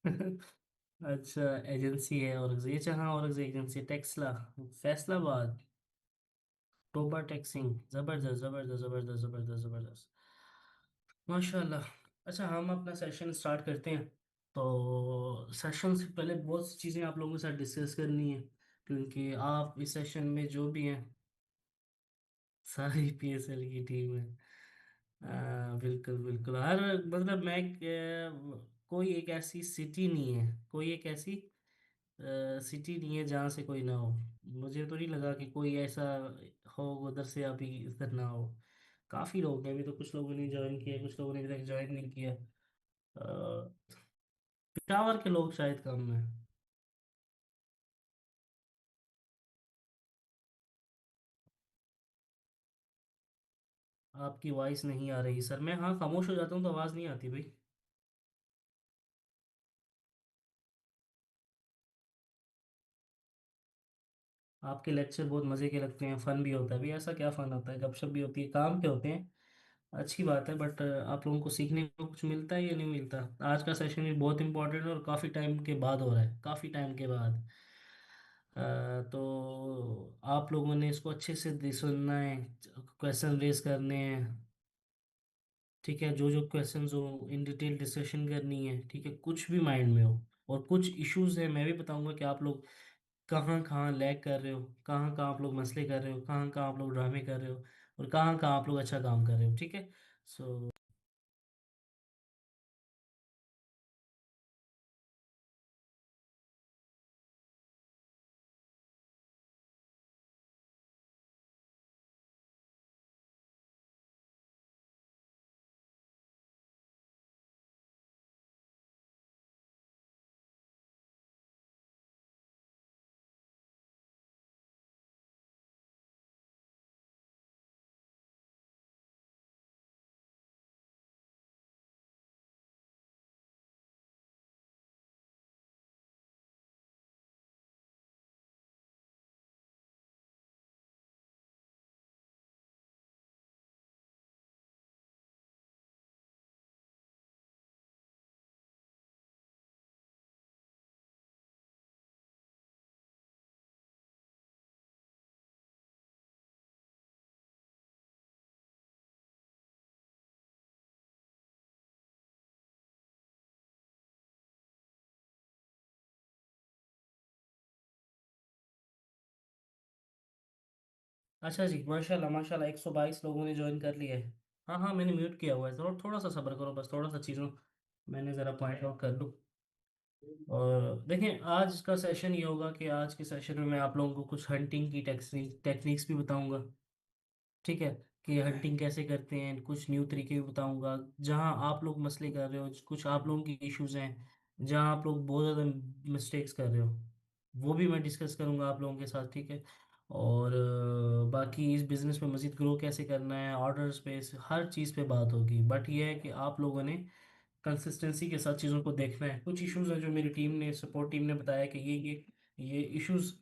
अच्छा, एजेंसी है और ये जहाँ और एजेंसी टेक्सला, फैसलाबाद, टोबा टैक्सिंग। जबरदस्त जबरदस्त जबरदस्त जबरदस्त जबरदस्त, माशाल्लाह। अच्छा, हम अपना सेशन स्टार्ट करते हैं। तो सेशन से पहले बहुत सी चीज़ें आप लोगों के साथ डिस्कस करनी है, क्योंकि आप इस सेशन में जो भी हैं, सारी पीएसएल की टीम है। बिल्कुल बिल्कुल, हर मतलब मैं कोई एक ऐसी सिटी नहीं है, कोई एक ऐसी सिटी नहीं है जहाँ से कोई ना हो। मुझे तो नहीं लगा कि कोई ऐसा हो उधर से अभी इधर ना हो। काफ़ी लोग हैं, अभी तो कुछ लोगों ने ज्वाइन किया, कुछ लोगों ने अभी तक ज्वाइन नहीं किया। पिशावर के लोग शायद कम है। आपकी वॉइस नहीं आ रही सर, मैं हाँ खामोश हो जाता हूँ तो आवाज़ नहीं आती भाई। आपके लेक्चर बहुत मज़े के लगते हैं, फन भी होता है भी, ऐसा क्या फन होता है, गपशप भी होती है, काम के होते हैं। अच्छी बात है, बट आप लोगों को सीखने को कुछ मिलता है या नहीं मिलता? आज का सेशन भी बहुत इंपॉर्टेंट है और काफ़ी टाइम के बाद हो रहा है, काफ़ी टाइम के बाद। तो आप लोगों ने इसको अच्छे से सुनना है, क्वेश्चन रेज करने हैं। ठीक है, जो जो क्वेश्चंस हो इन डिटेल डिस्कशन करनी है, ठीक है, कुछ भी माइंड में हो। और कुछ इश्यूज है, मैं भी बताऊंगा कि आप लोग कहाँ कहाँ लैग कर रहे हो, कहाँ कहाँ आप लोग मसले कर रहे हो, कहाँ कहाँ आप लोग ड्रामे कर रहे हो, और कहाँ कहाँ आप लोग अच्छा काम कर रहे हो। ठीक है, सो अच्छा जी, माशाल्लाह माशाल्लाह, 122 लोगों ने ज्वाइन कर लिया है। हाँ हाँ, मैंने म्यूट किया हुआ है, थोड़ा थोड़ा सा सब्र करो, बस थोड़ा सा चीज़ों मैंने ज़रा पॉइंट आउट कर लूँ। और देखें, आज का सेशन ये होगा कि आज के सेशन में मैं आप लोगों को कुछ हंटिंग की टेक्निक्स भी बताऊंगा। ठीक है, कि हंटिंग कैसे करते हैं, कुछ न्यू तरीके भी बताऊंगा। जहां आप लोग मसले कर रहे हो, कुछ आप लोगों की इश्यूज हैं, जहां आप लोग बहुत ज़्यादा मिस्टेक्स कर रहे हो, वो भी मैं डिस्कस करूंगा आप लोगों के साथ। ठीक है, और बाकी इस बिज़नेस में मज़ीद ग्रो कैसे करना है, ऑर्डर्स पे, हर चीज़ पे बात होगी। बट ये है कि आप लोगों ने कंसिस्टेंसी के साथ चीज़ों को देखना है। कुछ इश्यूज हैं जो मेरी टीम ने, सपोर्ट टीम ने बताया कि ये इश्यूज।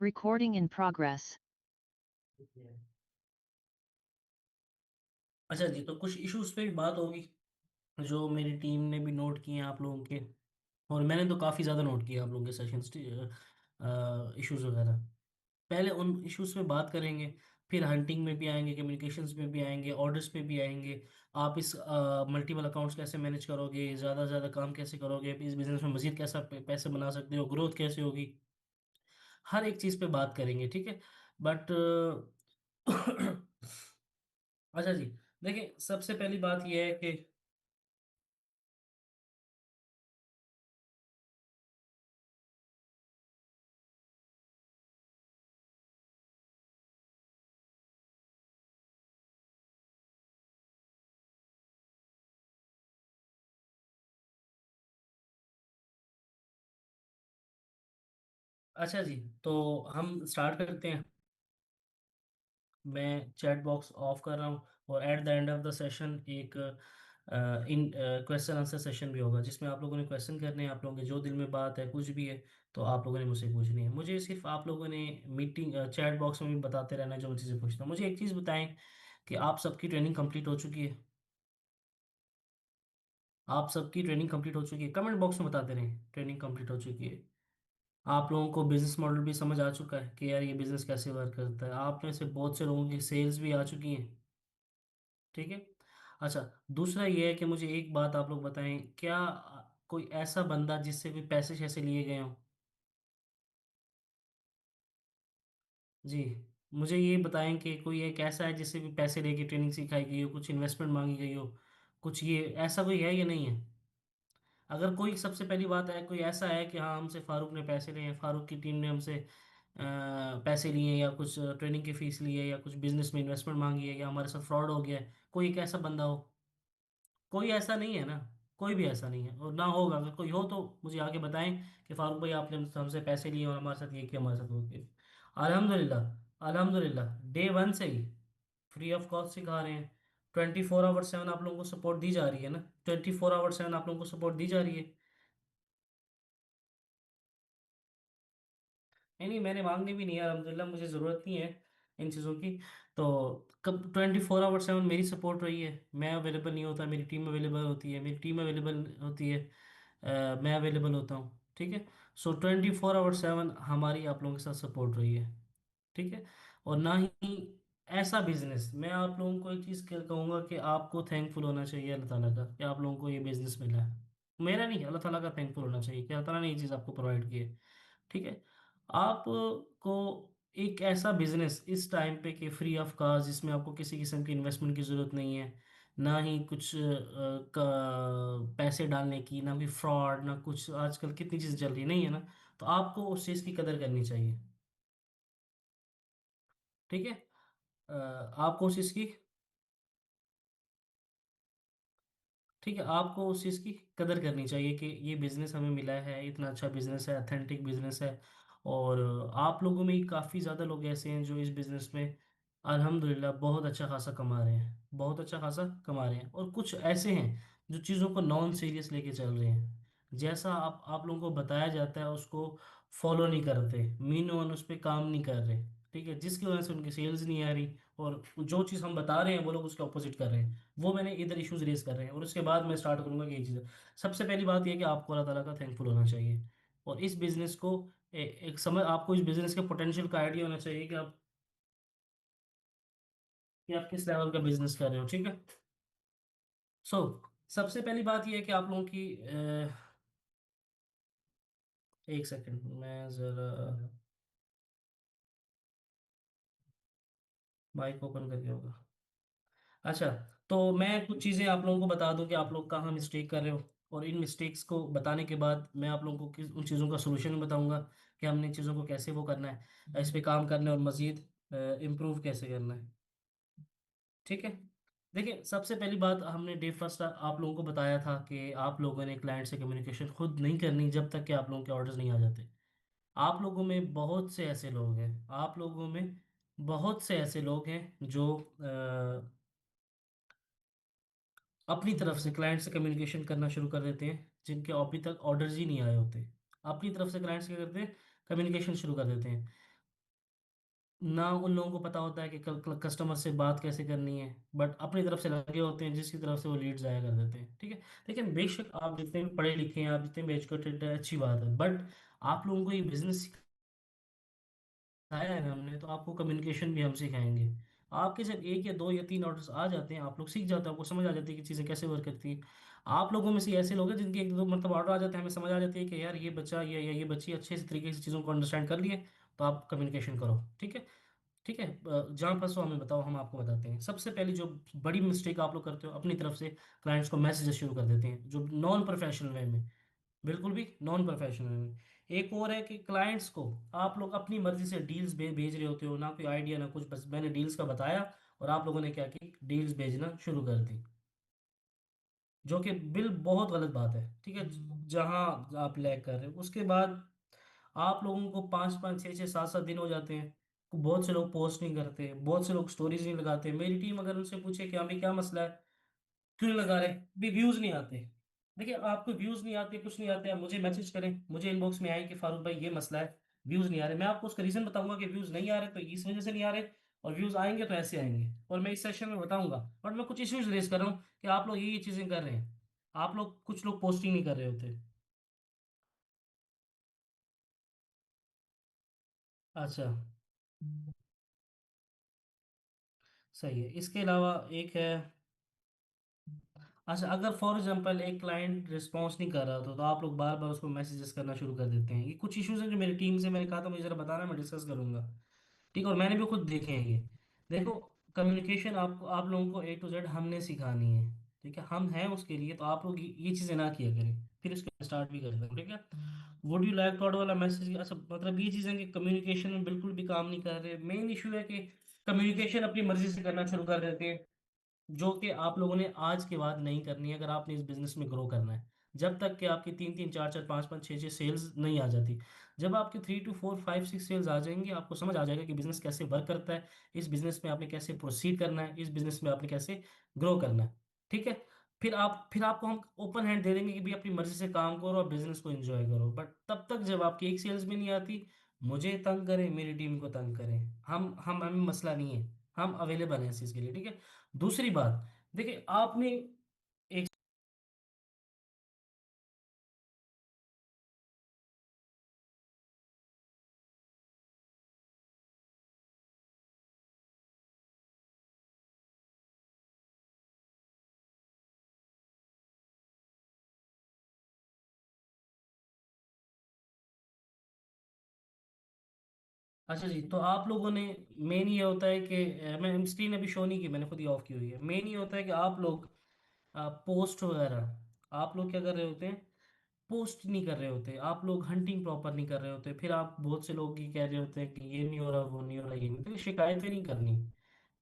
Recording in progress. अच्छा जी, तो कुछ इश्यूज पे भी बात होगी जो मेरी टीम ने भी नोट किए हैं आप लोगों के, और मैंने तो काफ़ी ज़्यादा नोट किया आप लोगों के सेशंस, इश्यूज वगैरह। पहले उन इश्यूज पे बात करेंगे, फिर हंटिंग में भी आएंगे, कम्युनिकेशंस में भी आएंगे, ऑर्डर्स पे भी आएंगे। आप इस मल्टीपल अकाउंट्स कैसे मैनेज करोगे, ज़्यादा से ज़्यादा काम कैसे करोगे, इस बिजनेस में मजीद कैसा पैसे बना सकते हो, ग्रोथ कैसे होगी, हर एक चीज़ पे बात करेंगे। ठीक है, बट अच्छा जी, देखिए सबसे पहली बात यह है कि अच्छा जी, तो हम स्टार्ट करते हैं। मैं चैट बॉक्स ऑफ कर रहा हूँ, और at the end of the session एक इन क्वेश्चन आंसर सेशन भी होगा, जिसमें आप लोगों ने क्वेश्चन करने हैं, आप लोगों के जो दिल में बात है कुछ भी है, तो आप लोगों ने मुझसे पूछनी है। मुझे सिर्फ आप लोगों ने मीटिंग चैट बॉक्स में भी बताते रहना है जो चीज़ें पूछना है। मुझे एक चीज़ बताएं कि आप सबकी ट्रेनिंग कंप्लीट हो चुकी है? आप सबकी ट्रेनिंग कंप्लीट हो चुकी है? कमेंट बॉक्स में बताते रहें ट्रेनिंग कंप्लीट हो चुकी है। आप लोगों को बिजनेस मॉडल भी समझ आ चुका है कि यार ये बिजनेस कैसे वर्क करता है। आप में से बहुत से लोगों की सेल्स भी आ चुकी हैं। ठीक है। अच्छा, दूसरा ये है कि मुझे एक बात आप लोग बताएं, क्या कोई ऐसा बंदा जिससे कोई पैसे शैसे लिए गए हों? जी, मुझे ये बताएं कि कोई एक ऐसा है जिससे भी पैसे लेके ट्रेनिंग सिखाई गई हो, कुछ इन्वेस्टमेंट मांगी गई हो, कुछ, ये ऐसा कोई है या नहीं है? अगर कोई, सबसे पहली बात है, कोई ऐसा है कि हाँ हमसे फारूक ने पैसे लिए हैं, फारूक की टीम ने हमसे पैसे लिए, या कुछ ट्रेनिंग की फीस ली है, या कुछ बिजनेस में इन्वेस्टमेंट मांगी है, या हमारे साथ फ्रॉड हो गया है, कोई एक ऐसा बंदा हो? कोई ऐसा नहीं है ना? कोई भी ऐसा नहीं है, और ना होगा। अगर कोई हो तो मुझे आके बताएं कि फारूक भाई आपने हमसे पैसे लिए और हमारे साथ ये किया, हमारे साथ वो किया। अल्हम्दुलिल्लाह, अल्हम्दुलिल्लाह, डे वन से ही फ्री ऑफ कॉस्ट सिखा रहे हैं। 24/7 आप लोगों को सपोर्ट दी जा रही है ना? 24/7 आप लोगों को सपोर्ट दी जा रही है। नहीं नहीं, मैंने मांगनी भी नहीं है, अलहमदिल्ला मुझे ज़रूरत नहीं है इन चीज़ों की। तो कब 24/7 मेरी सपोर्ट रही है। मैं अवेलेबल नहीं होता, मेरी टीम अवेलेबल होती है, मेरी टीम अवेलेबल होती है, मैं अवेलेबल होता हूँ। ठीक है। सो 24/7 हमारी आप लोगों के साथ सपोर्ट रही है। ठीक है। और ना ही ऐसा बिजनेस, मैं आप लोगों को एक चीज़ कहूँगा कि आपको थैंकफुल होना चाहिए अल्लाह ताला का कि आप लोगों को ये बिजनेस मिला है। मेरा नहीं, अल्लाह ताला का थैंकफुल होना चाहिए कि अल्लाह ताला ने ये चीज़ आपको प्रोवाइड की है। ठीक है। आपको एक ऐसा बिजनेस इस टाइम पे कि फ्री ऑफ कॉस्ट, जिसमें आपको किसी किस्म की इन्वेस्टमेंट की ज़रूरत नहीं है, ना ही कुछ पैसे डालने की, ना भी फ्रॉड, ना कुछ, आजकल कितनी चीज़ें चल रही नहीं है ना? तो आपको उस चीज़ की कदर करनी चाहिए। ठीक है। आपको उस चीज़ की, ठीक है, आपको उस चीज़ की कदर करनी चाहिए कि ये बिज़नेस हमें मिला है, इतना अच्छा बिज़नेस है, अथेंटिक बिज़नेस है। और आप लोगों में ही काफ़ी ज़्यादा लोग ऐसे हैं जो इस बिज़नेस में अल्हम्दुलिल्लाह बहुत अच्छा खासा कमा रहे हैं, बहुत अच्छा खासा कमा रहे हैं। और कुछ ऐसे हैं जो चीज़ों को नॉन सीरियस लेके चल रहे हैं, जैसा आप लोगों को बताया जाता है उसको फॉलो नहीं करते, मीन वन उस पर काम नहीं कर रहे। ठीक है, जिसकी वजह से उनकी सेल्स नहीं आ रही, और जो चीज़ हम बता रहे हैं वो लोग उसके ऑपोजिट कर रहे हैं। वो मैंने इधर इश्यूज रेज कर रहे हैं, और उसके बाद मैं स्टार्ट करूंगा कि ये चीज़ है। सबसे पहली बात ये है कि आपको अल्लाह ताला का थैंकफुल होना चाहिए, और इस बिज़नेस को एक समझ, आपको इस बिज़नेस के पोटेंशियल का आइडिया होना चाहिए कि आप किस लेवल का बिजनेस कर रहे हो। ठीक है। सो सबसे पहली बात ये है कि आप लोगों की एक सेकंड, मैं ज़रा माइक ओपन करके होगा। अच्छा, तो मैं कुछ चीज़ें आप लोगों को बता दूं कि आप लोग कहाँ मिस्टेक कर रहे हो, और इन मिस्टेक्स को बताने के बाद मैं आप लोगों को उन चीज़ों का सोल्यूशन बताऊंगा कि हमने इन चीज़ों को कैसे वो करना है, इस पे काम करना है, और मज़ीद इम्प्रूव कैसे करना है। ठीक है। देखिए, सबसे पहली बात, हमने डे फर्स्ट आप लोगों को बताया था कि आप लोगों ने क्लाइंट से कम्युनिकेशन खुद नहीं करनी जब तक कि आप लोगों के ऑर्डर्स नहीं आ जाते। आप लोगों में बहुत से ऐसे लोग हैं, आप लोगों में बहुत से ऐसे लोग हैं जो अपनी तरफ से क्लाइंट से कम्युनिकेशन करना शुरू कर देते हैं, जिनके अभी तक ऑर्डर्स ही नहीं आए होते। अपनी तरफ से क्लाइंट्स क्या करते हैं, कम्युनिकेशन शुरू कर देते हैं। ना उन लोगों को पता होता है कि कस्टमर से बात कैसे करनी है, बट अपनी तरफ से लगे होते हैं जिसकी तरफ से वो लीड्स आया कर देते हैं। ठीक है। लेकिन बेशक आप जितने भी पढ़े लिखे हैं, आप जितने भी एजुकेटेड हैं, अच्छी बात है, बट आप लोगों को ये बिजनेस सिखाया है ना हमने, तो आपको कम्युनिकेशन भी हम सिखाएंगे। आपके जब एक या दो या तीन ऑर्डर्स आ जाते हैं, आप लोग सीख जाते हैं, आपको समझ आ जाती है कि चीज़ें कैसे वर्क करती हैं। आप लोगों में से ऐसे लोग हैं जिनके एक दो मतलब ऑर्डर आ जाते हैं, हमें समझ आ जाती है कि यार ये बच्चा या ये बच्ची अच्छे से तरीके से चीज़ों को अंडरस्टैंड कर लिए, तो आप कम्युनिकेशन करो। ठीक है। ठीक है। जहाँ फंसो हमें बताओ, हम आपको बताते हैं। सबसे पहली जो बड़ी मिस्टेक आप लोग करते हो, अपनी तरफ से क्लाइंट्स को मैसेजेस शुरू कर देते हैं जो नॉन प्रोफेशनल वे में, बिल्कुल भी नॉन प्रोफेशनल वे में। एक और है कि क्लाइंट्स को आप लोग अपनी मर्जी से डील्स भेज रहे होते हो, ना कोई आइडिया ना कुछ, बस मैंने डील्स का बताया और आप लोगों ने क्या की, डील्स भेजना शुरू कर दी, जो कि बिल बहुत गलत बात है। ठीक है। जहाँ आप लैग कर रहे हो, उसके बाद आप लोगों को 5-5 6-6 7-7 दिन हो जाते हैं, बहुत से लोग पोस्ट नहीं करते, बहुत से लोग स्टोरीज नहीं लगाते। मेरी टीम अगर उनसे पूछे कि हमें क्या मसला है, क्यों नहीं लगा रहे, भी व्यूज नहीं आते। देखिए, आपको व्यूज नहीं आते, कुछ नहीं आते, आप मुझे मैसेज करें, मुझे इनबॉक्स में आए कि फारूक भाई ये मसला है, व्यूज नहीं आ रहे, मैं आपको उसका रीजन बताऊंगा कि व्यूज नहीं आ रहे तो इस वजह से नहीं आ रहे, और व्यूज आएंगे तो ऐसे आएंगे, और मैं इस सेशन में बताऊंगा। बट मैं कुछ इश्यूज रेस कर रहा हूँ कि आप लोग ये चीजें कर रहे हैं, आप लोग कुछ लोग पोस्टिंग नहीं कर रहे होते। अच्छा, सही है। इसके अलावा एक है, अच्छा अगर फॉर एग्जांपल एक क्लाइंट रिस्पॉन्स नहीं कर रहा था तो आप लोग बार बार उसको मैसेजेस करना शुरू कर देते हैं, ये कुछ इश्यूज हैं जो मेरी टीम से मैंने कहा था मुझे जरा बताना, मैं डिस्कस करूंगा। ठीक है, और मैंने भी खुद देखे हैं ये। देखो, कम्युनिकेशन आपको, आप लोगों को A to Z हमने सिखानी है। ठीक है, हम हैं उसके लिए, तो आप लोग ये चीज़ें ना किया करें। फिर इसको स्टार्ट भी कर दें, ठीक है। वुड यू लाइक टॉट वाला मैसेज, अच्छा मतलब ये चीज़ें कि कम्युनिकेशन में बिल्कुल भी काम नहीं कर रहे। मेन इशू है कि कम्युनिकेशन अपनी मर्जी से करना शुरू कर देते हैं, जो कि आप लोगों ने आज के बाद नहीं करनी है अगर आपने इस बिजनेस में ग्रो करना है। जब तक कि आपकी 3 3 4 4 5 5 6 6 सेल्स नहीं आ जाती, जब आपकी 3 to 4 5 6 सेल्स आ जाएंगी, आपको समझ आ जाएगा कि बिजनेस कैसे वर्क करता है, इस बिजनेस में आपने कैसे प्रोसीड करना है, इस बिजनेस में आपने कैसे ग्रो करना है। ठीक है, फिर आपको हम ओपन हैंड दे देंगे कि भी अपनी मर्जी से काम करो और बिजनेस को एंजॉय करो। बट तब तक जब आपकी एक सेल्स भी नहीं आती, मुझे तंग करें, मेरी टीम को तंग करें, हम हमें मसला नहीं है, हम अवेलेबल हैं इस चीज़ के लिए। ठीक है। दूसरी बात, देखिए आपने एक, अच्छा जी, तो आप लोगों ने, मेन ये होता है कि मैं स्क्रीन अभी शो नहीं की, मैंने खुद ही ऑफ की हुई है। मेन ये होता है कि आप लोग पोस्ट वगैरह आप लोग क्या कर रहे होते हैं, पोस्ट नहीं कर रहे होते, आप लोग हंटिंग प्रॉपर नहीं कर रहे होते। फिर आप बहुत से लोग ये कह रहे होते हैं कि ये नहीं हो रहा, वो नहीं हो रहा, ये नहीं, तो ये शिकायतें नहीं करनी।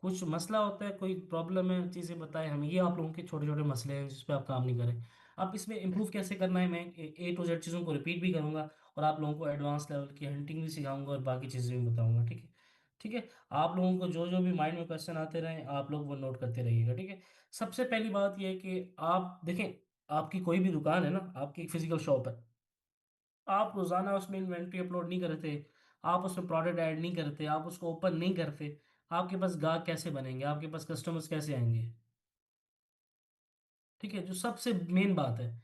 कुछ मसला होता है, कोई प्रॉब्लम है, चीज़ें बताएं हमें, ये आप लोगों के छोटे छोटे मसले हैं जिस पे आप काम नहीं करें। अब इसमें इम्प्रूव कैसे करना है, मैं A to Z चीज़ों को रिपीट भी करूंगा, और आप लोगों को एडवांस लेवल की हंटिंग भी सिखाऊंगा और बाकी चीज़ें भी बताऊंगा। ठीक है। ठीक है, आप लोगों को जो जो भी माइंड में क्वेश्चन आते रहे, आप लोग वो नोट करते रहिएगा। ठीक है। सबसे पहली बात यह है कि आप देखें, आपकी कोई भी दुकान है ना, आपकी एक फिजिकल शॉप है, आप रोजाना उसमें इन्वेंट्री अपलोड नहीं करते, आप उसमें प्रोडक्ट ऐड नहीं करते, आप उसको ओपन नहीं करते, आपके पास गाहक कैसे बनेंगे, आपके पास कस्टमर्स कैसे आएंगे। ठीक है, जो सबसे मेन बात है,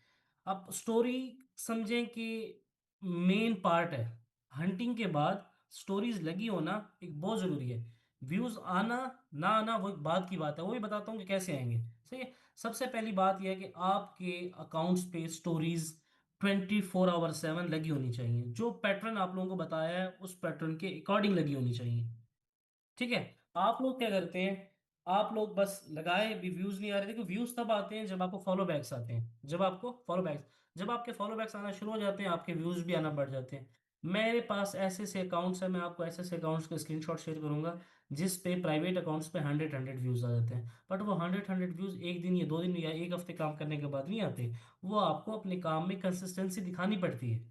आप स्टोरी समझें कि मेन पार्ट है। हंटिंग के बाद स्टोरीज लगी होना एक बहुत जरूरी है। व्यूज आना ना आना वो एक बात की बात है, वो भी बताता हूँ कि कैसे आएंगे। सही है। सबसे पहली बात यह है कि आपके अकाउंट्स पे स्टोरीज 24/7 लगी होनी चाहिए। जो पैटर्न आप लोगों को बताया है उस पैटर्न के अकॉर्डिंग लगी होनी चाहिए। ठीक है। आप लोग क्या करते हैं, आप लोग बस लगाए भी, व्यूज नहीं आ रहे। देखो, व्यूज तब आते हैं जब आपको फॉलो बैक्स आते हैं, जब आपके फॉलो बैक्स आना शुरू हो जाते हैं, आपके व्यूज भी आना बढ़ जाते हैं। मेरे पास ऐसे ऐसे अकाउंट्स हैं, मैं आपको ऐसे ऐसे अकाउंट्स के स्क्रीनशॉट शेयर करूंगा जिस पे प्राइवेट अकाउंट्स पे 100 व्यूज आ जाते हैं। बट वो 100 व्यूज एक दिन या 2 दिन या एक हफ्ते काम करने के बाद नहीं आते, वो आपको अपने काम में कंसिस्टेंसी दिखानी पड़ती है।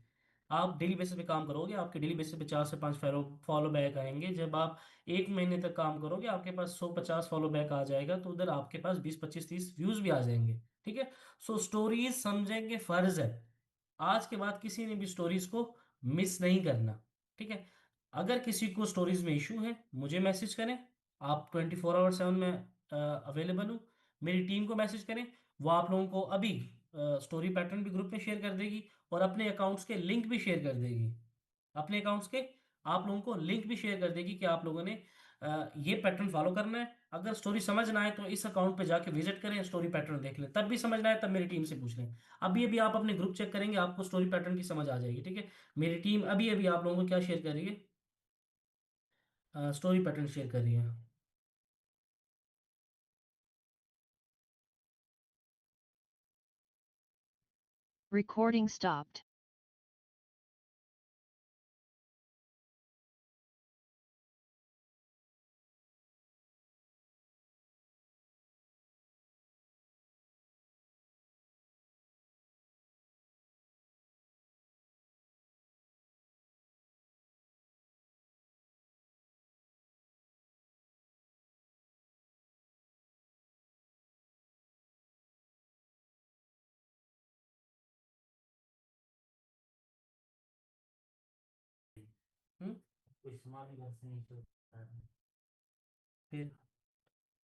आप डेली बेसिस पे काम करोगे, आपके डेली बेसिस पे 4 से 5 फॉलो फॉलो बैक आएंगे। जब आप एक महीने तक काम करोगे, आपके पास 100 50 फॉलो बैक आ जाएगा, तो उधर आपके पास 20 25 30 व्यूज भी आ जाएंगे। ठीक है। सो स्टोरीज समझेंगे फर्ज है, आज के बाद किसी ने भी स्टोरीज को मिस नहीं करना। ठीक है। अगर किसी को स्टोरीज में इशू है, मुझे मैसेज करें, आप 24/7 में अवेलेबल हूँ। मेरी टीम को मैसेज करें, वो आप लोगों को अभी स्टोरी पैटर्न भी ग्रुप में शेयर कर देगी, और अपने अकाउंट्स के लिंक भी शेयर कर देगी। अपने अकाउंट्स के आप लोगों को लिंक भी शेयर कर देगी कि आप लोगों ने ये पैटर्न फॉलो करना है। अगर स्टोरी समझ ना आए तो इस अकाउंट पे जाके विजिट करें, स्टोरी पैटर्न देख लें, तब भी समझ ना आए तब मेरी टीम से पूछ लें। अभी अभी आप अपने ग्रुप चेक करेंगे, आपको स्टोरी पैटर्न की समझ आ जाएगी। ठीक है। मेरी टीम अभी अभी आप लोगों को क्या शेयर कर रही है, स्टोरी पैटर्न शेयर कर रही है। Recording stopped. हम्म, कोई सामान घर से नहीं फिर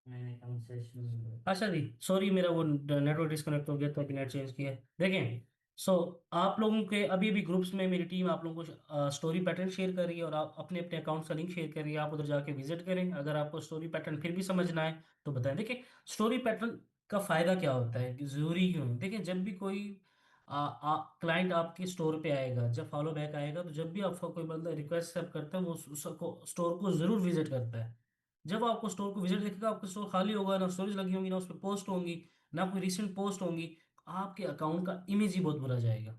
मैंने कंसेशन, अच्छा जी सॉरी, मेरा वो नेटवर्क डिस्कनेक्ट हो गया तो अभी नेट चेंज किया है। देखें, सो आप लोगों के अभी अभी ग्रुप्स में मेरी टीम आप लोगों को स्टोरी पैटर्न शेयर कर रही है और आप अपने अपने अकाउंट्स का लिंक शेयर कर रही है। आप उधर जाके विजिट करें। अगर आपको स्टोरी पैटर्न फिर भी समझना है तो बताएं। देखिए, स्टोरी पैटर्न का फायदा क्या होता है, कि जरूरी क्यों है। देखिए, जब भी कोई क्लाइंट आपके स्टोर पे आएगा, जब फॉलो बैक आएगा, तो जब भी आपका कोई बंदा रिक्वेस्ट एक्सेप्ट करता है वो उसको स्टोर को जरूर विजिट करता है। जब आपको स्टोर को विजिट देखेगा, आपका स्टोर खाली होगा, ना स्टोरेज लगी होंगी, ना उस पर पोस्ट होंगी, ना कोई रिसेंट पोस्ट होंगी, आपके अकाउंट का इमेज ही बहुत बुरा जाएगा।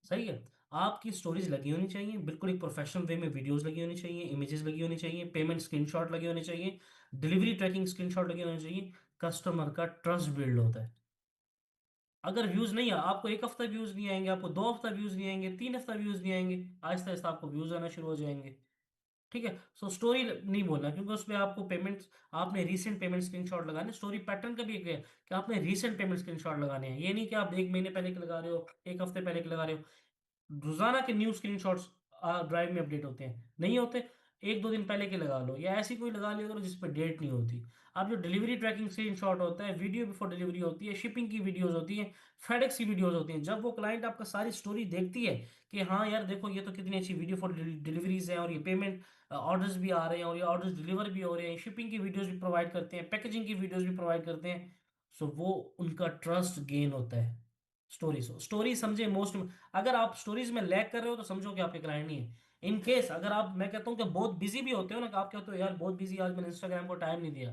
सही है। आपकी स्टोरेज लगी होनी चाहिए बिल्कुल एक प्रोफेशनल वे में, वीडियोस लगी होनी चाहिए, इमेजेस लगी होनी चाहिए, पेमेंट स्क्रीनशॉट लगे होने चाहिए, डिलीवरी ट्रैकिंग स्क्रीनशॉट लगे होने चाहिए। कस्टमर का ट्रस्ट बिल्ड होता है। अगर व्यूज नहीं है, आपको एक हफ्ता व्यूज नहीं आएंगे, आपको 2 हफ्ता व्यूज नहीं आएंगे, 3 हफ्ता व्यूज नहीं आएंगे, आहिस्ता आहिस्ता आपको व्यूज आना शुरू हो जाएंगे। ठीक है। सो स्टोरी नहीं बोलना, क्योंकि उसमें आपको पेमेंट, आपने रीसेंट पेमेंट स्क्रीनशॉट लगाने। स्टोरी पैटर्न का भी एक है कि आपने रीसेंट पेमेंट स्क्रीनशॉट लगाने हैं। ये नहीं कि आप 1 महीने पहले के लगा रहे हो, 1 हफ्ते पहले के लगा रहे हो। रोजाना के न्यू स्क्रीनशॉट्स ड्राइव में अपडेट होते हैं, नहीं होते, 1-2 दिन पहले के लगा लो, या ऐसी कोई लगा लिया करो जिस पर डेट नहीं होती। अब जो डिलीवरी ट्रैकिंग स्क्रीनशॉट होता है, वीडियो बिफोर डिलीवरी होती है, शिपिंग की वीडियोस होती हैं, फेडेक्स की वीडियोस होती हैं, जब वो क्लाइंट आपका सारी स्टोरी देखती है कि हाँ यार देखो ये तो कितनी अच्छी वीडियो फॉर डिलीवरीज है, और ये पेमेंट ऑर्डर्स भी आ रहे हैं, और ये ऑर्डर्स डिलीवर भी हो रहे हैं, शिपिंग की वीडियोस भी प्रोवाइड करते हैं, पैकेजिंग की वीडियोस भी प्रोवाइड करते हैं। सो वो उनका ट्रस्ट गेन होता है। स्टोरीज स्टोरी समझे मोस्ट। अगर आप स्टोरीज में लैग कर रहे हो तो समझो कि आपके क्लाइंट नहीं है। इन केस अगर आप, मैं कहता हूँ कि बहुत बिजी भी होते हो ना, कि आप कहते हो यार बहुत बिजी, आज मैंने इंस्टाग्राम को टाइम नहीं दिया,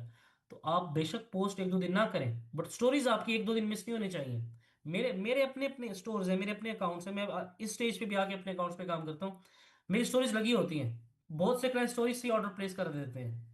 तो आप बेशक पोस्ट 1-2 दिन ना करें, बट स्टोरीज आपकी 1-2 दिन मिस नहीं होनी चाहिए। मेरे मेरे अपने अपने स्टोर्स हैं, मेरे अपने अकाउंट्स हैं, मैं इस स्टेज पे भी आके अपने अकाउंट्स पे काम करता हूँ। मेरी स्टोरीज लगी होती हैं। बहुत से क्लाइंट स्टोरीज से ऑर्डर प्लेस कर देते हैं।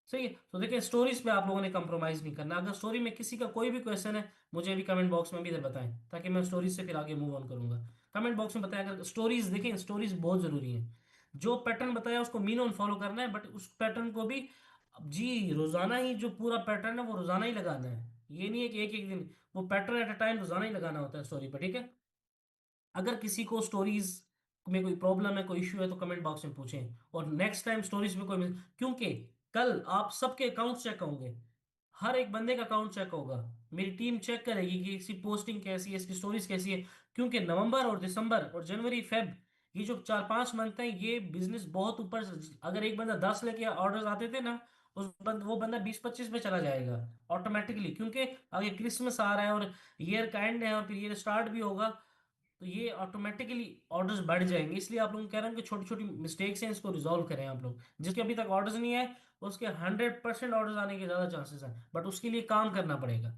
सही है। तो देखिए, स्टोरीज पे आप लोगों ने कंप्रोमाइज नहीं करना। अगर स्टोरी में किसी का कोई भी क्वेश्चन है, मुझे अभी कमेंट बॉक्स में भी इधर बताएं, ताकि मैं स्टोरीज से फिर आगे मूव ऑन करूंगा। कमेंट बॉक्स में बताएं। अगर स्टोरीज देखें, स्टोरीज बहुत जरूरी है। जो पैटर्न बताया उसको मीन ऑन फॉलो करना है, बट उस पैटर्न को भी जी रोजाना ही, जो पूरा पैटर्न है वो रोजाना ही लगाना है। ये नहीं है कि एक एक दिन, वो पैटर्न एट अ टाइम रोजाना ही लगाना होता है स्टोरी पर। ठीक है। अगर किसी को स्टोरीज में कोई प्रॉब्लम है, कोई इश्यू है, तो कमेंट बॉक्स में पूछें, और नेक्स्ट टाइम स्टोरीज में कोई क्योंकि कल आप सबके अकाउंट चेक होंगे, हर एक बंदे का अकाउंट चेक होगा। मेरी टीम चेक करेगी कि इसकी पोस्टिंग कैसी है, इसकी स्टोरीज कैसी है। क्योंकि नवंबर और दिसंबर और जनवरी फेब, ये जो 4-5 मंथ है, ये बिजनेस बहुत ऊपर अगर एक बंदा 10 लेके ऑर्डर्स आते थे ना, वो बंदा 20-25 में चला जाएगा ऑटोमेटिकली। क्योंकि आगे क्रिसमस आ रहा है, और ईयर का एंड है, और फिर ईयर स्टार्ट भी होगा, तो ये ऑटोमेटिकली ऑर्डर्स बढ़ जाएंगे। इसलिए आप लोगों को कह रहा हूँ कि छोटी छोटी मिस्टेक्स हैं, इसको रिजॉल्व करें आप लोग। जिसके अभी तक ऑर्डर्स नहीं है, उसके 100% ऑर्डर्स आने के ज़्यादा चांसेस हैं, बट उसके लिए काम करना पड़ेगा।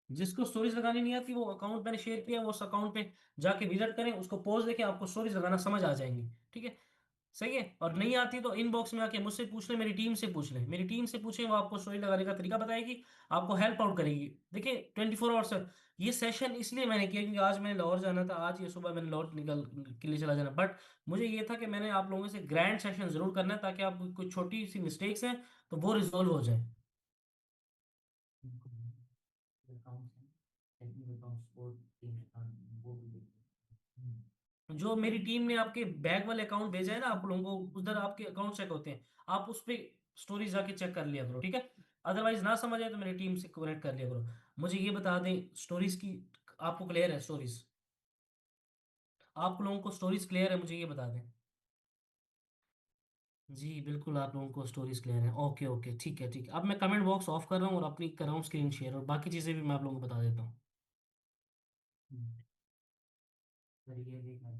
जिसको स्टोरीज लगानी नहीं आती, वो अकाउंट मैंने शेयर किया, वो उस अकाउंट पे जाके विजिट करें, उसको पोस्ट देखें, आपको स्टोरीज लगाना समझ आ जाएंगी। ठीक है। सही है। और नहीं आती तो इनबॉक्स में आके मुझसे पूछ ले, मेरी टीम से पूछ ले, मेरी टीम से पूछें, वो आपको स्टोरी लगाने का तरीका बताएगी, आपको हेल्प आउट करेगी। देखिए, 24 आवर्स ये सेशन इसलिए मैंने किया क्योंकि आज मैंने लाहौर जाना था, आज ये सुबह मैंने लाहौर निकल के लिए चला जाना, बट मुझे ये था कि मैंने आप लोगों से ग्रैंड सेशन जरूर करना है, ताकि आप कोई छोटी सी मिस्टेक्स हैं तो वो रिजोल्व हो जाए। जो मेरी टीम ने आपके बैग वाले अकाउंट भेजा है ना आप लोगों को, उधर आपके अकाउंट चेक होते हैं, आप उस पे स्टोरीज जाके चेक कर लिया करो। ठीक है। अदरवाइज ना समझ आए तो मेरी टीम से कनेक्ट कर लिया करो। मुझे ये बता दें, स्टोरीज की आपको क्लियर है स्टोरीज? आप लोगों को स्टोरीज क्लियर है, मुझे ये बता दें। जी बिल्कुल, आप लोगों को स्टोरीज क्लियर है। ओके ओके, ठीक है ठीक है। अब मैं कमेंट बॉक्स ऑफ कर रहा हूँ और अपनी कर रहा हूँ स्क्रीन शेयर, और बाकी चीज़ें भी मैं आप लोगों को बता देता हूँ। हम्म, सर ये देखना।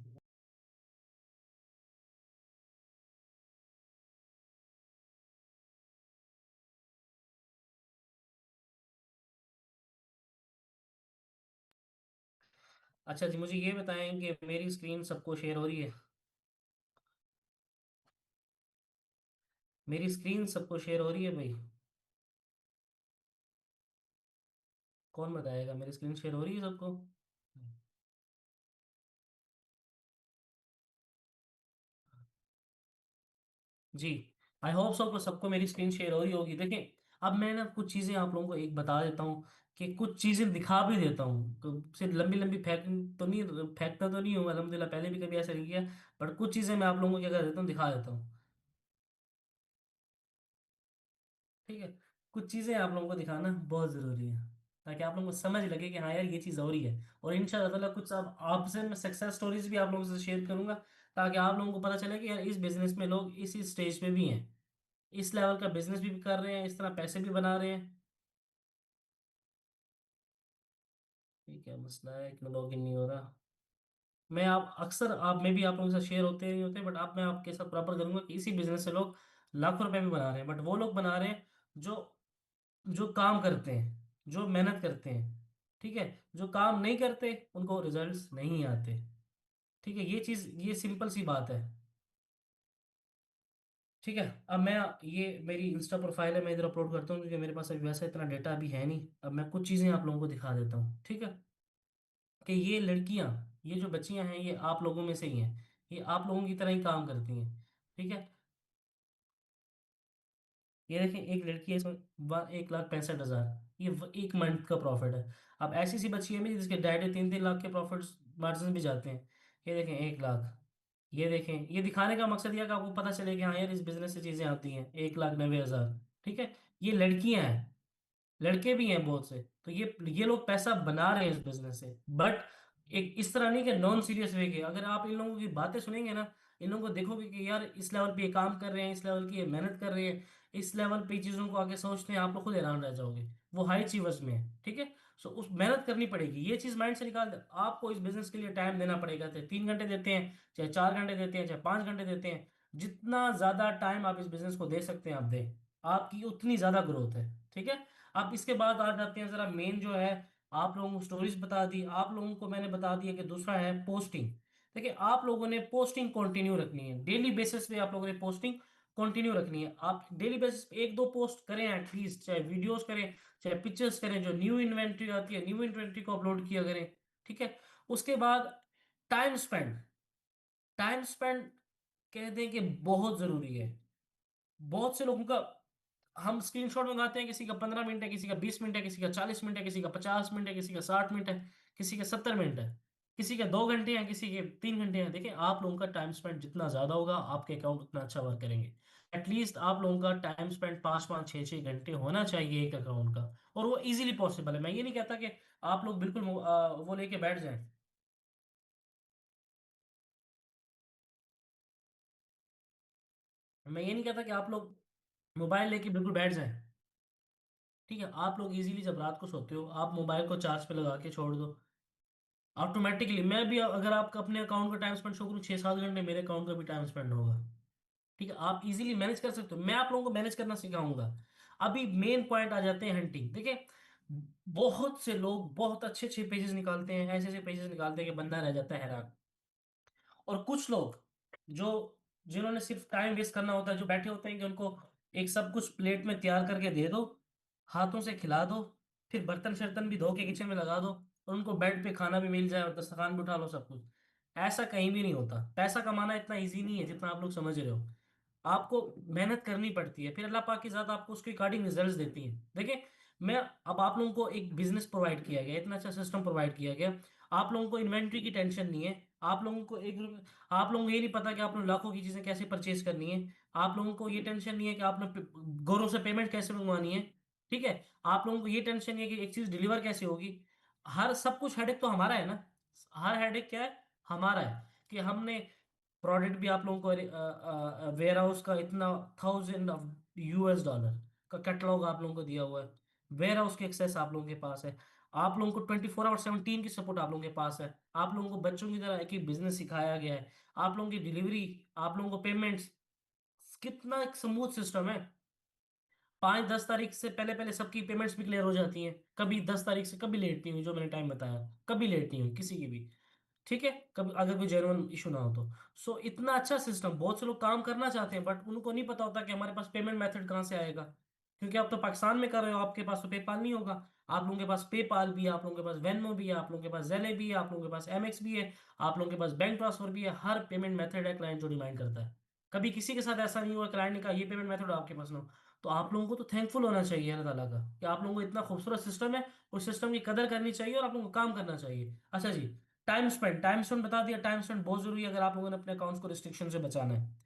अच्छा जी, मुझे ये बताएं कि मेरी स्क्रीन सबको शेयर हो रही है? मेरी स्क्रीन सबको शेयर हो रही है भाई? कौन बताएगा मेरी स्क्रीन शेयर हो रही है सबको? जी, आई होप सबको सबको मेरी स्क्रीन शेयर हो रही होगी। देखिए, अब मैं ना कुछ चीज़ें आप लोगों को एक बता देता हूँ, कि कुछ चीजें दिखा भी देता हूँ, तो सिर्फ लंबी लंबी फेंकता तो नहीं हूँ अल्हम्दुलिल्लाह, पहले भी कभी ऐसा नहीं किया। बट कुछ चीजें मैं आप लोगों को क्या कर देता हूँ, दिखा देता हूँ। ठीक है। कुछ चीजें आप लोगों को दिखाना बहुत जरूरी है, ताकि आप लोगों को समझ लगे कि हाँ यार ये चीज़ हो रही है। और इंशाल्लाह ताला कुछ अब आपसे मैं सक्सेस स्टोरीज भी आप लोगों से शेयर करूंगा, ताकि आप लोगों को पता चले कि यार इस बिजनेस में लोग इसी स्टेज पे भी हैं, इस लेवल का बिजनेस भी कर रहे हैं, इस तरह पैसे भी बना रहे हैं। ठीक है, मसला है कि लॉग इन नहीं हो रहा। मैं आप अक्सर आप में भी आप लोगों से शेयर होते नहीं होते, बट आप मैं आपके साथ प्रॉपर करूंगा कि इसी बिजनेस से लोग लाखों रुपए भी बना रहे हैं, बट वो लोग बना रहे हैं जो जो काम करते हैं, जो मेहनत करते हैं। ठीक है। जो काम नहीं करते उनको रिजल्ट्स नहीं आते। ठीक है, ये चीज, ये सिंपल सी बात है। ठीक है। अब मैं, ये मेरी इंस्टा प्रोफाइल है, मैं इधर अपलोड करता हूँ क्योंकि मेरे पास अभी वैसा इतना डेटा अभी है नहीं। अब मैं कुछ चीजें आप लोगों को दिखा देता हूँ। ठीक है। कि ये लड़कियां, ये जो बच्चियां हैं, ये आप लोगों में से ही हैं, ये आप लोगों की तरह ही काम करती हैं। ठीक है। ये देखें, एक लड़की है, इसमें 1,65,000, ये एक मंथ का प्रॉफिट है। अब ऐसी सी बच्ची है मेरी जिसके डैडी 3-3 लाख के प्रॉफिट मार्जिन भी जाते हैं। ये देखें 1 लाख। ये देखें, ये दिखाने का मकसद यह कि आपको पता चले कि हाँ यार इस बिजनेस से चीजें आती हैं। 1,90,000। ठीक है। ये लड़कियां हैं, लड़के भी हैं बहुत से, तो ये लोग पैसा बना रहे हैं इस बिजनेस से। बट एक इस तरह नहीं कि नॉन सीरियस वे के, अगर आप इन लोगों की बातें सुनेंगे ना, इन लोगों को देखोगे कि यार इस लेवल पे ये काम कर रहे हैं, इस लेवल की ये मेहनत कर रहे हैं, इस लेवल पे चीजों को आगे सोचते हैं, आप लोग खुद हैरान रह जाओगे। वो हाई अचीवर्स में है। ठीक है। सो उस मेहनत करनी पड़ेगी, ये चीज माइंड से निकाल दे। आपको इस बिजनेस के लिए टाइम देना पड़ेगा, चाहे 3 घंटे देते हैं, चाहे 4 घंटे देते हैं, चाहे 5 घंटे देते हैं। जितना ज्यादा टाइम आप इस बिजनेस को दे सकते हैं आप दें, आपकी उतनी ज्यादा ग्रोथ है। ठीक है। अब इसके बाद आ जाते हैं जरा मेन जो है, आप लोगों को स्टोरीज बता दी, आप लोगों को मैंने बता दिया कि दूसरा है पोस्टिंग। देखिए, आप लोगों ने पोस्टिंग कंटिन्यू रखनी है, डेली बेसिस पे आप लोगों ने पोस्टिंग कंटिन्यू रखनी है। आप डेली बेसिस पे 1-2 पोस्ट करें एटलीस्ट, चाहे वीडियोस करें, चाहे पिक्चर्स करें, जो न्यू इन्वेंट्री आती है न्यू इन्वेंट्री को अपलोड किया करें। ठीक है। उसके बाद टाइम स्पेंड, टाइम स्पेंड कहते हैं कि बहुत जरूरी है। बहुत से लोगों का हम स्क्रीनशॉट मंगाते हैं, किसी का 15 मिनट है, किसी का 20 मिनट है, किसी का 40 मिनट है, किसी का 50 मिनट है, किसी का 60 मिनट है, किसी का 70 मिनट है, किसी के 2 घंटे हैं, किसी के 3 घंटे हैं। देखिए, आप लोगों का टाइम स्पेंड जितना ज्यादा होगा, आपके अकाउंट उतना अच्छा वर्क करेंगे। एटलीस्ट आप लोगों का टाइम स्पेंड 5-5 6-6 घंटे होना चाहिए एक अकाउंट का। और वो इजीली पॉसिबल है। मैं ये नहीं कहता कि आप लोग बिल्कुल वो लेके बैठ जाएं। मैं ये नहीं कहता कि आप लोग मोबाइल लेके बिल्कुल बैठ जाएं। ठीक है। आप लोग इजीली जब रात को सोते हो, आप मोबाइल को चार्ज पे लगा के छोड़ दो, ऑटोमेटिकली। मैं भी अगर आपका अपने अकाउंट का टाइम स्पेंड शो करूँ 6-7 घंटे, मेरे अकाउंट का भी टाइम स्पेंड होगा। ठीक है। आप इजीली मैनेज कर सकते हो, मैं आप लोगों को मैनेज करना सिखाऊंगा। अभी मेन पॉइंट आ जाते हैं हंटिंग। देखिए, बहुत से लोग बहुत अच्छे अच्छे पेजेस निकालते हैं, ऐसे ऐसे पेजेस निकालते हैं कि बंदा रह जाता है हैरान। और कुछ लोग जो जिन्होंने सिर्फ टाइम वेस्ट करना होता है, जो बैठे होते हैं कि उनको एक सब कुछ प्लेट में तैयार करके दे दो, हाथों से खिला दो, फिर बर्तन शर्तन भी धो के किचन में लगा दो, और उनको बेड पे खाना भी मिल जाए और दस्तरखान भी उठा लो, सब कुछ। ऐसा कहीं भी नहीं होता। पैसा कमाना इतना इजी नहीं है जितना आप लोग समझ रहे हो। आपको मेहनत करनी पड़ती है, फिर अल्लाह पाक की ज़ात आपको उसके अकॉर्डिंग रिजल्ट्स देती है। देखिए, मैं अब आप लोगों को एक बिजनेस प्रोवाइड किया गया, इतना अच्छा सिस्टम प्रोवाइड किया गया, आप लोगों को इन्वेंट्री की टेंशन नहीं है। आप लोगों को आप लोगों को ये नहीं पता कि आपने लाखों की चीज़ें कैसे परचेज करनी है। आप लोगों को ये टेंशन नहीं है कि आपने गोरों से पेमेंट कैसे मंगवानी है। ठीक है। आप लोगों को ये टेंशन नहीं है कि एक चीज़ डिलीवर कैसे होगी। हर सब कुछ हेडेक तो हमारा है ना। हर हेडेक क्या है, हमारा है। कि हमने प्रोडक्ट भी आप लोगों को वेयर हाउस का इतना $1,000 का कैटलॉग आप लोगों को दिया हुआ है। वेयर हाउस की एक्सेस आप लोगों के पास है। आप लोगों को 24/7 की सपोर्ट आप लोगों के पास है। आप लोगों को बच्चों की तरह एक ही बिजनेस सिखाया गया है। आप लोगों की डिलीवरी, आप लोगों को पेमेंट्स, कितना एक स्मूथ सिस्टम है। 5-10 तारीख से पहले पहले सबकी पेमेंट्स भी क्लियर हो जाती हैं। कभी 10 तारीख से कभी लेट नहीं हुई, जो मैंने टाइम बताया, कभी लेट नहीं हुई किसी की भी। ठीक है। कभी अगर कोई जेन्युइन इशू ना हो तो। सो इतना अच्छा सिस्टम, बहुत से लोग काम करना चाहते हैं बट उनको नहीं पता होता कि हमारे पास पेमेंट मेथड कहाँ से आएगा। क्योंकि आप तो पाकिस्तान में कर रहे हो, आपके पास तो पेपाल नहीं होगा। आप लोगों के पास पेपाल भी है, आप लोगों के पास वेनमो भी है, आप लोगों के पास जेले भी है, आप लोगों के पास एमएक्स भी है, आप लोगों के पास बैंक ट्रांसफर भी है। हर पेमेंट मेथड है क्लाइंट जो डिमांड करता है। कभी किसी के साथ ऐसा नहीं हुआ क्लाइंट ने कहा ये पेमेंट मेथड आपके पास ना हो। तो आप लोगों को तो थैंकफुल होना चाहिए अल्लाह ताला का कि आप लोगों को इतना खूबसूरत सिस्टम है। उस सिस्टम की कदर करनी चाहिए और आप लोगों को काम करना चाहिए। अच्छा जी, टाइम स्पेंड बता दिया। टाइम स्पेंड बहुत जरूरी है अगर आप लोगों ने अपने अकाउंट्स को रिस्ट्रिक्शन से बचाना है।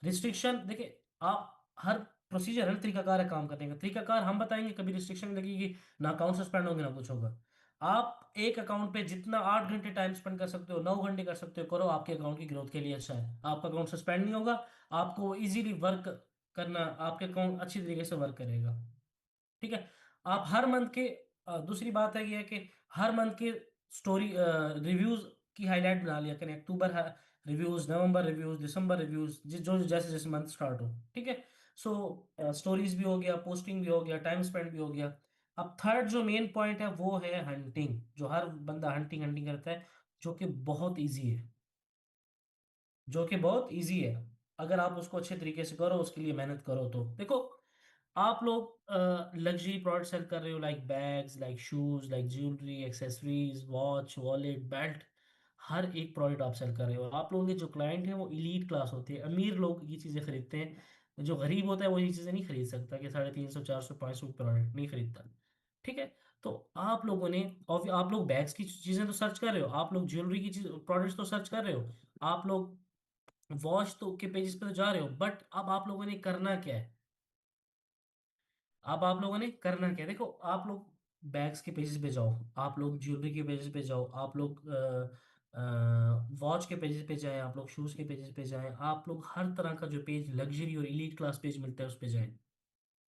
रिस्ट्रिक्शन देखिए, आप हर प्रोसीजर है ना, तरीकाकार है काम करने का। तरीकाकार हम बताएंगे, कभी रिस्ट्रिक्शन लगेगी ना, अकाउंट सस्पेंड होंगे ना कुछ होगा। आप एक अकाउंट पे जितना 8 घंटे टाइम स्पेंड कर सकते हो, 9 घंटे कर सकते हो, करो। आपके अकाउंट की ग्रोथ के लिए अच्छा है। आपका अकाउंट सस्पेंड नहीं होगा। आपको इजीली वर्क करना, आपके अकाउंट अच्छी तरीके से वर्क करेगा। ठीक है। आप हर मंथ के दूसरी बात है ये है कि हर मंथ के स्टोरी रिव्यूज की हाईलाइट बना लिया करें। अक्टूबर रिव्यूज, नवंबर रिव्यूज, दिसंबर रिव्यूज, जो जैसे जैसे मंथ स्टार्ट हो। ठीक है। सो स्टोरीज भी हो गया, पोस्टिंग भी हो गया, टाइम स्पेंड भी हो गया। अब थर्ड जो मेन पॉइंट है वो है हंटिंग। जो हर बंदा हंटिंग हंटिंग करता है, जो कि बहुत ईजी है। जो कि बहुत इजी है। अगर आप उसको अच्छे तरीके से करो, उसके लिए मेहनत करो, तो देखो, आप लोग लग्जरी प्रोडक्ट सेल कर रहे हो, like bags, like shoes, like jewellery, accessories, watch, wallet, belt. हर एक प्रोडक्ट आप सेल कर रहे हो। आप लोगों के जो क्लाइंट हैं वो इलीट क्लास होते हैं, अमीर लोग ये चीज़ें खरीदते हैं। जो गरीब होता है वो ये चीज़ें नहीं खरीद सकता, कि 350, 400, 500 प्रोडक्ट नहीं खरीदता। ठीक है। तो आप लोगों ने, और आप लोग बैग्स की चीज़ें तो सर्च कर रहे हो, आप लोग ज्वेलरी की चीज प्रोडक्ट्स तो सर्च कर रहे हो, आप लोग वॉच तो के पेजेस पे तो जा रहे हो। बट अब आप लोगों ने करना क्या है? अब आप लोगों ने करना क्या है? देखो, आप लोग बैग्स के पेजेस पे जाओ, आप लोग ज्वेलरी के पेजेस पे जाओ, आप लोग वॉच के पेजेस पे जाएं, आप लोग शूज के पेजेस पे जाएं, आप लोग हर तरह का जो पेज लग्जरी और इलीट क्लास पेज मिलता है उस पे जाएं।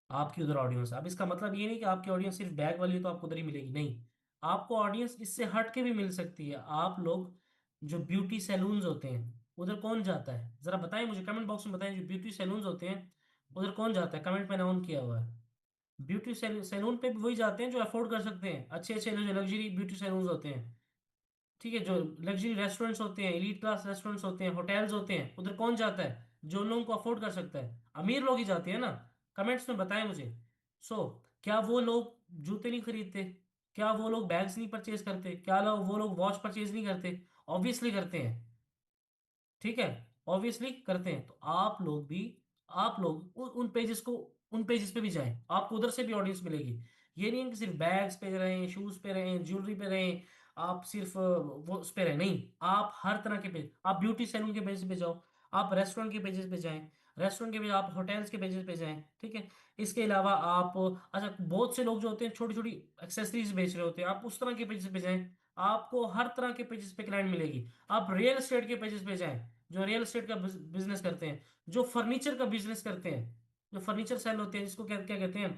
आपकी उधर ऑडियंस, अब इसका मतलब ये नहीं कि आपकी ऑडियंस सिर्फ बैग वाली है तो आपको उधर ही मिलेगी, नहीं। आपको ऑडियंस इससे हट के भी मिल सकती है। आप लोग जो ब्यूटी सैलून्स होते हैं उधर कौन जाता है, जरा बताएं मुझे, कमेंट बॉक्स में बताएं। जो ब्यूटी सैलून्स होते हैं उधर कौन जाता है? कमेंट मैंने ऑन किया हुआ है। ब्यूटी सैलून पे भी वही जाते हैं जो अफोर्ड कर सकते हैं, अच्छे अच्छे जो लग्जरी ब्यूटी सैलून्स होते हैं। ठीक है। जो लग्जरी रेस्टोरेंट्स होते हैं, एलीट क्लास रेस्टोरेंट्स होते हैं, होटल्स होते हैं, उधर कौन जाता है? जो उन लोगों को अफोर्ड कर सकता है, अमीर लोग ही जाते हैं ना। कमेंट्स में बताएं मुझे। सो क्या वो लोग जूते नहीं खरीदते? क्या वो लोग बैग्स नहीं परचेज करते? क्या वो लोग वॉच परचेज नहीं करते? ऑब्वियसली करते हैं। ठीक है। ऑब्वियसली करते हैं। तो आप लोग भी, आप लोग उन पेजेस को, उन पेजेस पे भी जाएं, आपको उधर से भी ऑडियंस मिलेगी। ये नहीं है कि सिर्फ बैग्स पे रहें, शूज पे रहें, ज्वेलरी पे रहें, आप सिर्फ वो उस पे रहें, नहीं। आप हर तरह के पेज, आप ब्यूटी सैलून के पेज पे जाओ, आप रेस्टोरेंट के पेजेस पे जाएं, रेस्टोरेंट के पेज, आप होटल्स के पेजेस पे जाएं। ठीक है। इसके अलावा आप, अच्छा, बहुत से लोग जो होते हैं छोटी छोटी एक्सेसरीज बेच रहे होते हैं, आप उस तरह के पेजेस पे जाएं। आपको हर तरह के पेजेस पे क्लाइंट मिलेगी। आप रियल एस्टेट के पेजेस पे जाएं, जो रियल एस्टेट का बिजनेस करते हैं, जो फर्नीचर का बिजनेस करते हैं, जो फर्नीचर सेल होते हैं, जिसको क्या क्या कहते हैं,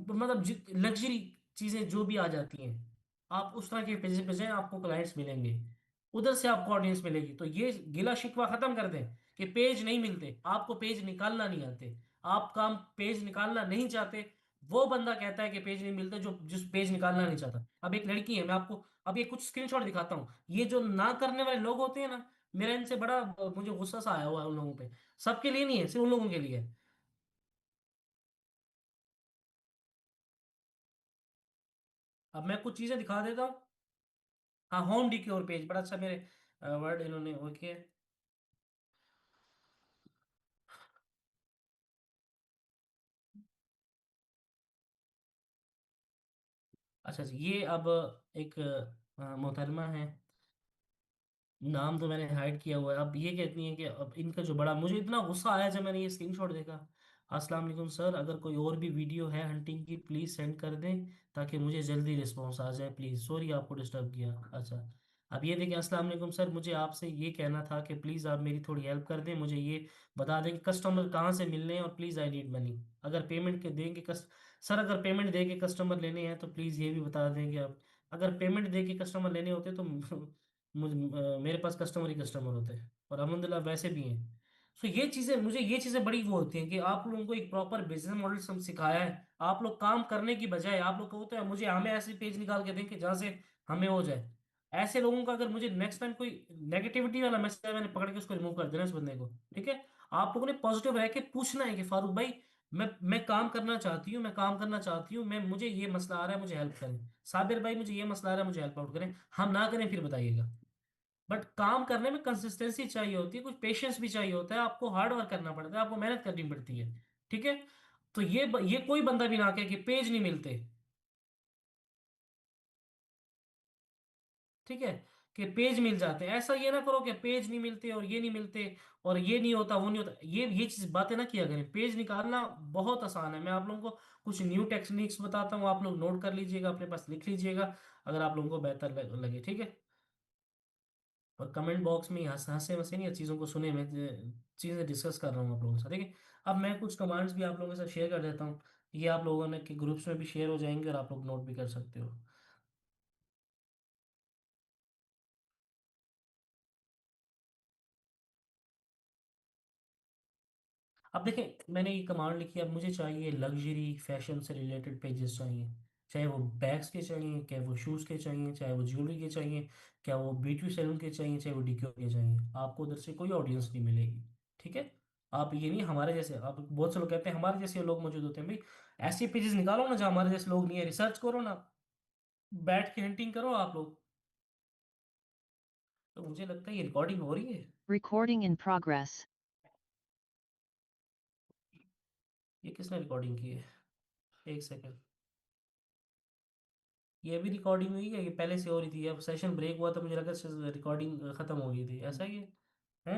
मतलब लग्जरी चीजें जो भी आ जाती हैं, आप उस तरह के पेजेस पे जाएं, आपको क्लाइंट्स मिलेंगे। उधर से आपको ऑडियंस मिलेगी। तो ये गिला शिकवा खत्म कर दें कि पेज नहीं मिलते, आपको पेज निकालना नहीं आते, आप काम पेज निकालना नहीं चाहते। वो बंदा कहता है कि पेज नहीं मिलते जो जिस पेज निकालना नहीं चाहता। अब एक लड़की है, मैं आपको अब ये कुछ स्क्रीनशॉट दिखाता हूँ। ये जो ना करने वाले लोग होते हैं ना, मेरा इनसे बड़ा मुझे गुस्सा सा आया हुआ है उन लोगों पे। सबके लिए नहीं है, सिर्फ उन लोगों के लिए है। अब मैं कुछ चीजें दिखा देता हूँ। हाँ, होम डिक्योर पेज बड़ा अच्छा, मेरे वर्ड इन्होंने वो किया है। अच्छा जी, ये अब एक मोहतरमा है, नाम तो मैंने हाइड किया हुआ है। अब ये कहती हैं कि अब इनका जो बड़ा, मुझे इतना गुस्सा आया जब मैंने ये स्क्रीनशॉट देखा। अस्सलाम वालेकुम सर, अगर कोई और भी वीडियो है हंटिंग की प्लीज़ सेंड कर दें ताकि मुझे जल्दी रिस्पॉन्स आ जाए प्लीज़, सॉरी आपको डिस्टर्ब किया। अच्छा, अब ये देखिए, अस्सलाम वालेकुम सर, मुझे आपसे ये कहना था कि प्लीज़ आप मेरी थोड़ी हेल्प कर दें, मुझे ये बता दें कि कस्टमर कहाँ से मिलने हैं, और प्लीज़ आई नीड मनी। अगर पेमेंट के देंगे सर, अगर पेमेंट दे के कस्टमर लेने हैं तो प्लीज़ ये भी बता दें कि आप, अगर पेमेंट दे के कस्टमर लेने होते तो मेरे पास कस्टमर ही कस्टमर होते हैं, और अल्हम्दुलिल्लाह वैसे भी हैं। सो ये चीज़ें, मुझे ये चीज़ें बड़ी वो होती हैं कि आप लोगों को एक प्रॉपर बिजनेस मॉडल सिखाया है। आप लोग काम करने की बजाय आप लोग को होता है मुझे, हमें ऐसे पेज निकाल के दें कि जहाँ से हमें हो जाए। ऐसे लोगों का, अगर मुझे नेक्स्ट टाइम कोई नेगेटिविटी वाला मैसेज है, मैंने पकड़ के उसको रिमूव कर देना, उस बंदे को। ठीक है। आप लोगों ने पॉजिटिव रह के पूछना है कि फारूक भाई, मैं काम करना चाहती हूँ, मैं काम करना चाहती हूँ, मैं मुझे ये मसला आ रहा है, मुझे हेल्प करें। साबिर भाई, मुझे ये मसला आ रहा है, मुझे हेल्प आउट करें। हम ना करें फिर बताइएगा। बट काम करने में कंसिस्टेंसी चाहिए होती है, कुछ पेशेंस भी चाहिए होता है, आपको हार्ड वर्क करना पड़ता है, आपको मेहनत करनी पड़ती है। ठीक है। तो ये कोई बंदा भी ना कहे कि पेज नहीं मिलते। ठीक है। कि पेज मिल जाते हैं, ऐसा ये ना करो कि पेज नहीं मिलते और ये नहीं मिलते और ये नहीं होता वो नहीं होता, ये चीज बातें ना किया करें। पेज निकालना बहुत आसान है, मैं आप लोगों को कुछ न्यू टेक्निक्स बताता हूँ, आप लोग नोट कर लीजिएगा, अपने पास लिख लीजिएगा, अगर आप लोगों को बेहतर लगे। ठीक है। और कमेंट बॉक्स में हंस हंसे वसे नहीं, चीज़ों को सुने, मैं चीज़ें डिस्कस कर रहा हूँ आप लोगों के साथ। ठीक है। अब मैं कुछ कमांड्स भी आप लोगों के साथ शेयर कर देता हूँ, ये आप लोगों ने के ग्रुप्स में भी शेयर हो जाएंगे और आप लोग नोट भी कर सकते हो। अब देखें, मैंने ये कमांड लिखी, अब मुझे चाहिए लग्जरी फैशन से रिलेटेड पेजेस चाहिए, चाहे वो बैग्स के चाहिए, चाहे वो शूज़ के चाहिए, चाहे वो ज्वेलरी के चाहिए, क्या वो ब्यूटी सैलून के चाहिए, चाहे वो डिक्योर के चाहिए, आपको उधर से कोई ऑडियंस नहीं मिलेगी। ठीक है। आप ये नहीं हमारे जैसे, आप बहुत से लोग कहते हैं हमारे जैसे लोग मौजूद होते हैं, भाई ऐसे पेजेस निकालो ना जहाँ हमारे जैसे लोग नहीं है, रिसर्च करो ना, बैठ के हंटिंग करो आप लोग। तो मुझे लगता है ये रिकॉर्डिंग हो रही है। Recording in progress. ये किसने रिकॉर्डिंग की है? एक सेकंड। ये भी रिकॉर्डिंग हुई है, ये पहले से हो रही थी, अब सेशन ब्रेक हुआ तो मुझे लगा रिकॉर्डिंग खत्म हो गई थी, ऐसा ही है?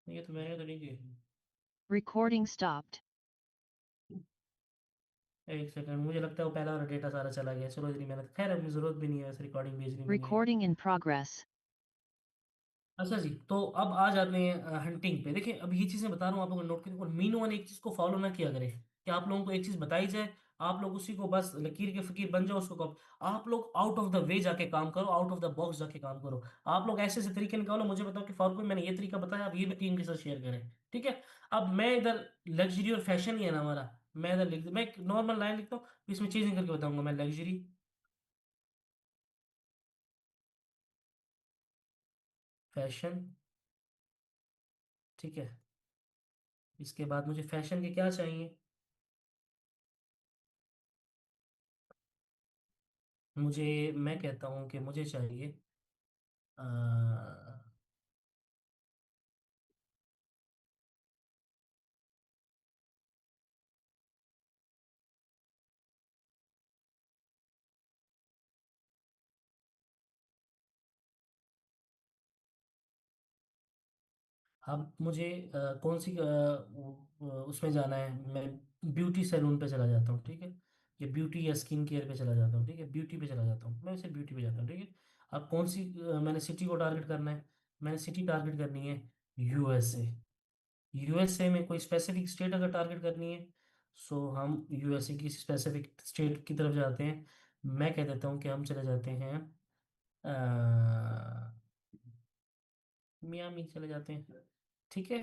ये तो मैंने तो नहीं की। Recording stopped. एक सेकंड, मुझे लगता है वो पहला वाला डेटा सारा चला गया, चलो इतनी मेहनत, खैर अपनी जरूरत भी नहीं है वैसे रिकॉर्डिंग भेजने में नहीं। Recording in progress. अच्छा जी, तो अब आ जाते हैं हंटिंग पे। देखिए अब ये चीजें बता रहा हूँ आप लोगों को नोट करें, और मीन वन एक चीज को फॉलो ना किया करें कि आप लोगों को एक चीज बताई जाए, आप लोग उसी को बस लकीर के फकीर बन जाओ उसको कब। आप लोग आउट ऑफ द वे जाके काम करो, आउट ऑफ द बॉक्स जाके काम करो। आप लोग ऐसे ऐसे तरीके निकालो, मुझे बताओ कि फारूक भाई मैंने ये तरीका बताया, आप ये भी टीम के साथ शेयर करें। ठीक है। अब मैं इधर लग्जरी और फैशन ही है ना हमारा, मैं इधर मैं एक नॉर्मल लाइन लिखता हूँ, इसमें चेंजिंग करके बताऊंगा मैं, लग्जरी फैशन। ठीक है। इसके बाद मुझे फैशन के क्या चाहिए, मुझे मैं कहता हूँ कि मुझे चाहिए अ, अब मुझे कौन सी उसमें जाना है, मैं ब्यूटी सैलून पे चला जाता हूँ। ठीक है। या ब्यूटी या स्किन केयर पे चला जाता हूँ। ठीक है, ब्यूटी पे चला जाता हूँ, मैं सिर्फ ब्यूटी पे जाता हूँ। ठीक है। अब कौन सी मैंने सिटी को टारगेट करना है, मैंने सिटी टारगेट करनी है यूएसए। यूएसए में कोई स्पेसिफिक स्टेट अगर टारगेट करनी है, सो हम यूएसए की स्पेसिफिक स्टेट की तरफ जाते हैं। मैं कह देता हूँ कि हम चले जाते हैं मियामी चले जाते हैं। ठीक है।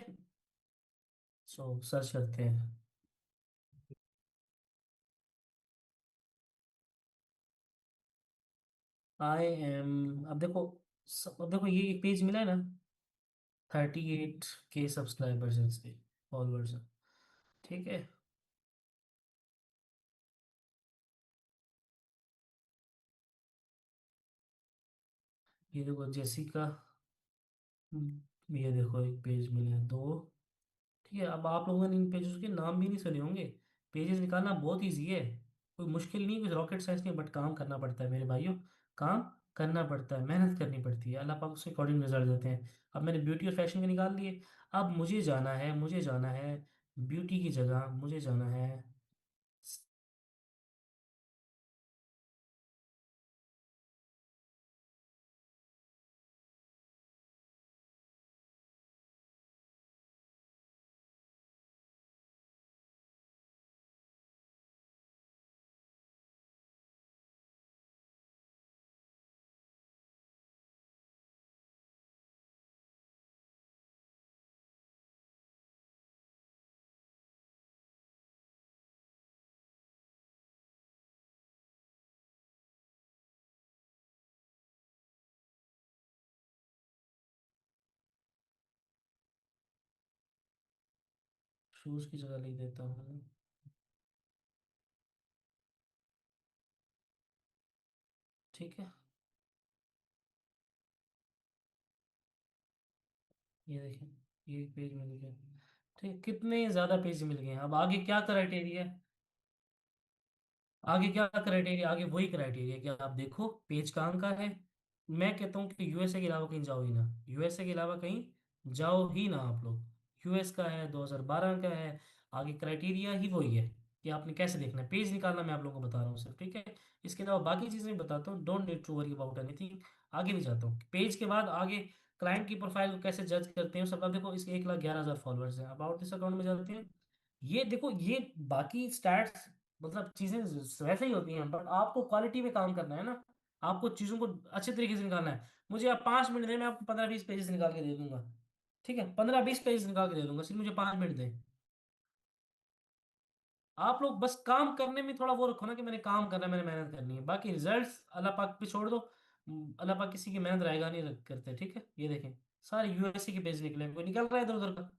सो सर्च करते हैं। आई एम, अब देखो ये एक पेज मिला है ना, 38K सब्सक्राइबर्स हैं इसके, फॉलोअर्स हैं। ठीक है। ये देखो जेसिका, ये देखो एक पेज मिले हैं, दो। ठीक है। अब आप लोगों ने इन पेजेस के नाम भी नहीं सुने होंगे, पेजेस निकालना बहुत ईजी है, कोई मुश्किल नहीं, कुछ रॉकेट साइंस नहीं, बट काम करना पड़ता है मेरे भाइयों, काम करना पड़ता है, मेहनत करनी पड़ती है, अल्लाह पाक उसके अकॉर्डिंग रिजल्ट देते हैं। अब मैंने ब्यूटी और फैशन के निकाल लिए, अब मुझे जाना है ब्यूटी की जगह, मुझे जाना है। शूज़ की जगह लिख देता हूँ। ठीक है। ये देखें, ये पेज मिल गया। ठीक, कितने ज़्यादा पेज मिल गए हैं। अब आगे क्या क्राइटेरिया है, आगे क्या क्राइटेरिया, आगे वही क्राइटेरिया कि आप देखो पेज कहाँ का है। मैं कहता हूँ कि यूएसए के अलावा कहीं जाओ ही ना, यूएसए के अलावा कहीं जाओ ही ना आप लोग। यूएस का है, 2012 का है। आगे क्राइटेरिया ही वही है कि आपने कैसे देखना है, पेज निकालना मैं आप लोगों को बता रहा हूँ सिर्फ, ठीक है। इसके अलावा बाकी चीज़ें बताता हूँ, don't need to worry about anything. आगे नहीं जाता हूँ, पेज के बाद आगे क्लाइंट की प्रोफाइल को कैसे जज करते हैं सब। आप देखो इसके 1,11,000 फॉलोअर्स हैं। अबाउट दिस अकाउंट में जाते हैं, ये देखो, ये बाकी स्टैट्स मतलब चीजें वैसे ही होती हैं, बट आपको क्वालिटी में काम करना है ना। आपको चीजों को अच्छे तरीके से निकालना है। मुझे आप 5 मिनट दें, मैं आपको 15-20 पेजेस निकाल के दे दूंगा। ठीक है, 15-20 पेजेस निकाल के दे दूंगा, सिर्फ मुझे 5 मिनट दें। आप लोग बस काम करने में थोड़ा वो रखो ना कि मैंने काम करना है, मैंने मेहनत करनी है। बाकी रिजल्ट्स अल्लाह पाक पे छोड़ दो। अल्लाह पाक किसी की मेहनत रायगा नहीं करते, ठीक है। ये देखें, सारे यूएसए के पेज निकले, कोई निकल रहा है इधर उधर का।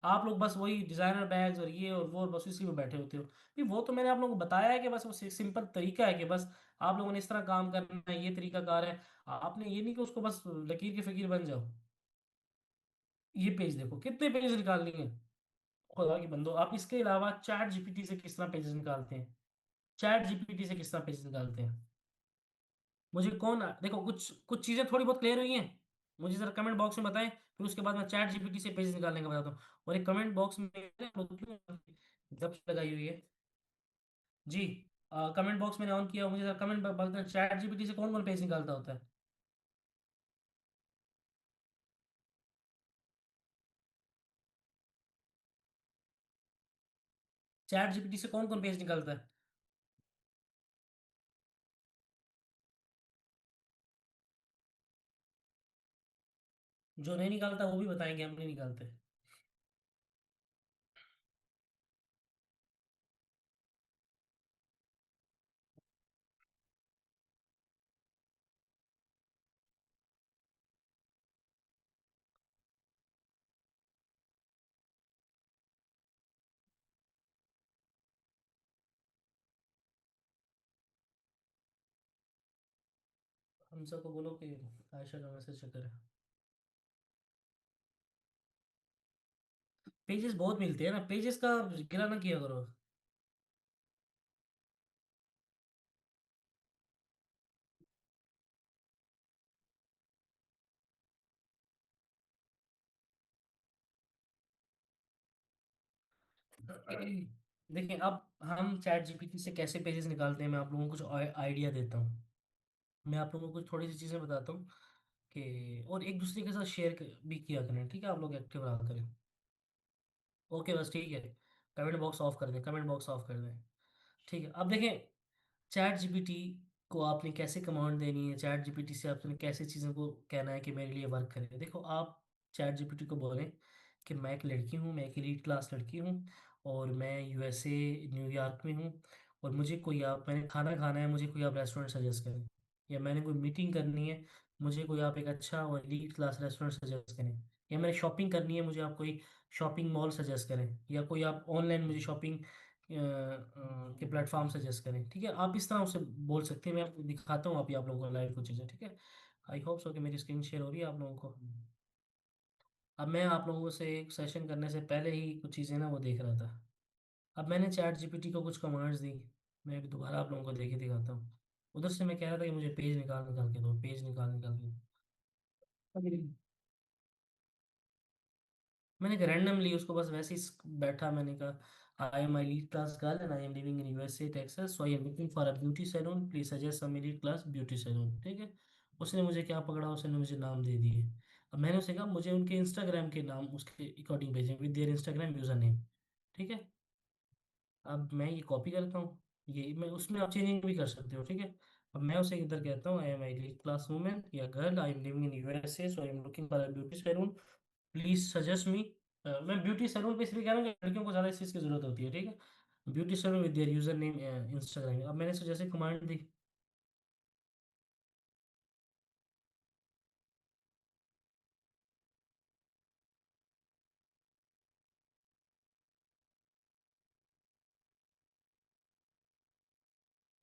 आप लोग बस वही डिजाइनर बैग्स और ये और वो और बस इसी में बैठे होते हो। भी वो तो मैंने आप लोगों को बताया है कि बस वो सिंपल तरीका है कि बस आप लोगों ने इस तरह काम करना है, ये तरीका कार है। आपने ये नहीं कि उसको बस लकीर के फकीर बन जाओ। ये पेज देखो कितने पेज निकाल लिए। खुदा की बंदो, आप इसके अलावा चैट जीपीटी से किस तरह पेजेस निकालते हैं, चैट जीपीटी से किस तरह पेजेस निकालते हैं। मुझे कौन, देखो कुछ कुछ चीजें थोड़ी बहुत क्लियर हुई हैं, मुझे जरा कमेंट बॉक्स में बताएं, फिर उसके बाद मैं चैट जीपीटी से पेजेस निकालने का बताता हूँ। और एक कमेंट बॉक्स में जब लगाई हुई है जी, कमेंट बॉक्स मैंने ऑन किया, मुझे कमेंट बॉक्स में चैट जीपीटी से कौन कौन पेज निकालता होता है। चैट जीपीटी से कौन कौन पेज निकालता है। जो नहीं निकालता वो भी बताएंगे, हम नहीं निकालते। हम सबको बोलो कि आयशा का मैसेज चेक करें। पेजेस बहुत मिलते हैं ना, पेजेस का गिला ना किया करो। देखिए, अब हम चैट जीपीटी से कैसे पेजेस निकालते हैं, मैं आप लोगों को कुछ आइडिया देता हूँ। मैं आप लोगों को कुछ थोड़ी सी चीज़ें बताता हूँ कि और एक दूसरे के साथ शेयर भी किया करें, ठीक है। आप लोग एक्टिव रहा करें। ओके, बस ठीक है। कमेंट बॉक्स ऑफ कर दें, कमेंट बॉक्स ऑफ कर दें। ठीक है, अब देखें चैट जीपीटी को आपने कैसे कमांड देनी है, चैट जीपीटी से आपने कैसे चीज़ों को कहना है कि मेरे लिए वर्क करे। देखो, आप चैट जीपीटी को बोलें कि मैं एक लड़की हूँ, मैं एक एलीट क्लास लड़की हूँ, और मैं यूएसए न्यूयॉर्क में हूँ, और मुझे कोई आप, मैंने खाना खाना है, मुझे कोई आप रेस्टोरेंट सजेस्ट करें। या मैंने कोई मीटिंग करनी है, मुझे कोई आप एक अच्छा और एलीट क्लास रेस्टोरेंट सजेस्ट करें। या मैंने शॉपिंग करनी है, मुझे आप कोई शॉपिंग मॉल सजेस्ट करें। या कोई आप ऑनलाइन मुझे शॉपिंग के प्लेटफॉर्म सजेस्ट करें। ठीक है, आप इस तरह उसे बोल सकते हैं। मैं आपको दिखाता हूँ अभी आप लोगों को लाइव कुछ चीज़ें, ठीक है। आई होप सो कि मेरी स्क्रीन शेयर हो रही है आप लोगों को। अब मैं आप लोगों से एक सेशन करने से पहले ही कुछ चीज़ें ना वो देख रहा था। अब मैंने चैट जीपीटी को कुछ कमांड्स दी, मैं अभी दोबारा आप लोगों को देख के दिखाता हूँ। उधर से मैं कह रहा था कि मुझे पेज निकाल निकाल के दो, पेज निकाल निकाल के दो। मैंने रैंडमली उसको बस वैसे ही बैठा, मैंने कहा I am I lead class girl and I am living in USA Texas, so I am looking for a beauty salon, please suggest some elite class beauty salon. ठीक है, उसने मुझे क्या पकड़ा, उसने मुझे नाम दे दिए। अब मैंने उसे कहा मुझे उनके इंस्टाग्राम के नाम उसके अकॉर्डिंग भेजें with their Instagram user name. ठीक है, अब मैं ये कॉपी करता हूँ, ये मैं उसमें आप चेंजिंग भी कर सकते हो, ठीक है। अब मैं उसे इधर कहता हूँ I am I lead class women या girl, I am living in USA, so I am looking for a beauty salon, please suggest me. मैं ब्यूटी सैलून पे इसलिए कह रहा हूँ कि लड़कियों को ज़्यादा इस चीज़ की जरूरत होती है, ठीक है। Beauty salon with their user name Instagram. अब मैंने इसे जैसे कमांड दी,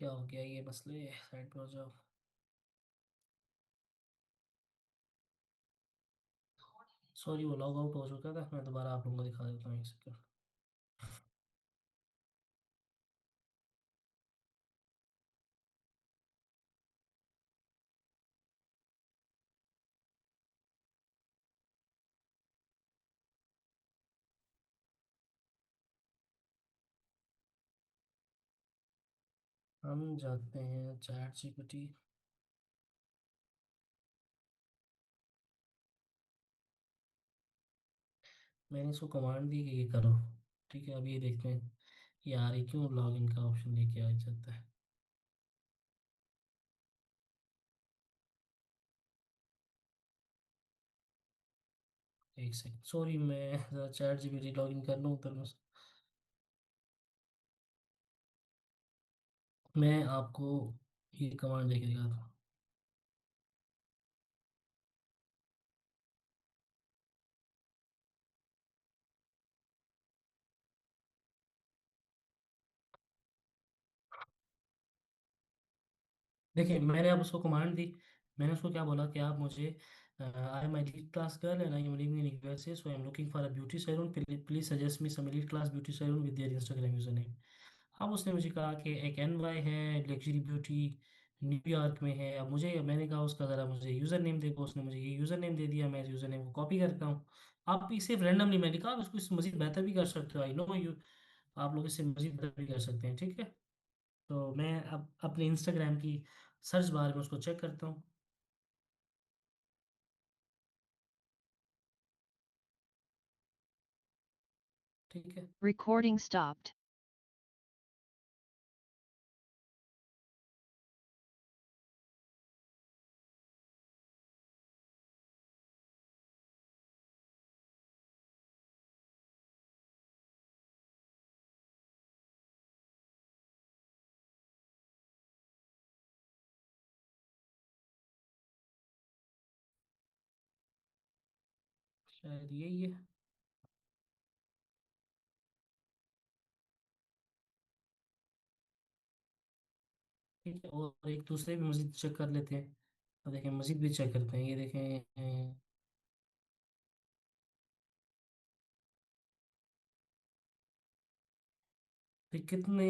क्या हो गया ये मसले, साइड पर हो जाओ। सॉरी, वो लॉग आउट हो चुका था। मैं दोबारा आप लोगों को दिखा देता हूँ, एक सेकंड। हम जाते हैं चैट जीपीटी। मैंने इसको कमांड दी कि ये करो। ठीक है, अब ये देखते हैं यार ये क्यों लॉगिन का ऑप्शन लेके आ जाता है। एक सेकंड, सॉरी, मैं जरा चैट जीपीटी लॉगिन कर लूँ तो मैं आपको ये कमांड देके दिखाता हूँ। देखिए, मैंने अब उसको कमांड दी। मैंने उसको क्या बोला कि आप मुझे, I am elite class girl and I am living in USA, so I am looking for a beauty salon, please suggest me some elite class beauty salon with their Instagram user name. अब उसने मुझे कहा कि एक NY है, luxury beauty, New York में है। अब मुझे, मैंने कहा उसका ज़रा मुझे यूज़र नेम देखो। उसने मुझे ये यूज़र नेम दे दिया। मैं यूज़र नेम को कॉपी करता हूँ। आप इसे रैंडमली, मैंने कहा आप इसको इससे मजीद बेहतर भी कर सकते हो, आई नो यू, आप लोग इससे मजीद बेहतर भी कर सकते हैं। ठीक है, तो मैं अब अपने इंस्टाग्राम की सर्च बार में उसको चेक करता हूँ। ठीक है, Recording stopped. शायद यही है। ठीक है, और एक दूसरे भी मजीद चेक कर लेते हैं। तो देखें, मजीद भी चेक करते हैं। ये देखें, कितने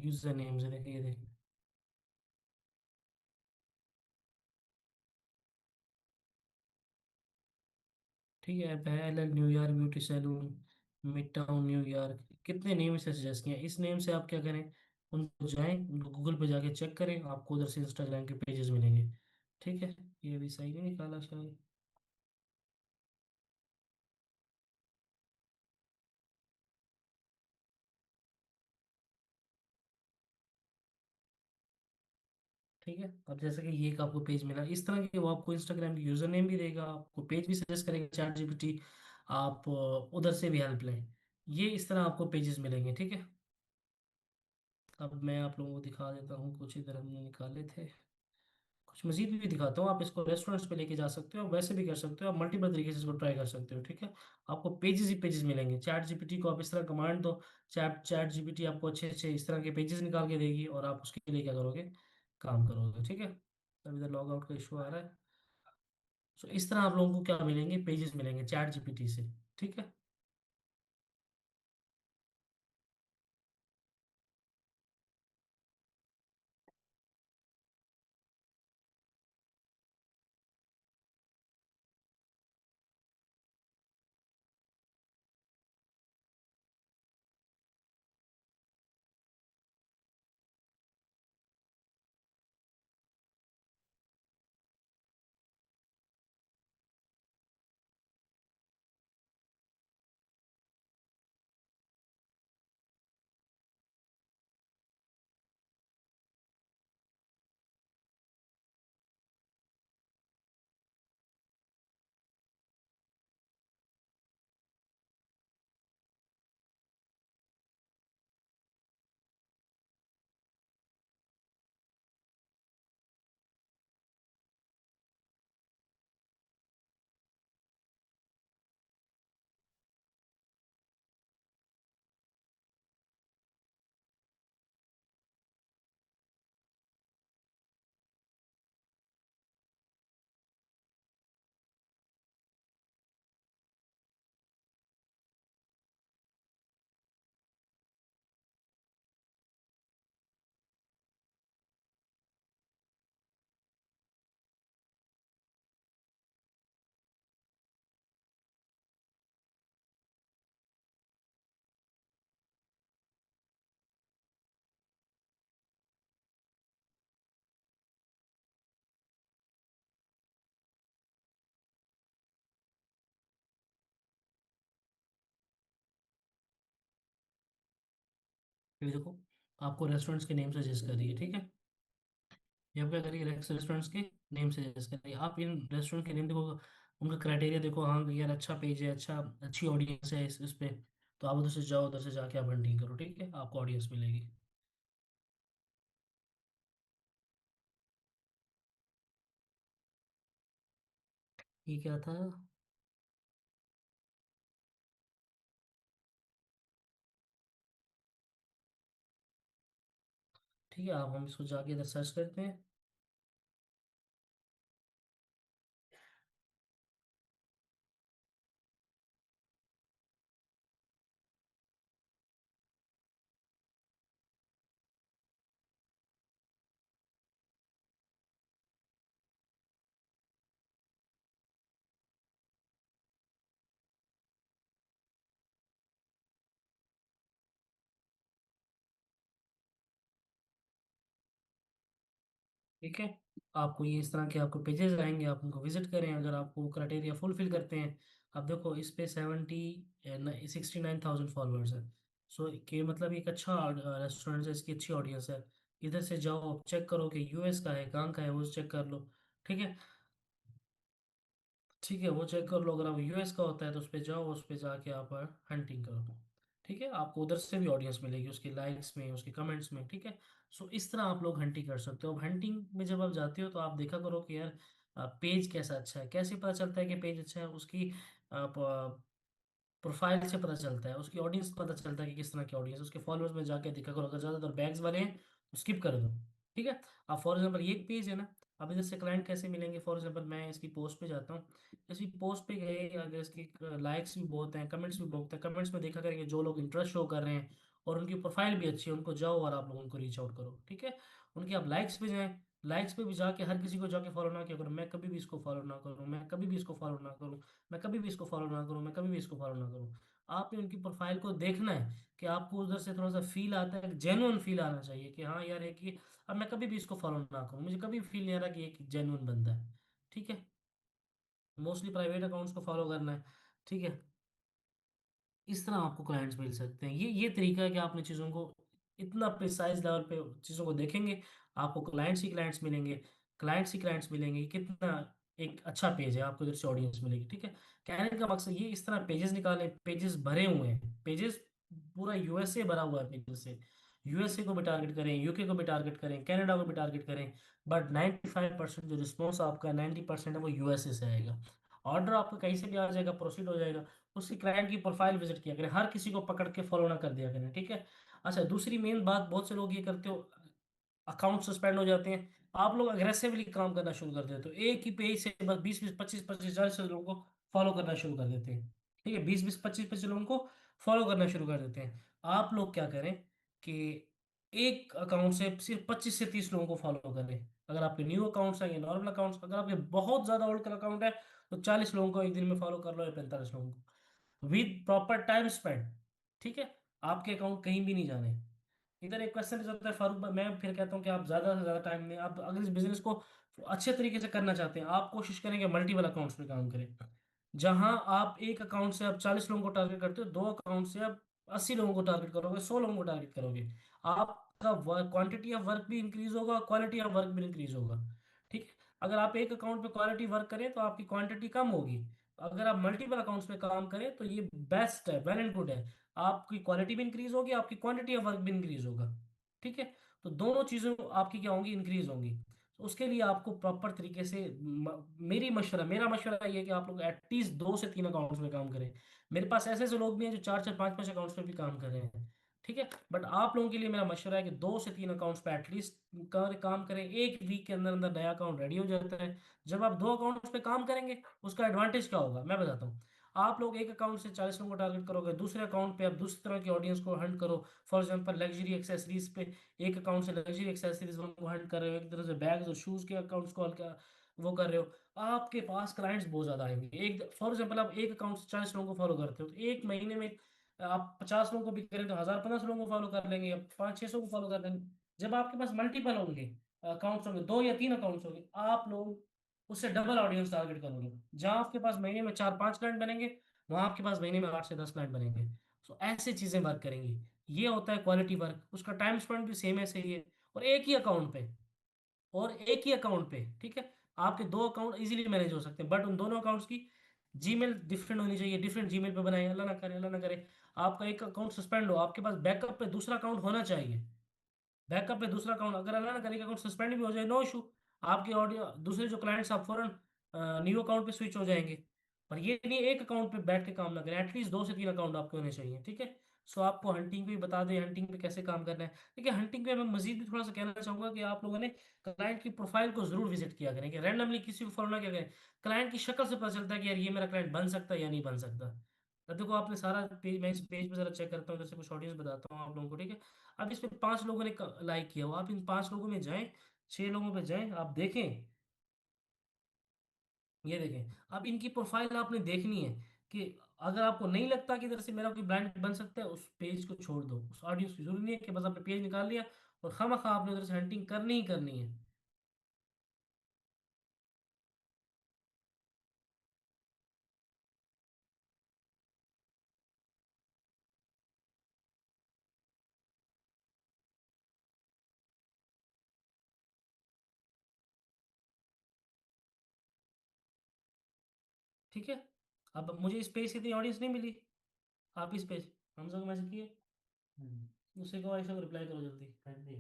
यूज़र नेम्स है, देखें, ये देखें। ठीक है, पहल New York beauty salon, Midtown New York, कितने नेम से सजेस्ट किए हैं। इस नेम से आप क्या करें, उनको जाएं, उनको गूगल पे जाके चेक करें, आपको उधर से इंस्टाग्राम के पेजेस मिलेंगे। ठीक है, ये भी सही नहीं निकाला शायद। ठीक है, अब जैसे कि ये एक आपको पेज मिला इस तरह के, वो आपको इंस्टाग्राम की यूजर नेम भी देगा, आपको पेज भी सजेस्ट करेगा चैट जीपीटी। आप उधर से भी हेल्प लें। ये इस तरह आपको पेजेस मिलेंगे। ठीक है, अब मैं आप लोगों को दिखा देता हूँ, कुछ इधर हमने निकाले थे। कुछ मजीद भी दिखाता हूँ। आप इसको रेस्टोरेंट्स पे लेके जा सकते हो, वैसे भी कर सकते हो, आप मल्टीपल तरीके से इसको ट्राई कर सकते हो। ठीक है, आपको पेजेस ही पेजेस मिलेंगे। चैट जीपीटी को आप इस तरह कमांड दो, चैट चैट जीपीटी आपको अच्छे अच्छे इस तरह के पेजेस निकाल के देगी, और आप उसके लिए क्या करोगे, काम करोगे। ठीक है, अब इधर लॉग आउट का इशू आ रहा है। तो इस तरह आप लोगों को क्या मिलेंगे, पेजेस मिलेंगे चैट जीपीटी से। ठीक है। ये देखो, आपको रेस्टोरेंट्स के नेम सजेस्ट कर रही है, ठीक है। ये आप क्या करिए, रेस्टोरेंट्स के नेम सजेस्ट करिए, आप इन रेस्टोरेंट के नेम देखो, उनका क्राइटेरिया देखो, हाँ यार अच्छा पेज है, अच्छी ऑडियंस है इस पे, तो आप उधर से जाओ, उधर से जाके आप हंटिंग करो, ठीक है, आपको ऑडियंस मिलेगी। ये क्या था? ठीक है, आप हम इसको जाके इधर सर्च करते हैं। ठीक है, आपको ये इस तरह के आपको पेजेस आएंगे, आप उनको विजिट करें, अगर आपको क्राइटेरिया फुलफिल करते हैं। अब देखो इस पे 69,000 फॉलोअर्स है। सो के मतलब एक अच्छा रेस्टोरेंट है, इसकी अच्छी ऑडियंस है। इधर से जाओ, आप चेक करो कि यूएस का है, कहाँ का है, वो चेक कर लो। ठीक है, ठीक है, वो चेक कर लो, अगर आप यूएस का होता है तो उस पर जाओ, उस पर जाके आप हंटिंग करो। ठीक है, आपको उधर से भी ऑडियंस मिलेगी, उसके लाइक्स में, उसके कमेंट्स में, ठीक है। सो इस तरह आप लोग हंटिंग कर सकते हो। अब हंटिंग में जब आप जाते हो तो आप देखा करो कि यार पेज कैसा अच्छा है। कैसे पता चलता है कि पेज अच्छा है? उसकी प्रोफाइल से पता चलता है, उसकी ऑडियंस पता चलता है कि किस तरह की ऑडियंस है। उसके फॉलोअर्स में जाके देखा करो, अगर ज़्यादातर बैग्स वाले हैं तो स्किप कर दो। ठीक है, अब फॉर एग्जाम्पल ये एक पेज है ना, अब इधर से क्लाइंट कैसे मिलेंगे? फॉर एग्जाम्पल मैं इसकी पोस्ट पे जाता हूँ, इसकी पोस्ट पे गए, अगर इसकी लाइक्स भी बहुत हैं, कमेंट्स भी बहुत हैं, कमेंट्स में देखा करेंगे जो लोग इंटरेस्ट शो कर रहे हैं और उनकी प्रोफाइल भी अच्छी है, उनको जाओ और आप लोग उनको रीच आउट करो। ठीक है, उनकी आप लाइक्स पे जाएं, लाइक्स पे भी जाके हर किसी को जाके फॉलो ना किया करो, मैं कभी भी इसको फॉलो ना करूँ, मैं कभी भी इसको फॉलो ना करूँ, मैं कभी भी इसको फॉलो ना करूँ, मैं कभी भी इसको फॉलो ना करूँ। आपने उनकी प्रोफाइल को देखना है कि आपको उधर से थोड़ा सा फील आता है, जेन्युइन फील आना चाहिए कि हाँ यार एक ये, अब मैं कभी भी इसको फॉलो ना करूँ, मुझे कभी फील नहीं आ रहा कि एक जेन्युइन बंदा है। ठीक है, मोस्टली प्राइवेट अकाउंट्स को फॉलो करना है। ठीक है, इस तरह आपको क्लाइंट्स मिल सकते हैं। ये तरीका है कि आपने चीज़ों को इतना प्रिसाइज लेवल पे चीज़ों को देखेंगे, आपको क्लाइंट्स मिलेंगे, क्लाइंट्स मिलेंगे, कितना एक अच्छा पेज है, आपको इधर से ऑडियंस मिलेगी। ठीक है, कहने का मकसद ये, इस तरह पेजेस निकालें, पेजेस भरे हुए हैं, पेजेस पूरा यूएसए भरा हुआ है पेजेस से। यूएसए को भी टारगेट करें, यूके को भी टारगेट करें, कनाडा को भी टारगेट करें, बट 95% जो रिस्पॉन्स आपका 90% है वो यूएसए से आएगा। ऑर्डर आपका कहीं से भी आ जाएगा, प्रोसीड हो जाएगा। उसकी क्लाइंट की प्रोफाइल विजिट किया करें, हर किसी को पकड़ के फॉलो ना कर दिया करें। ठीक है, अच्छा दूसरी मेन बात, बहुत से लोग ये करते हो, अकाउंट सस्पेंड हो जाते हैं, आप लोग अग्रेसिवली काम करना शुरू कर देते हो, एक ही पेज से बस 20 20 25 25 40 लोगों को फॉलो करना शुरू कर देते हैं। ठीक है, 20 20 25 25 लोगों को फॉलो करना शुरू कर देते हैं। आप लोग क्या करें कि एक अकाउंट से सिर्फ 25 से 30 लोगों को फॉलो करें। अगर आपके न्यू अकाउंट्स हैं या नॉर्मल अकाउंट्स, अगर आपके बहुत ज्यादा ओल्ड अकाउंट है तो 40 लोगों को एक दिन में फॉलो कर लो, या 45 लोगों को, विद प्रॉपर टाइम स्पेंड। ठीक है, आपके अकाउंट कहीं भी नहीं जाने। इधर एक क्वेश्चन होता है फारूक भाई, मैं फिर कहता हूँ कि आप ज्यादा से ज्यादा टाइम में, आप अगर इस बिजनेस को अच्छे तरीके से करना चाहते हैं, आप कोशिश करें कि मल्टीपल अकाउंट्स में काम करें। जहां आप एक अकाउंट से आप 40 लोगों को टारगेट करते हो, दो अकाउंट से आप 80 लोगों को टारगेट करोगे, 100 लोगों को टारगेट करोगे, आपका क्वांटिटी ऑफ वर्क भी इंक्रीज होगा, क्वालिटी ऑफ वर्क भी इंक्रीज होगा। ठीक है, अगर आप एक अकाउंट पे क्वालिटी वर्क करें तो आपकी क्वांटिटी कम होगी, अगर आप मल्टीपल अकाउंट्स पे काम करें तो ये बेस्ट है, वेल एंड गुड है। आपकी क्वालिटी भी इंक्रीज होगी, आपकी क्वांटिटी ऑफ वर्क भी इंक्रीज होगा। ठीक है, तो दोनों चीज़ों आपकी क्या होंगी, इंक्रीज होंगी। तो उसके लिए आपको प्रॉपर तरीके से मेरा मशवरा ये है कि आप लोग एटलीस्ट 2 से 3 अकाउंट्स में काम करें। मेरे पास ऐसे ऐसे लोग भी हैं जो 4 4 5 5 अकाउंट्स में भी काम कर रहे हैं। ठीक है, बट आप लोगों के लिए मेरा मशवरा है कि 2 से 3 अकाउंट्स पे एटलीस्ट काम करें, एक वीक के अंदर अंदर नया अकाउंट रेडी हो जाता है। जब आप 2 अकाउंट्स पे काम करेंगे, उसका एडवांटेज क्या होगा मैं बताता हूँ। आप लोग एक अकाउंट से 40 लोगों को टारगेट करोगे, दूसरे अकाउंट पे आप दूसरी तरह की ऑडियंस को हंट करो। फॉर एग्जांपल लग्जरी एक्सेसरीज पे, एक अकाउंट से लग्जरी एक्सेसरीज को हंट कर रहे हो, एक तरह से बैग्स और शूज के अकाउंट्स को हल्का वो कर रहे हो, आपके पास क्लाइंट्स बहुत ज्यादा आएंगे। एक फॉर एग्जांपल आप एक अकाउंट से 40 लोगों को फॉलो करते हो, तो एक महीने में आप 50 लोगों को भी करें तो 1000 1500 लोगों को फॉलो कर लेंगे, या 500 600 को फॉलो कर लेंगे। जब आपके पास मल्टीपल होंगे अकाउंट्स होंगे, 2 या 3 अकाउंट्स होंगे, आप लोग उससे डबल ऑडियंस टारगेट करोगे। जहां आपके पास महीने में 4 5 क्लाइंट बनेंगे, वहां आपके पास महीने में 8 से 10 क्लाइंट बनेंगे। सो ऐसे चीजें वर्क करेंगी। ये होता है क्वालिटी वर्क, उसका टाइम स्पेंड भी सेम है, सही है। और एक ही अकाउंट पे, ठीक है। आपके दो अकाउंट इजीली मैनेज हो सकते हैं, बट उन दोनों अकाउंट्स की जीमेल डिफरेंट होनी चाहिए, डिफरेंट जीमेल पे बनाए, अल्लाह ना करे, अल्लाह ना करे आपका एक अकाउंट सस्पेंड हो, आपके पास बैकअप पे दूसरा अकाउंट होना चाहिए। बैकअप पे दूसरा अकाउंट, अगर अल्लाह ना करे अकाउंट सस्पेंड भी हो जाए, नो इशू, आपके ऑडियो दूसरे जो क्लाइंट्स आप फौरन न्यू अकाउंट पे स्विच हो जाएंगे। पर ये नहीं एक अकाउंट पे बैठ के काम ना करें, एटलीस्ट 2 से 3 अकाउंट आपके होने चाहिए, ठीक है। सो आपको हंटिंग भी बता दें, हंटिंग पे कैसे काम करना है। देखिए हंटिंग पे मैं मजीद भी थोड़ा सा कहना चाहूंगा कि आप लोगों ने क्लाइंट की प्रोफाइल को जरूर विजिट किया करें, कि रैंडमली किसी को फॉलो ना किया करें। क्लाइंट की शक्ल से पता चलता है कि यार ये मेरा क्लाइंट बन सकता है या नहीं बन सकता। अब देखो आपने सारा पेज, मैं इस पेज पे जरा चेक करता हूँ, जैसे कुछ ऑडियंस बताता हूँ आप लोगों को, ठीक है। अब इस पे 5 लोगों ने लाइक किया हो, आप इन 5 लोगों में जाएं, 6 लोगों पे जाएं, आप देखें, ये देखें। अब इनकी प्रोफाइल आपने देखनी है कि अगर आपको नहीं लगता कि इधर से मेरा कोई ब्रांड बन सकता है, उस पेज को छोड़ दो, उस ऑडियंस की जरूरी नहीं है कि बस आपने पेज निकाल लिया और खामखा आपने उधर से हंटिंग करनी ही करनी है। ठीक है। अब मुझे इस पेज से इतनी ऑडियंस नहीं मिली, आप इस पेज हमजा को मैसेज किए, उसी को आयशा को रिप्लाई करो जल्दी,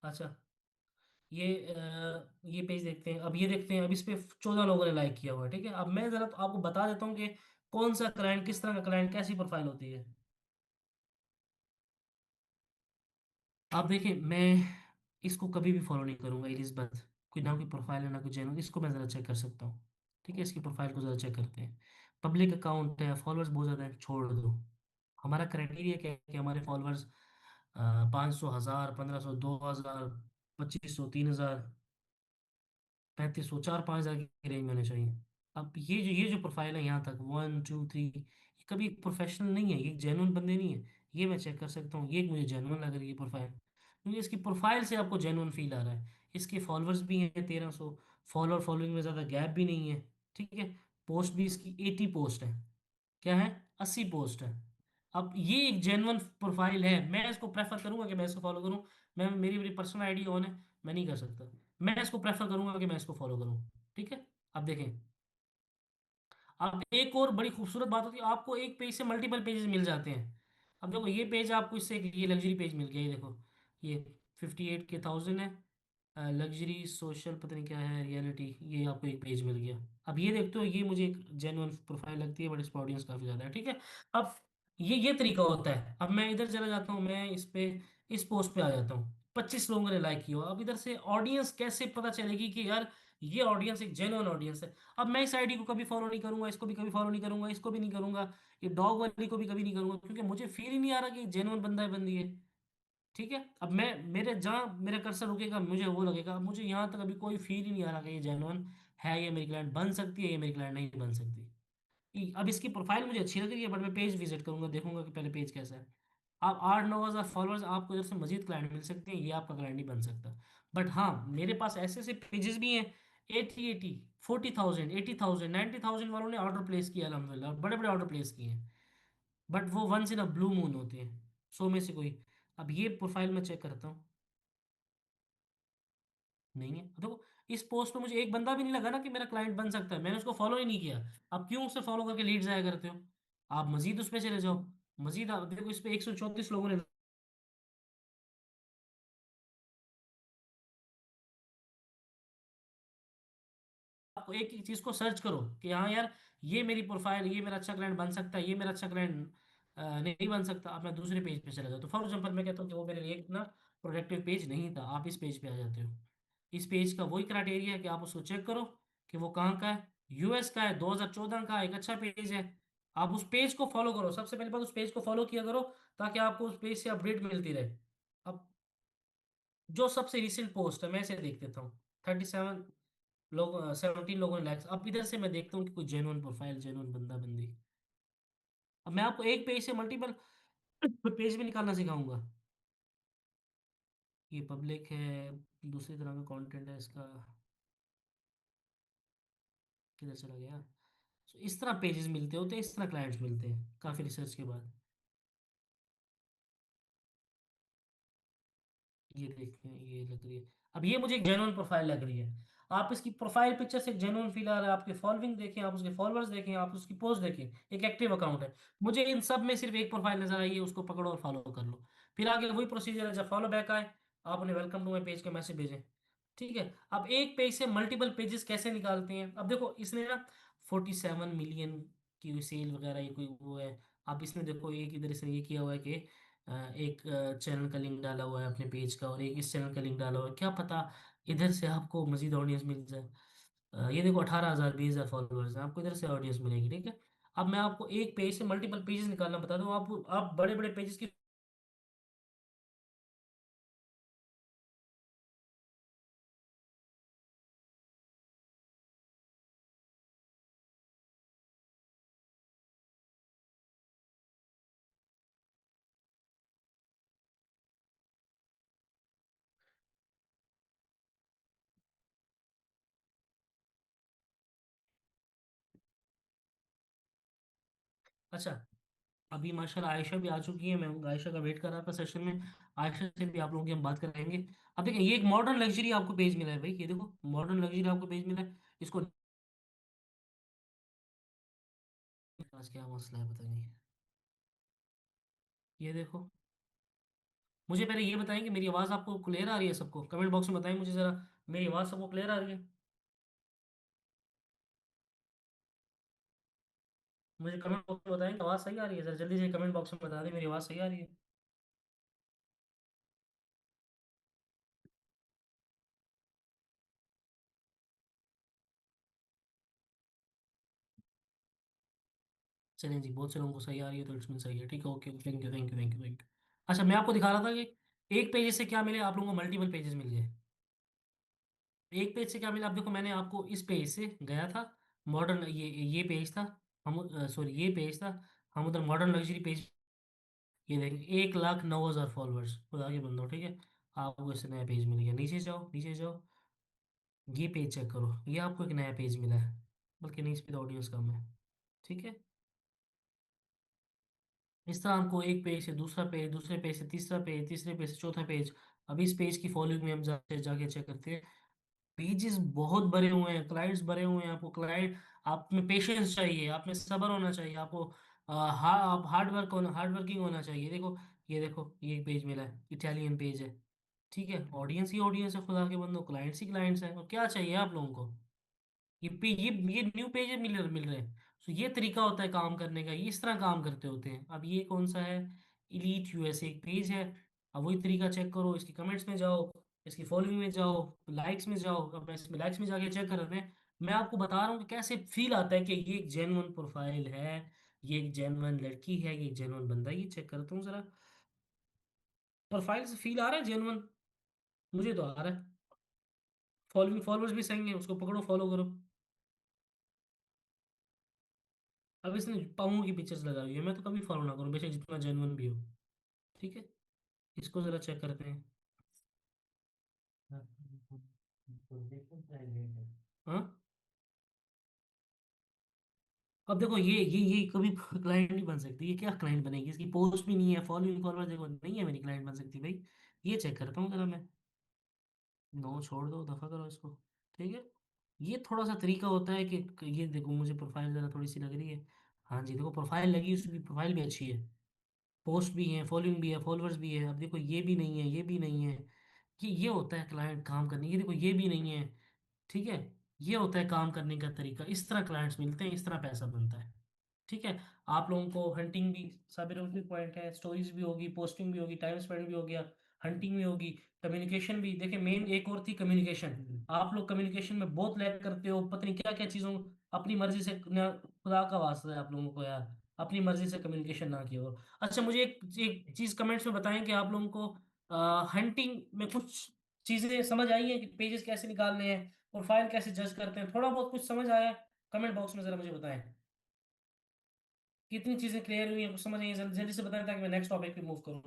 अच्छा। ये पेज देखते हैं, अब ये देखते हैं, अब इस पे 14 लोगों ने लाइक किया हुआ है, ठीक है। अब मैं जरा तो आपको बता देता हूँ कि कौन सा क्लाइंट, किस तरह का क्लाइंट, कैसी प्रोफाइल होती है। आप देखिए, मैं इसको कभी भी फॉलो नहीं करूंगा, एलिजबेथ, कोई ना कोई प्रोफाइल है ना कोई चैनल, इसको मैं ज़रा चेक कर सकता हूँ, ठीक है। इसकी प्रोफाइल को ज़रा चेक करते हैं। पब्लिक अकाउंट है, फॉलोअर्स बहुत ज़्यादा है, छोड़ दो। हमारा क्राइटेरिया क्या है कि हमारे फॉलोअर्स 500, 1000, 1500, 2000, 2500, 3000, 3500, 4-5 हजार की रेंज में होने चाहिए। अब ये जो प्रोफाइल है यहाँ तक 1 2 3, ये कभी प्रोफेशनल नहीं है, ये जेन्युइन बंदे नहीं है। ये मैं चेक कर सकता हूँ, ये मुझे जेन्युइन लग रही है प्रोफाइल, क्योंकि इसकी प्रोफाइल से आपको जेन्युइन फील आ रहा है। इसके फॉलोअर्स भी हैं 1300, फॉलोअर फॉलोइंग में ज़्यादा गैप भी नहीं है, ठीक है। पोस्ट भी इसकी 80 पोस्ट है, क्या है, 80 पोस्ट है। अब ये एक जेन्युइन प्रोफाइल है, मैं इसको प्रेफर करूंगा कि मैं इसको फॉलो करूं। मैं, मेरी मेरी पर्सनल आईडी ऑन है, मैं नहीं कर सकता। मैं इसको प्रेफर करूंगा कि मैं इसको फॉलो करूं, ठीक है। अब देखें, अब एक और बड़ी खूबसूरत बात होती है, आपको एक पेज से मल्टीपल पेजेस मिल जाते हैं। अब देखो ये पेज आपको इससे ये लग्जरी पेज मिल गया, ये देखो, ये 58,000 है। लग्जरी सोशल पता नहीं क्या है, रियलिटी, ये आपको एक पेज मिल गया। अब ये देखते हो, ये मुझे एक जेन्युइन प्रोफाइल लगती है, बट इस पर ऑडियंस काफ़ी ज़्यादा है, ठीक है। अब ये तरीका होता है। अब मैं इधर चला जाता हूँ, मैं इस पे, इस पोस्ट पे आ जाता हूँ, 25 लोगों ने लाइक किया हुआ। अब इधर से ऑडियंस कैसे पता चलेगी कि यार ये ऑडियंस एक जेन्युइन ऑडियंस है। अब मैं इस आईडी को कभी फॉलो नहीं करूंगा, इसको भी कभी फॉलो नहीं करूंगा, इसको भी नहीं करूंगा, ये डॉग वाली को भी कभी नहीं करूंगा, क्योंकि मुझे फील ही नहीं आ रहा कि जेन्युइन बंदा है, बंदी है, ठीक है। अब मैं, मेरे जहाँ मेरा कर्सर रुकेगा मुझे वो लगेगा। अब मुझे यहाँ तक अभी कोई फील ही नहीं आ रहा कि ये जेन्युइन है, ये मेरी क्लाइंट बन सकती है, ये मेरी क्लाइंट नहीं बन सकती। अब इसकी प्रोफाइल मुझे अच्छी लग रही है, बट मैं पेज विजिट करूंगा, देखूंगा कि पहले पेज कैसा है। आप 8-9 हज़ार फॉलोअर्स, आपको इधर से मजीद क्लाइंट मिल सकते हैं, ये आपका क्लाइंट नहीं बन सकता। बट हाँ, मेरे पास ऐसे ऐसे पेजेस भी हैं, 80 80, 40,000, 80,000, 90,000 वालों ने ऑर्डर प्लेस किया, अलहमदिल्ला, बड़े बड़े ऑर्डर प्लेस किए हैं। बट वो once in a blue moon होते हैं, 100 में से कोई। अब ये प्रोफाइल में चेक करता हूँ, नहीं है देखो, इस पोस्ट पे मुझे एक बंदा भी नहीं लगा ना कि मेरा क्लाइंट बन सकता है, मैंने उसको फॉलो ही नहीं किया। आप क्यों उसे फॉलो करके लीड जाया करते हो? आप मजीद उस पे चले जाओ, मजीद आप देखो, इस पे 134 लोगों ने, आप एक एक चीज को सर्च करो कि हाँ यार, ये मेरी प्रोफाइल, ये मेरा अच्छा क्लाइंट बन सकता है, ये मेरा अच्छा क्लाइंट नहीं बन सकता। अब मैं दूसरे पेज पे चला जाता, तो फॉर एग्जाम्पल मैं कहता हूँ कि वो मेरे लिए इतना प्रोडक्टिव पेज नहीं था, आप इस पेज पे आ जाते हो। इस पेज का वही क्राइटेरिया है कि आप उसको चेक करो कि वो कहाँ का है, यूएस का है, 2014 का, एक अच्छा पेज है। आप उस पेज को फॉलो करो, सबसे पहले बात उस पेज को फॉलो किया करो, ताकि आपको उस पेज से अपडेट मिलती रहे। अब जो सबसे रिसेंट पोस्ट है मैं इसे देख लेता हूँ, 37 लोग, 17 लोगों ने लाइक्स। अब इधर से मैं देखता हूँ कि कोई जेन्युइन प्रोफाइल, जेन्युइन बंदा बंदी। अब मैं आपको एक पेज से मल्टीपल पेज भी निकालना सिखाऊंगा। ये पब्लिक है, दूसरी तरह का कंटेंट है इसका, किधर चला गया, So, इस तरह पेजेस मिलते होते हैं, इस तरह क्लाइंट्स मिलते हैं काफ़ी रिसर्च के बाद। ये देखते हैं, ये लग रही है। अब ये मुझे एक जेन्युइन प्रोफाइल लग रही है। आप इसकी प्रोफाइल पिक्चर से जेन्युइन फील आ रहा है, आपके फॉलोइंग देखें, आप उसके फॉलोअर्स देखें, आप उसकी पोस्ट देखें, एक एक्टिव अकाउंट है। मुझे इन सब में सिर्फ एक प्रोफाइल नजर आई है, उसको पकड़ो और फॉलो कर लो। फिर आगे वही प्रोसीजर है, जब फॉलो बैक आए आपने वेलकम टू माई पेज के मैसेज भेजें। ठीक है। अब एक पेज से मल्टीपल पेजेस कैसे निकालते हैं? अब देखो इसने ना 47 मिलियन की सेल वगैरह ये कोई वो है। अब इसने देखो एक इधर इसने ये किया हुआ है कि एक चैनल का लिंक डाला हुआ है अपने पेज का, और एक इस चैनल का लिंक डाला हुआ है। क्या पता इधर से आपको मजीद ऑडियंस मिल जाए। ये देखो 18,000 20,000 फॉलोअर्स हैं, आपको इधर से ऑडियंस मिलेगी। ठीक है। अब मैं आपको एक पेज से मल्टीपल पेजेस निकालना बता दूं, आप बड़े बड़े पेजेस की। अच्छा, अभी माशाल्लाह आयशा भी आ चुकी है, मैं आयशा का वेट कर रहा था सेशन में। आयशा से भी आप लोगों की हम बात कराएंगे। अब देखिए ये एक मॉडर्न लग्जरी आपको पेज मिला है भाई, ये देखो मॉडर्न लग्जरी आपको पेज मिला है। इसको आज क्या मसला है पता नहीं। ये देखो, मुझे पहले ये बताएं कि मेरी आवाज़ आपको क्लियर आ रही है? सबको कमेंट बॉक्स में बताएं मुझे ज़रा, मेरी आवाज़ सबको क्लियर आ रही है? मुझे कमेंट बॉक्स में बताएं कि आवाज़ सही आ रही है, ज़रा जल्दी से कमेंट बॉक्स में बता दें मेरी आवाज़ सही आ रही है। चलें जी, बहुत से लोगों को सही आ रही है तो इट्स मीन सही है। ठीक है, okay, thank you thank you thank you thank you. अच्छा, मैं आपको दिखा रहा था कि एक पेज से क्या मिले आप लोगों को, मल्टीपल पेजेस मिल गए। एक पेज से क्या मिला? आप देखो मैंने आपको इस पेज से गया था, मॉडर्न ये पेज था। हम सॉरी ये पेज था, हम उधर मॉडर्न लग्जरी पेज। ये देखें 1,09,000 फॉलोअर्स खुदा के बंदो। ठीक है। आपको इससे नया पेज मिल गया, नीचे जाओ नीचे जाओ, ये पेज चेक करो, ये आपको एक नया पेज मिला है। बल्कि नहीं, इस पे ऑडियंस कम है। ठीक है। इस तरह हमको एक पेज से दूसरा पेज, दूसरे पेज से तीसरा पेज, तीसरे पेज से चौथा पेज। अब इस पेज की फॉलोइंग में हम जाके चेक करते हैं। पेजेस बहुत भरे हुए हैं, क्लाइंट्स भरे हुए हैं। आपको क्लाइंट, आप में पेशेंस चाहिए, आप में सब्र होना चाहिए, आपको आप हार्ड वर्किंग होना चाहिए। देखो, ये देखो ये पेज मिला है, इटालियन पेज है। ठीक है, ऑडियंस ही ऑडियंस है खुदा के बंदो, क्लाइंट्स ही क्लाइंट्स हैं, और क्या चाहिए आप लोगों को? ये न्यू पेज मिल रहे हैं। सो ये तरीका होता है काम करने का, ये इस तरह काम करते होते हैं। अब ये कौन सा है? इलीट यूएसए एक पेज है। अब वही तरीका चेक करो, इसकी कमेंट्स में जाओ, इसकी फॉलोइंग में जाओ, लाइक्स में जाओ। अब मैं इसमें लाइक्स में जाके चेक कर रहे हैं, मैं आपको बता रहा हूँ कि कैसे फील आता है कि ये एक जेन्युइन प्रोफाइल है, ये एक जेन्युइन लड़की है, ये एक जेन्युइन बंदा है। ये चेक करता हूँ जरा, प्रोफाइल से फील आ रहा है जेन्युइन, मुझे तो आ रहा है। फॉलोइंग फॉलोअर्स भी सही है, उसको पकड़ो फॉलो करो। अब इसने पाँव की पिक्चर्स लगाई हुई है, मैं तो कभी फॉलो ना करूँ बेशक जितना जेन्युइन भी हो। ठीक है। इसको जरा चेक करते हैं। हाँ, अब देखो ये कभी क्लाइंट नहीं बन सकती। ये क्या क्लाइंट बनेगी? इसकी पोस्ट भी नहीं है, फॉलोइंग फॉलोअर देखो नहीं है, मेरी क्लाइंट बन सकती भाई। ये चेक करता हूँ जरा मैं। नो, छोड़ दो, दफा करो इसको। ठीक है। ये थोड़ा सा तरीका होता है कि ये देखो मुझे प्रोफाइल जरा थोड़ी सी लग रही है। हाँ जी, देखो प्रोफाइल लगी, उसकी प्रोफाइल भी अच्छी है, पोस्ट भी है, फॉलोइंग भी है, फॉलोअर्स भी है। अब देखो ये भी नहीं है, ये भी नहीं है। ये होता है क्लाइंट काम करने, ये देखो ये भी नहीं है। ठीक है। ये होता है काम करने का तरीका, इस तरह क्लाइंट्स मिलते हैं, इस तरह पैसा बनता है। ठीक है। आप लोगों को हंटिंग भी, साबिर पॉइंट है, स्टोरीज भी होगी, पोस्टिंग भी होगी, टाइम स्पेंड भी हो गया, हंटिंग भी होगी, कम्युनिकेशन भी। देखिए मेन एक और थी कम्युनिकेशन। आप लोग कम्युनिकेशन में बहुत लैग करते हो, पता नहीं क्या क्या चीज़ों, अपनी मर्जी से खुदा का वास्ता है आप लोगों को यार, अपनी मर्जी से कम्युनिकेशन ना किया हो। अच्छा, मुझे एक एक चीज़ कमेंट्स में बताएं कि आप लोगों को हंटिंग में कुछ चीज़ें समझ आई हैं कि पेजेस कैसे निकालने हैं, प्रोफाइल कैसे जज करते हैं, थोड़ा बहुत कुछ समझ आया? कमेंट बॉक्स में ज़रा मुझे बताएं कितनी चीजें क्लियर हुई हैं, कुछ समझ आई है? जल्दी जल्दी से बताएं ताकि मैं नेक्स्ट टॉपिक पे मूव करूँ।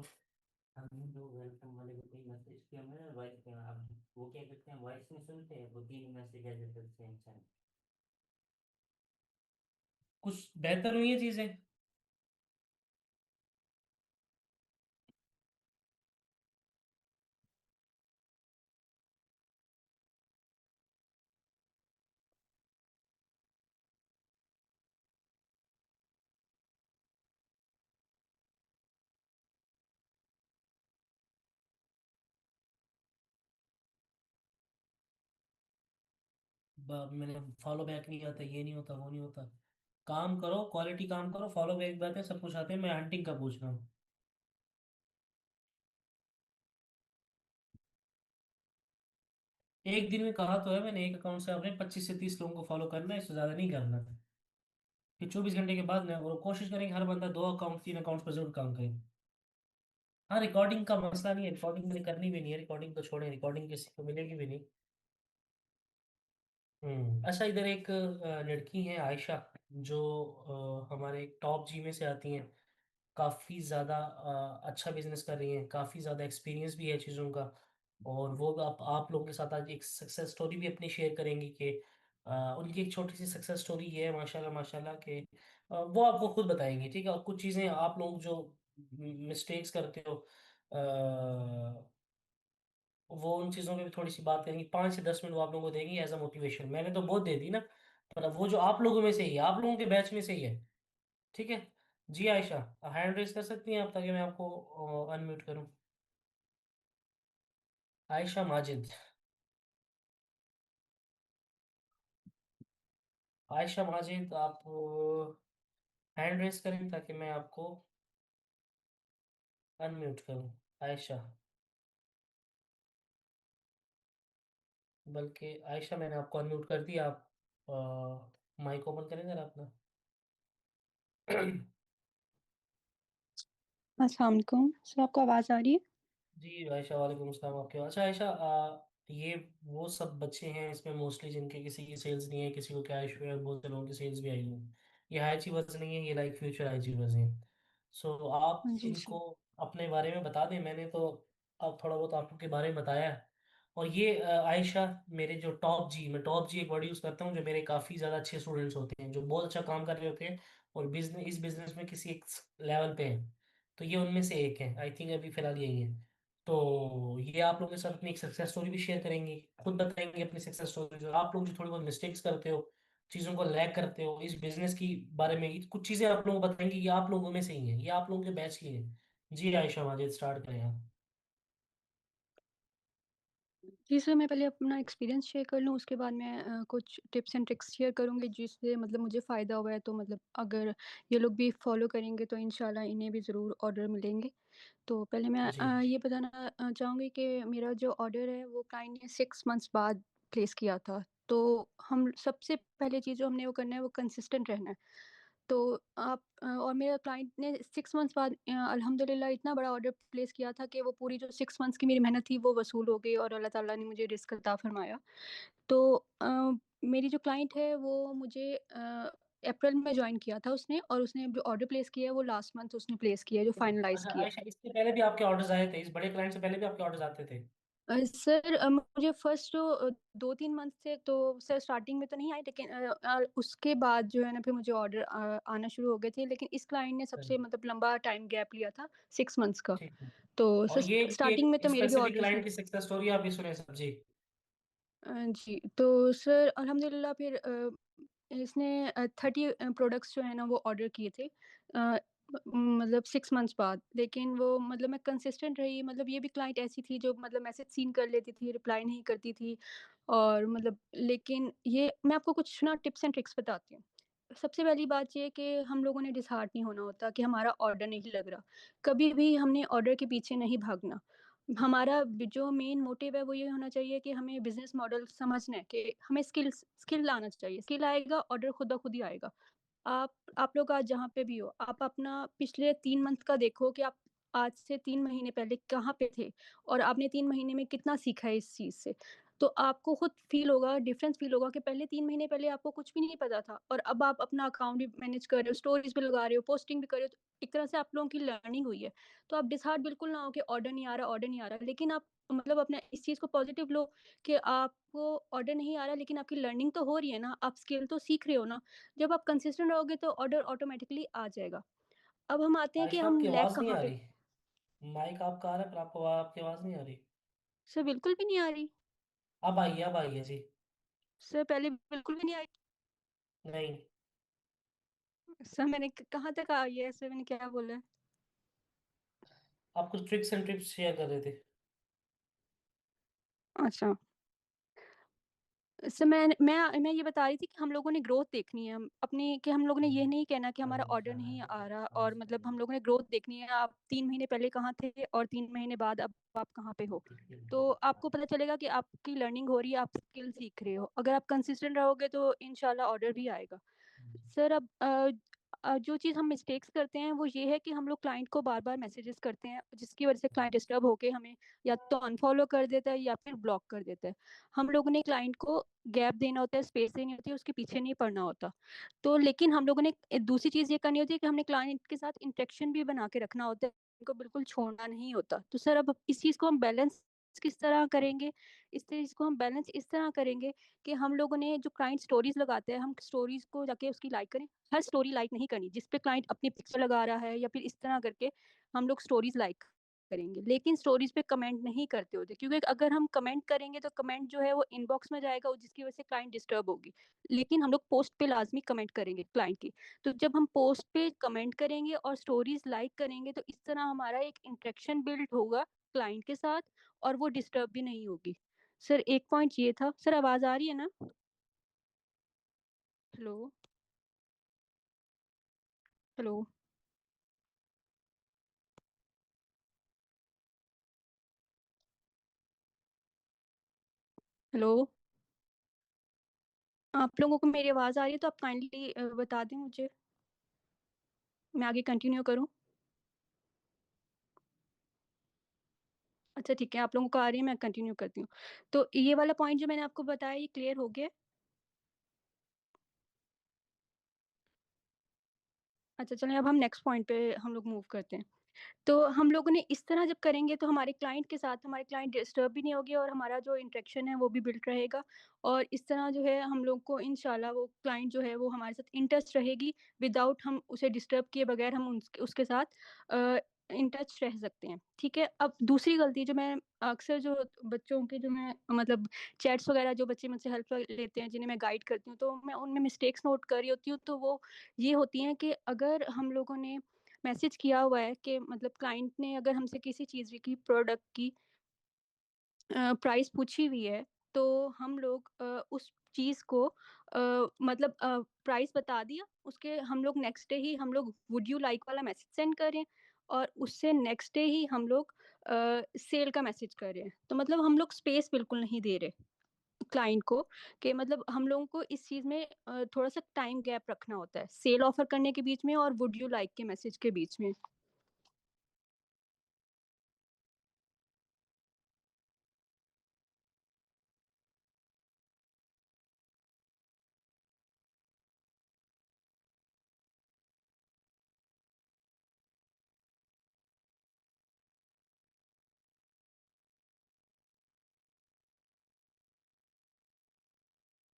हमने जो वेलकम वाले को कोई मैसेज किया मैंने वॉइस पे, आप वो क्या करते हैं वॉइस में सुनते हैं, वो तीन मैसेज ऐसे करते हैं इंसान। कुछ बेहतर हुई है चीजें? मैंने फॉलो बैक नहीं आता, ये नहीं होता, वो नहीं होता। काम करो, क्वालिटी काम करो, फॉलो बैक बात है, सब कुछ आते हैं, मैं हंटिंग का पूछ रहा हूँ। एक दिन में कहा तो है मैंने, एक अकाउंट से आपने 25 से 30 लोगों को फॉलो करना है, इससे ज्यादा नहीं करना। फिर 24 घंटे के बाद ना, और कोशिश करें कि हर बंदा 2 अकाउंट 3 अकाउंट्स पर जरूर काम करे। हाँ, रिकॉर्डिंग का मसला नहीं है, रिकॉर्डिंग मैंने करनी भी नहीं है, रिकॉर्डिंग तो छोड़े, रिकॉर्डिंग किसी को मिलेगी भी नहीं। अच्छा, इधर एक लड़की है आयशा, जो हमारे टॉप जी में से आती हैं। काफ़ी ज़्यादा अच्छा बिजनेस कर रही हैं, काफ़ी ज़्यादा एक्सपीरियंस भी है चीज़ों का। और वो आप लोगों के साथ आज एक सक्सेस स्टोरी भी अपनी शेयर करेंगी कि उनकी एक छोटी सी सक्सेस स्टोरी ये है, माशाल्लाह माशाल्लाह के वो आपको खुद बताएंगी, ठीक है। और कुछ चीज़ें आप लोग जो मिस्टेक्स करते हो, वो उन चीज़ों पे भी थोड़ी सी बात करेंगी। 5 से 10 मिनट वो आप लोगों को देंगी एज अ मोटिवेशन। मैंने तो बहुत दे दी ना, पर अब वो जो आप लोगों में से ही है, आप लोगों के बैच में से ही है, ठीक है। जी आयशा, हैंड रेस कर सकती हैं आप, ताकि मैं आपको अनम्यूट करूं। आयशा माजिद। आयशा माजिद, आप हैंड रेस करें ताकि मैं आपको अनम्यूट करूं। आयशा, बल्कि आयशा मैंने आपको अनम्यूट कर दिया, आप माइक ओपन करें जरा अपना। अस्सलाम वालेकुम सर, आपको आवाज़ आ रही है? जी आयशा, वालेकुम अस्सलाम। आपके, अच्छा आयशा, ये वो सब बच्चे हैं इसमें मोस्टली जिनके किसी की सेल्स नहीं है, किसी को कैश है, बहुत से लोगों की सेल्स भी आई है। ये हाई अचीवर्स नहीं है, ये लाइक फ्यूचर हाई अचीवर्स हैं। सो आप हाँ जी सर। इनको अपने बारे में बता दें। मैंने तो अब थोड़ा बहुत आपके बारे में बताया है। और ये आयशा, मेरे जो टॉप जी, मैं टॉप जी एक वर्ड यूज़ करता हूँ, जो मेरे काफ़ी ज़्यादा अच्छे स्टूडेंट्स होते हैं, जो बहुत अच्छा काम कर रहे होते हैं, और बिजनेस, इस बिजनेस में किसी एक लेवल पे हैं, तो ये उनमें से एक है। आई थिंक अभी फिलहाल यही है। तो ये आप लोगों के साथ अपनी एक सक्सेस स्टोरी भी शेयर करेंगी, खुद बताएंगे अपनी सक्सेस स्टोरी। जो आप लोग जो थोड़ी बहुत मिस्टेक्स करते हो, चीज़ों को लैग करते हो इस बिजनेस की बारे में, कुछ चीज़ें आप लोगों को बताएंगे, ये आप लोगों में से ही है, ये आप लोगों के बैच की है। जी आयशा माजिद, स्टार्ट करें आप। जी सर, मैं पहले अपना एक्सपीरियंस शेयर कर लूँ, उसके बाद मैं कुछ टिप्स एंड ट्रिक्स शेयर करूँगी जिससे मतलब मुझे फ़ायदा हुआ है, तो मतलब अगर ये लोग भी फ़ॉलो करेंगे तो इंशाल्लाह इन्हें भी ज़रूर ऑर्डर मिलेंगे। तो पहले मैं जी ये बताना चाहूँगी कि मेरा जो ऑर्डर है वो क्लाइंट ने 6 मंथ्स बाद प्लेस किया था। तो हम सबसे पहले चीज़ जो हमने वो करना है वो कंसिस्टेंट रहना है। तो और मेरा क्लाइंट ने 6 मंथ्स बाद अल्हम्दुलिल्लाह इतना बड़ा ऑर्डर प्लेस किया था कि वो पूरी जो 6 मंथ्स की मेरी मेहनत थी वो वसूल हो गई और अल्लाह ताला ने मुझे रिज़्क अता फ़रमाया। तो मेरी जो क्लाइंट है वो मुझे अप्रैल में जॉइन किया था उसने, और उसने जो ऑर्डर प्लेस किया है वो लास्ट मंथ उसने प्लेस किया है, जो फाइनलाइज़ अच्छा किया है। आयशा, इससे पहले भी आपके ऑर्डर्स आए थे, इस बड़े क्लाइंट से पहले भी आपके ऑर्डर्स आते थे? सर मुझे फर्स्ट जो 2-3 मंथ से तो सर स्टार्टिंग में तो नहीं आए, लेकिन उसके बाद जो है ना फिर मुझे ऑर्डर आना शुरू हो गए थे। लेकिन इस क्लाइंट ने सबसे मतलब लंबा टाइम गैप लिया था 6 मंथ्स का। ठीक है। तो और सर स्टार्टिंग में ये तो मेरे भी स्पेसिफिक ऑर्डर्स हैं। क्लाइंट की सक्सेस स्टोरी आप भी सुने सब जी। जी, तो सर अल्हम्दुलिल्लाह फिर इसने 30 प्रोडक्ट्स जो है ना वो ऑर्डर किए थे मतलब 6 मंथ्स बाद। लेकिन वो मतलब मैं कंसिस्टेंट रही, मतलब ये भी क्लाइंट ऐसी थी जो मतलब मैसेज सीन कर लेती थी, रिप्लाई नहीं करती थी। और मतलब लेकिन ये मैं आपको कुछ ना टिप्स एंड ट्रिक्स बताती हूँ। सबसे पहली बात ये है कि हम लोगों ने डिसहार्ट नहीं होना होता कि हमारा ऑर्डर नहीं लग रहा। कभी भी हमने ऑर्डर के पीछे नहीं भागना। हमारा जो मेन मोटिव है वो ये होना चाहिए कि हमें बिज़नेस मॉडल समझना है कि हमें स्किल लाना चाहिए। स्किल आएगा, ऑर्डर खुद ब खुद ही आएगा। आप लोग आज जहाँ पे भी हो, आप अपना पिछले 3 मंथ का देखो कि आप आज से 3 महीने पहले कहाँ पे थे और आपने 3 महीने में कितना सीखा है इस चीज़ से। तो आपको खुद फ़ील होगा, डिफ़रेंस फ़ील होगा कि पहले 3 महीने पहले आपको कुछ भी नहीं पता था और अब आप अपना अकाउंट भी मैनेज कर रहे हो, स्टोरीज़ भी लगा रहे हो, पोस्टिंग भी कर रहे हो, तो एक तरह से आप लोगों की लर्निंग हुई है। तो आप डिसहार्ट बिल्कुल ना हो कि ऑर्डर नहीं आ रहा, ऑर्डर नहीं आ रहा। लेकिन आप मतलब अपने इस चीज़ को पॉज़िटिव लो कि आपको ऑर्डर नहीं आ रहा, लेकिन आपकी लर्निंग तो हो रही है ना, आप स्किल तो सीख रहे हो ना। जब आप कंसिस्टेंट रहोगे तो ऑर्डर ऑटोमैटिकली आ जाएगा। अब हम आते हैं कि आयशा, हम आपकी लैग आवाज़ नहीं कहाँ आ पे। रही। माइक आपका आ रहा है पर आपको आपकी आवाज़ नहीं आ रही। सर बिल्कुल भी नहीं आ रही। अब आई है जी। सर पहले बिल्कुल भी नहीं आई। नहीं। सर मैंने कहाँ तक आई है, सर मैंने क्या बोला है? आप कुछ ट्रिक्स एंड टिप्स शेयर कर रहे थे। अच्छा। सर मैं ये बता रही थी कि हम लोगों ने ग्रोथ देखनी है, हम अपनी कि हम लोगों ने ये नहीं कहना कि हमारा ऑर्डर नहीं आ रहा, और मतलब हम लोगों ने ग्रोथ देखनी है। आप 3 महीने पहले कहाँ थे और 3 महीने बाद अब आप कहाँ पे हो। तो आपको पता चलेगा कि आपकी लर्निंग हो रही है, आप स्किल सीख रहे हो। अगर आप कंसिस्टेंट रहोगे तो इंशाल्लाह ऑर्डर भी आएगा। सर अब जो चीज़ हम मिस्टेक्स करते हैं वो ये है कि हम लोग क्लाइंट को बार-बार मैसेजेस करते हैं, जिसकी वजह से क्लाइंट डिस्टर्ब होके हमें या तो अनफॉलो कर देता है या फिर ब्लॉक कर देता है। हम लोगों ने क्लाइंट को गैप देना होता है, स्पेस देनी होती है, उसके पीछे नहीं पड़ना होता। तो लेकिन हम लोगों ने दूसरी चीज़ ये करनी होती है कि हमने क्लाइंट के साथ इंटरेक्शन भी बना के रखना होता है, उनको बिल्कुल छोड़ना नहीं होता। तो सर अब इस चीज़ को हम बैलेंस किस तरह करेंगे? इस चीज़ को हम बैलेंस इस तरह करेंगे कि हम लोगों ने जो क्लाइंट स्टोरीज़ लगाते हैं, हम स्टोरीज़ को जाके उसकी लाइक करें। हर स्टोरी लाइक नहीं करनी, जिस पे क्लाइंट अपनी पिक्चर लगा रहा है या फिर इस तरह करके हम लोग स्टोरीज़ लाइक करेंगे। लेकिन स्टोरीज़ पे कमेंट नहीं करते होते, क्योंकि अगर हम कमेंट करेंगे तो कमेंट जो है वो इनबॉक्स में जाएगा और जिसकी वजह से क्लाइंट डिस्टर्ब होगी। लेकिन हम लोग पोस्ट पे लाज़मी कमेंट करेंगे क्लाइंट की। तो जब हम पोस्ट पे कमेंट करेंगे और स्टोरीज़ लाइक करेंगे तो इस तरह हमारा एक इंटरेक्शन बिल्ड होगा क्लाइंट के साथ और वो डिस्टर्ब भी नहीं होगी। सर एक पॉइंट ये था। सर आवाज़ आ रही है ना? हेलो? हेलो? हेलो? आप लोगों को मेरी आवाज़ आ रही है तो आप काइंडली बता दें मुझे। मैं आगे कंटिन्यू करूँ? अच्छा ठीक है, आप लोगों को आ रही है, मैं कंटिन्यू करती हूँ। तो ये वाला पॉइंट जो मैंने आपको बताया ये क्लियर हो गया? अच्छा चलिए अब हम नेक्स्ट पॉइंट पे हम लोग मूव करते हैं। तो हम लोगों ने इस तरह जब करेंगे तो हमारे क्लाइंट के साथ हमारे क्लाइंट डिस्टर्ब भी नहीं होगी और हमारा जो इंटरेक्शन है वो भी बिल्ड रहेगा, और इस तरह जो है हम लोग को इंशाल्लाह वो क्लाइंट जो है वो हमारे साथ इन टच रहेगी, विदाउट हम उसे डिस्टर्ब किए बगैर हम उसके साथ इन टच रह सकते हैं। ठीक है, अब दूसरी गलती जो मैं अक्सर जो बच्चों की जो मैं मतलब चैट्स वगैरह जो बच्चे मुझसे हेल्प लेते हैं जिन्हें मैं गाइड करती हूँ, तो मैं उनमें मिस्टेक्स नोट कर रही होती हूँ, तो वो ये होती हैं कि अगर हम लोगों ने मैसेज किया हुआ है कि मतलब क्लाइंट ने अगर हमसे किसी चीज़ की प्रोडक्ट की प्राइस पूछी हुई है, तो हम लोग उस चीज़ को मतलब प्राइस बता दिया, उसके हम लोग नेक्स्ट डे ही हम लोग वुड यू लाइक वाला मैसेज सेंड कर रहे हैं और उससे नेक्स्ट डे ही हम लोग सेल का मैसेज कर रहे हैं। तो मतलब हम लोग स्पेस बिल्कुल नहीं दे रहे क्लाइंट को, कि मतलब हम लोगों को इस चीज़ में थोड़ा-सा टाइम गैप रखना होता है, सेल ऑफर करने के बीच में और वुड यू लाइक के मैसेज के बीच में।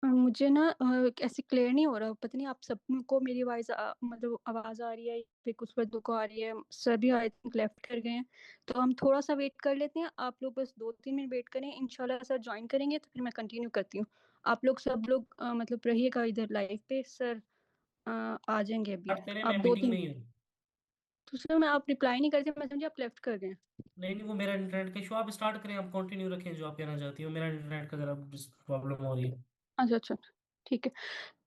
मुझे ना ऐसे क्लियर नहीं हो रहा, पता नहीं आप सबको मेरी वॉइस मतलब आवाज़ आ रही है या फिर कुछ बंदों को आ रही है, सभी आई थिंक लेफ्ट कर गए हैं। तो हम थोड़ा-सा वेट कर लेते हैं, आप लोग बस 2-3 मिनट वेट करें, इंशाल्लाह सर जॉइन करेंगे तो फिर मैं कंटिन्यू करती हूँ। आप लोग सब लोग मतलब रहिएगा इधर लाइव पे, सर आ जाएँगे अभी। कट करें, आप मैं मीटिंग में 2-3। ही हूँ। तो सर मैं आप रिप्लाई नहीं करते, मैं समझी आप लेफ्ट कर गए हैं। नहीं नहीं, वो मेरा इंटरनेट का इशू। आप स्टार्ट करें, आप कंटिन्यू रखें जो आप कहना चाहती हो। मेरा इंटरनेट का ज़रा प्रॉब्लम हो रही है। अच्छा, अच्छा, ठीक है।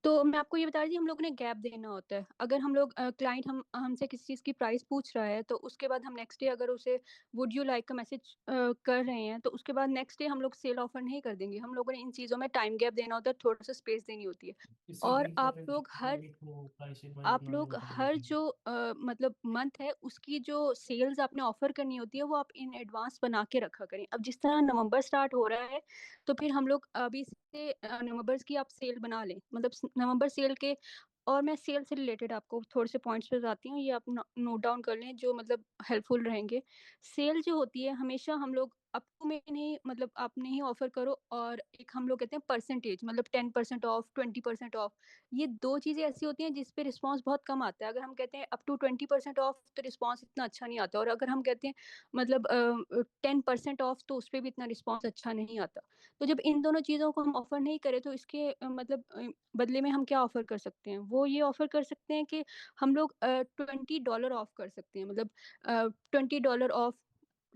तो मैं आपको ये बता रही थी हम लोगों ने गैप देना होता है। अगर हम लोग क्लाइंट हमसे किसी चीज़ की प्राइस पूछ रहा है, तो उसके बाद हम नेक्स्ट डे अगर उसे वुड यू लाइक का मैसेज कर रहे हैं, तो उसके बाद नेक्स्ट डे हम लोग सेल ऑफ़र नहीं कर देंगे। हम लोगों ने इन चीज़ों में टाइम गैप देना होता है, थोड़ा-सा स्पेस देनी होती है। इससे और डील करने में देखो प्राइस एक बार आप इतना नहीं लोग होता हर लेकिन जो मतलब मंथ है उसकी जो सेल्स आपने ऑफ़र करनी होती है वो आप इन एडवांस बना के रखा करें। अब जिस तरह नवंबर स्टार्ट हो रहा है, तो फिर हम लोग अभी से नवंबर्स की आप सेल बना लें। मतलब नवंबर सेल के, और मैं सेल से रिलेटेड आपको थोड़े से पॉइंट्स बताती हूँ, ये आप नोट डाउन कर लें जो मतलब हेल्पफुल रहेंगे। सेल जो होती है हमेशा हम लोग अप टू में नहीं, मतलब आपने ही ऑफ़र करो, और एक हम लोग कहते हैं परसेंटेज, मतलब 10% ऑफ, 20% ऑफ। ये 2 चीज़ें ऐसी होती हैं जिस पे रिस्पॉन्स बहुत कम आता है। अगर हम कहते हैं अप टू 20% ऑफ, तो रिस्पॉन्स इतना अच्छा नहीं आता, और अगर हम कहते हैं मतलब 10% ऑफ, तो उस पे भी इतना रिस्पॉन्स अच्छा नहीं आता। तो जब इन दोनों चीज़ों को हम ऑफ़र नहीं करें, तो इसके मतलब बदले में हम क्या ऑफ़र कर सकते हैं? वो ये ऑफ़र कर सकते हैं कि हम लोग $20 ऑफ कर सकते हैं। मतलब $20 ऑफ,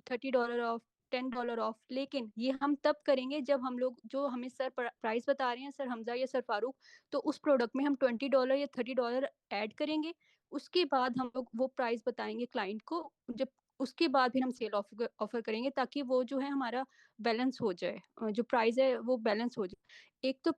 $30 ऑफ, $10 ऑफ। लेकिन ये हम तब करेंगे जब हम लोग, जो हमें सर प्राइस बता रहे हैं, सर हमज़ा या सर फारूक, तो उस प्रोडक्ट में हम $20 या $30 ऐड करेंगे। उसके बाद हम लोग वो प्राइस बताएँगे क्लाइंट को, जब उसके बाद फिर हम सेल ऑफ़र करेंगे, ताकि वो जो है हमारा बैलेंस हो जाए, जो प्राइस है वो बैलेंस हो जाए। एक तो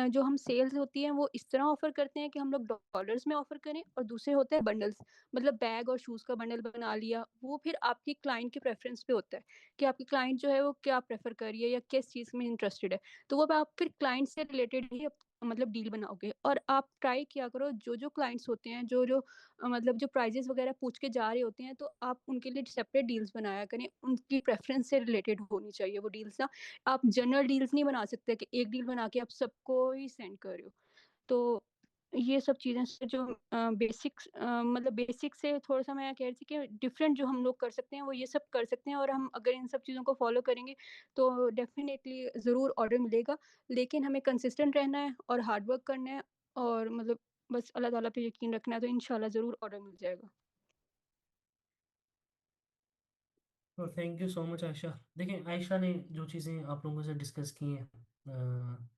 जो हम सेल्स होती है वो इस तरह ऑफ़र करते हैं कि हम लोग डॉलर्स में ऑफ़र करें, और दूसरे होते हैं बंडल्स। मतलब बैग और शूज़ का बंडल बना लिया, वो फिर आपकी क्लाइंट के प्रेफ़रेंस पे होता है कि आपकी क्लाइंट जो है वो क्या प्रेफ़र कर रही है या किस चीज़ में इंटरेस्टेड है। तो वो अब आप फिर क्लाइंट से रिलेटेड ही मतलब डील बनाओगे, और आप ट्राई किया करो, जो क्लाइंट्स होते हैं, मतलब जो प्राइजेज़ वग़ैरह पूछ के जा रहे होते हैं, तो आप उनके लिए सेपरेट डील्स बनाया करें, उनकी प्रेफ़रेंस से रिलेटेड होनी चाहिए वो डील्स ना। आप जनरल डील्स नहीं बना सकते कि एक डील बना के आप सबको ही सेंड कर रहे हो। तो ये सब चीज़ें से जो मतलब बेसिक से थोड़ा-सा मैं कह रही थी कि डिफरेंट जो हम लोग कर सकते हैं, वो ये सब कर सकते हैं, और हम अगर इन सब चीज़ों को फ़ॉलो करेंगे, तो डेफ़िनेटली ज़रूर ऑर्डर मिलेगा। लेकिन हमें कंसिस्टेंट रहना है और हार्ड वर्क करना है, और मतलब बस अल्लाह ताला पे यकीन रखना है, तो इंशाल्लाह ज़रूर ऑर्डर मिल जाएगा। तो thank you so much Ayesha. देखिए आयशा ने जो चीज़ें आप लोगों से डिस्कस की हैं,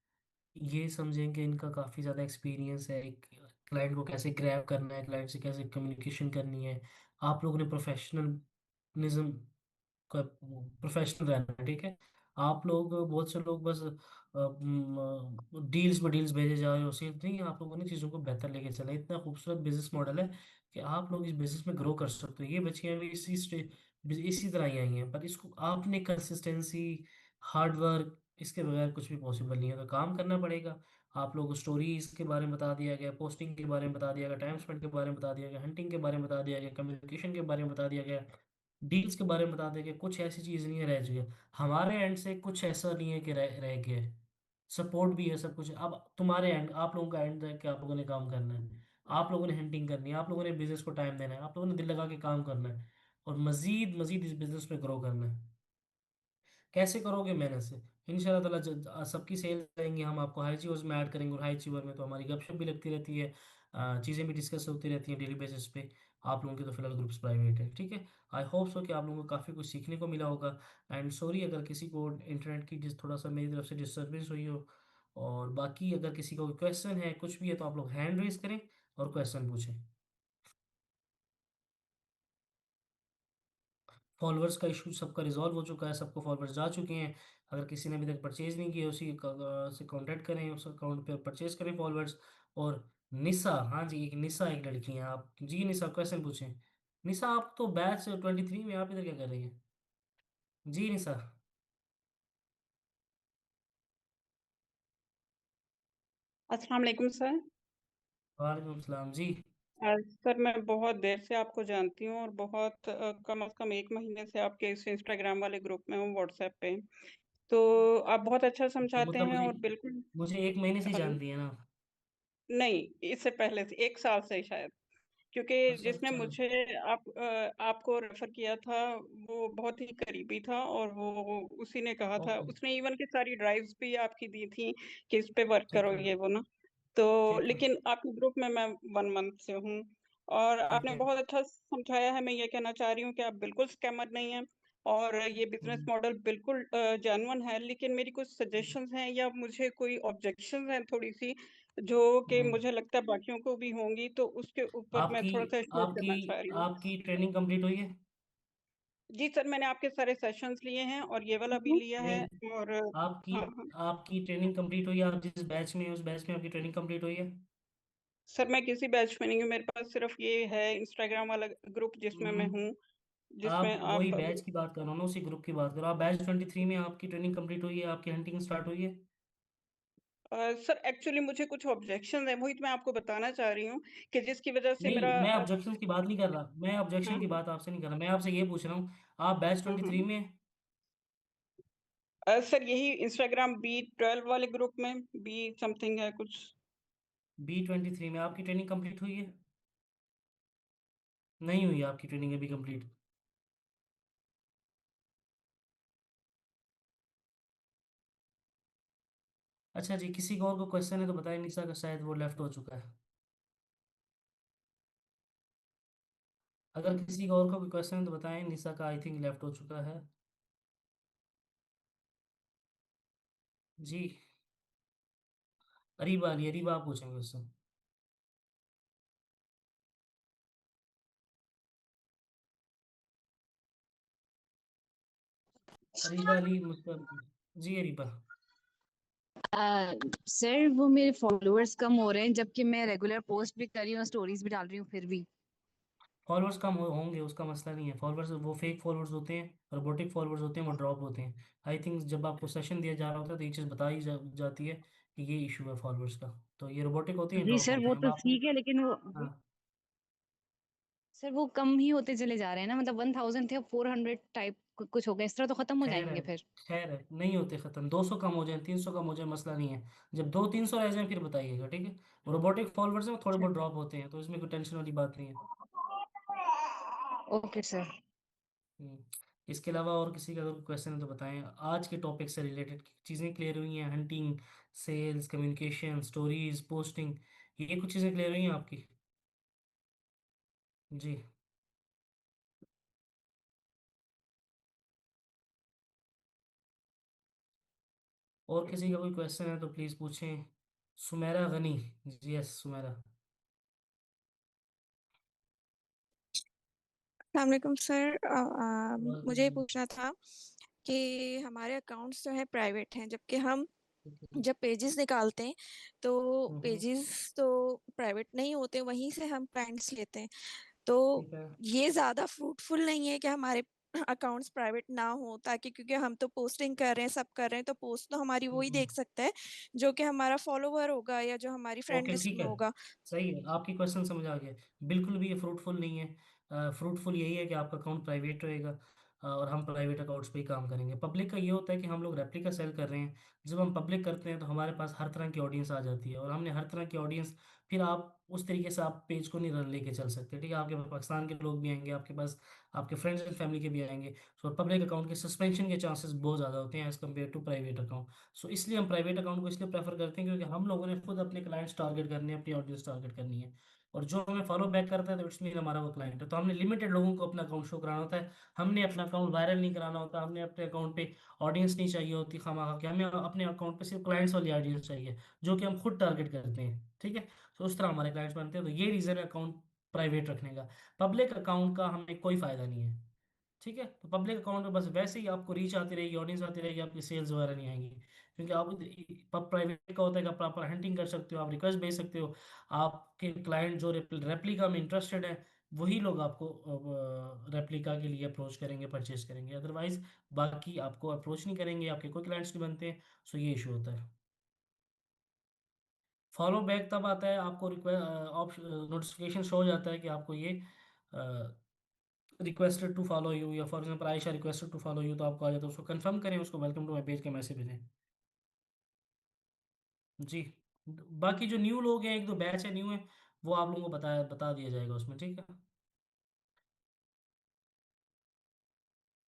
ये समझें कि इनका काफ़ी ज़्यादा एक्सपीरियंस है, एक क्लाइंट को कैसे ग्रैब करना है, क्लाइंट से कैसे कम्युनिकेशन करनी है। आप लोगों ने प्रोफेशनलिज्म का प्रोफेशनल रहना है, ठीक है। आप लोग, बहुत से लोग बस डील्स में डील्स भेजे जा रहे हो, सिर्फ नहीं, आप लोगों ने चीज़ों को बेहतर लेके चला। इतना खूबसूरत बिजनेस मॉडल है कि आप लोग इस बिजनेस में ग्रो कर सकते हो। ये बच्चियां भी इसी तरह ही आई हैं, पर इसको आपने कंसिस्टेंसी, हार्ड वर्क, इसके बगैर कुछ भी पॉसिबल नहीं है। तो काम करना पड़ेगा। आप लोगों को स्टोरीज के बारे में बता दिया गया, पोस्टिंग के बारे में बता दिया गया, टाइम स्पेंड के बारे में बता दिया गया, हंटिंग के बारे में बता दिया गया, कम्युनिकेशन के बारे में बता दिया गया, डील्स के बारे में बता दें कि कुछ ऐसी चीज़ नहीं है रह गई है। हमारे एंड से कुछ ऐसा नहीं है कि रह गया है। सपोर्ट भी है, सब कुछ। अब तुम्हारे एंड, आप लोगों का एंड है कि आप लोगों ने काम करना है, आप लोगों ने हंटिंग करनी है, आप लोगों ने बिजनेस को टाइम देना है, आप लोगों ने दिल लगा के काम करना है, और मजीद मजीद इस बिजनेस में ग्रो करना है। कैसे करोगे? मेहनत से। इंशाल्लाह ताला सबकी सेल देंगे, हम आपको हाई चीवर्स में ऐड करेंगे, और हाई चीवर में तो हमारी गपशप भी लगती रहती है, चीज़ें भी डिस्कस होती रहती हैं डेली बेसिस पे। आप लोगों के तो फिलहाल ग्रुप्स प्राइवेट है, ठीक है। आई होप सो कि आप लोगों को काफ़ी कुछ सीखने को मिला होगा। एंड सॉरी अगर किसी को इंटरनेट की थोड़ा सा मेरी तरफ से डिस्टर्बेंस हुई हो। और बाकी अगर किसी को क्वेश्चन है, कुछ भी है, तो आप लोग हैंड रेज करें और क्वेश्चन पूछें। फॉलोअर्स का इशू सबका रिजॉल्व हो चुका है, सबको फॉलोअर्स जा चुके हैं। अगर किसी ने अभी तक परचेज नहीं किया, उसी से कांटेक्ट करें, उस अकाउंट पे परचेज करें फॉलोअर्स। और निशा, हाँ जी, एक निशा, एक लड़की है आप जी। निशा क्वेश्चन पूछें। निशा, आप तो बैच 23 में, आप इधर क्या कर रही हैं? जी निशा। अस्सलाम वालेकुम सर। वालेकुम सलाम जी। सर मैं बहुत देर से आपको जानती हूँ और बहुत कम से कम 1 महीने से आपके इस इंस्टाग्राम वाले ग्रुप में हूँ, व्हाट्सएप पे। तो आप बहुत अच्छा तो समझाते मतलब हैं मुझे और बिल्कुल। मुझे 1 महीने से ही हेलो। जानती है ना? नहीं, इससे पहले से 1 साल से शायद। क्योंकि अच्छा जिसने अच्छा। मुझे आपको रेफर किया था वो बहुत ही करीबी था और वो उसी ने कहा था, ओके। उसने इवन की सारी ड्राइव्स भी आपकी दी थी कि इस पे वर्क ठीक करो है। ये वो ना। तो ठीक है। लेकिन आपके ग्रुप में मैं 1 मंथ से हूँ और ठीक आपने है। बहुत अच्छा समझाया है। मैं ये कहना चाह रही हूँ कि आप बिल्कुल स्कैमर नहीं हैं और ये बिजनेस हम्म, मॉडल बिल्कुल जेन्युइन है। लेकिन मेरी कुछ सजेशंस हैं या मुझे कोई ऑब्जेक्शंस हैं थोड़ी सी जो कि हम्म, मुझे लगता है बाकियों को भी होंगी, तो उसके ऊपर मैं आपकी थोड़ा-सा शेयर आपकी करना चाह रही हूँ। आपकी ट्रेनिंग कंप्लीट हुई है? जी सर, मैंने आपके सारे सेशंस लिए हैं और ये वाला भी लिया है। नहीं, और आपकी हाँ, हाँ। आपकी ट्रेनिंग कंप्लीट हुई है? आप जिस बैच में हैं, उस बैच में आपकी ट्रेनिंग कंप्लीट हुई है? सर मैं किसी बैच में नहीं हूँ, मेरे पास सिर्फ़ ये है इंस्टाग्राम वाला ग्रुप जिसमें मैं हम्म, हूँ, आप जिसमें वही आप बैच की बात कर रहा हूँ ना, उसी ग्रुप की बात करो। आप बैच 23 में आपकी ट्रेनिंग कंप्लीट हुई है, आपकी हंटिंग स्टार्ट हुई है? सर एक्चुअली मुझे कुछ ऑब्जेक्शंस हैं, वही तो मैं आपको बताना चाह रही हूँ कि जिसकी वज़ह से नहीं, मेरा मैं ऑब्जेक्शन की बात नहीं कर रहा, मैं हाँ, ऑब्जेक्शन की हाँ। बात आपसे नहीं कर रहा, मैं आपसे ये पूछ रहा हूँ, आप बैच हाँ, 23 हाँ। में हैं? सर यही इंस्टाग्राम बी12 वाले ग्रुप में बी समथिंग है कुछ। B23 में आपकी ट्रेनिंग कंप्लीट हुई है? नहीं हुई आपकी ट्रेनिंग अभी कंप्लीट? अच्छा जी, किसी को और को क्वेश्चन है तो बताएं। निशा का शायद वो लेफ्ट हो चुका है। अगर किसी को और का कोई क्वेश्चन है तो बताएं। निशा का आई थिंक लेफ्ट हो चुका है। जी, अरीबा अली, अरीबा आप पूछेंगे उससे। अरीबा अली मतलब, जी अरीबा। सर वो मेरे फॉलोअर्स कम हो रहे हैं जबकि मैं रेगुलर पोस्ट भी कर रही हूँ, स्टोरीज भी डाल रही हूँ, फिर भी। फॉलोअर्स कम होंगे, उसका मसला नहीं है। फॉलोअर्स वो फेक फॉलोअर्स होते हैं, रोबोटिक फॉलोअर्स होते हैं, वो ड्रॉप होते हैं। आई थिंक जब आपको सेशन दिया जा रहा होता है तो ये चीज़ बताई जाती है कि ये इशू है फॉलोअर्स का। तो ये रोबोटिक होते हैं, जी ड्रॉप सर, होते वो हैं। अब तो आपने, ठीक है, लेकिन वो हाँ, सर वो कम ही होते चले जा रहे हैं ना, मतलब 1000 थे, अब 400 टाइप कुछ हो गया, इस तरह तो खत्म हो खैर है, जाएंगे फिर। खैर है, नहीं होते ख़त्म। 200 कम हो जाए, 300 कम हो जाए, मसला नहीं है। जब 200-300 रह जाए फिर बताइएगा, ठीक है। रोबोटिक फॉलोअर्स हैं, वो थोड़े अच्छा, बहुत ड्रॉप होते हैं, तो इसमें कोई टेंशन वाली बात नहीं है। Okay sir. हम्म, इसके अलावा और किसी का अगर क्वेश्चन है तो बताएं। आज के टॉपिक से रिलेटेड चीज़ें क्लियर हुई हैं? Hunting, sales, communication, stories, posting, ये कुछ चीज़ें क्लियर हुई हैं आपकी? जी। और किसी का कोई क्वेश्चन है तो प्लीज़ पूछें। सुमेरा गनी, जी यस सुमेरा। अस्सलामुअलैकुम सर। मुझे ये वालेकुम। पूछना था कि हमारे अकाउंट्स जो हैं प्राइवेट हैं, जबकि हम ठीक है। जब पेजेस निकालते हैं तो हम्म, पेजेस तो प्राइवेट नहीं होते, वहीं से हम क्लाइंट्स लेते हैं। तो ठीक है। ये ज़्यादा फ्रूटफुल नहीं है कि हमारे अकाउंट्स प्राइवेट ना हो, ताकि क्योंकि हम तो पोस्टिंग कर रहे हैं, सब कर रहे हैं, तो पोस्ट तो हमारी वही हम्म, देख सकता है जो कि हमारा फॉलोवर होगा या जो हमारी फ्रेंड ओके, लिस्ट ठीक में है। होगा। सही है, आपकी क्वेश्चन समझ आ गया। बिल्कुल भी ये फ्रूटफुल नहीं है। फ्रूटफुल यही है कि आपका अकाउंट प्राइवेट रहेगा, और हम प्राइवेट अकाउंट्स पे ही काम करेंगे। पब्लिक का ये होता है कि हम लोग रेप्लिका सेल कर रहे हैं। जब हम पब्लिक करते हैं तो हमारे पास हर तरह की ऑडियंस आ जाती है, और हमने हर तरह की ऑडियंस, फिर आप उस तरीके से आप पेज को नहीं रन लेके चल सकते, ठीक है। आपके पास पाकिस्तान के लोग भी आएंगे, आपके पास आपके फ्रेंड्स एंड फैमिली के भी आएंगे। सो पब्लिक अकाउंट के सस्पेंशन के चांसेस बहुत ज़्यादा होते हैं as compare to private account. So इसलिए हम प्राइवेट अकाउंट को इसलिए प्रेफर करते हैं क्योंकि हम लोगों ने खुद अपने क्लाइंट्स टारगेट करने हैं, अपनी ऑडियंस टारगेट करनी है। और जो हमें फॉलो बैक करता है तो इट्स मीन हमारा वो क्लाइंट है। तो हमने लिमिटेड लोगों को अपना अकाउंट शो कराना होता है। हमने अपना अकाउंट वायरल नहीं कराना होता, हमने अपने अकाउंट पे ऑडियंस नहीं चाहिए होती खामा कि हमें अपने अकाउंट पे सिर्फ क्लाइंट्स वाली ऑडियंस चाहिए, जो कि हम खुद टारगेट करते हैं, ठीक है। तो उस तरह हमारे क्लाइंट्स बनते हैं। तो ये रीज़न है अकाउंट प्राइवेट रखने का। पब्लिक अकाउंट का हमें कोई फ़ायदा नहीं है, ठीक है। तो पब्लिक अकाउंट में बस वैसे ही आपको रीच आती रहेगी, ऑडियंस आती रहेगी, आपकी सेल्स वगैरह नहीं आएंगी। क्योंकि आप प्राइवेट का होता है कि आप प्रॉपर हंटिंग कर सकते हो, आप रिक्वेस्ट भेज सकते हो। आपके क्लाइंट जो रेप्लिका में इंटरेस्टेड है, वही लोग आपको रेप्लिका के लिए अप्रोच करेंगे, परचेज करेंगे। अदरवाइज बाकी आपको अप्रोच नहीं करेंगे, आपके कोई क्लाइंट्स नहीं बनते। सो ये इशू होता है। फॉलो बैक तब आता है आपको रिक्वेस्ट नोटिफिकेशन शो हो जाता है कि आपको ये रिक्वेस्टेड टू फॉलो यू, या for example Ayesha requested to follow you, तो आपको आ जाता है। उसको कंफर्म करें, उसको वेलकम टू माई पेज के मैसेज भेजें। जी। बाकी जो न्यू लोग हैं, एक दो बैच है न्यू है, वो आप लोगों को बता दिया जाएगा उसमें, ठीक है।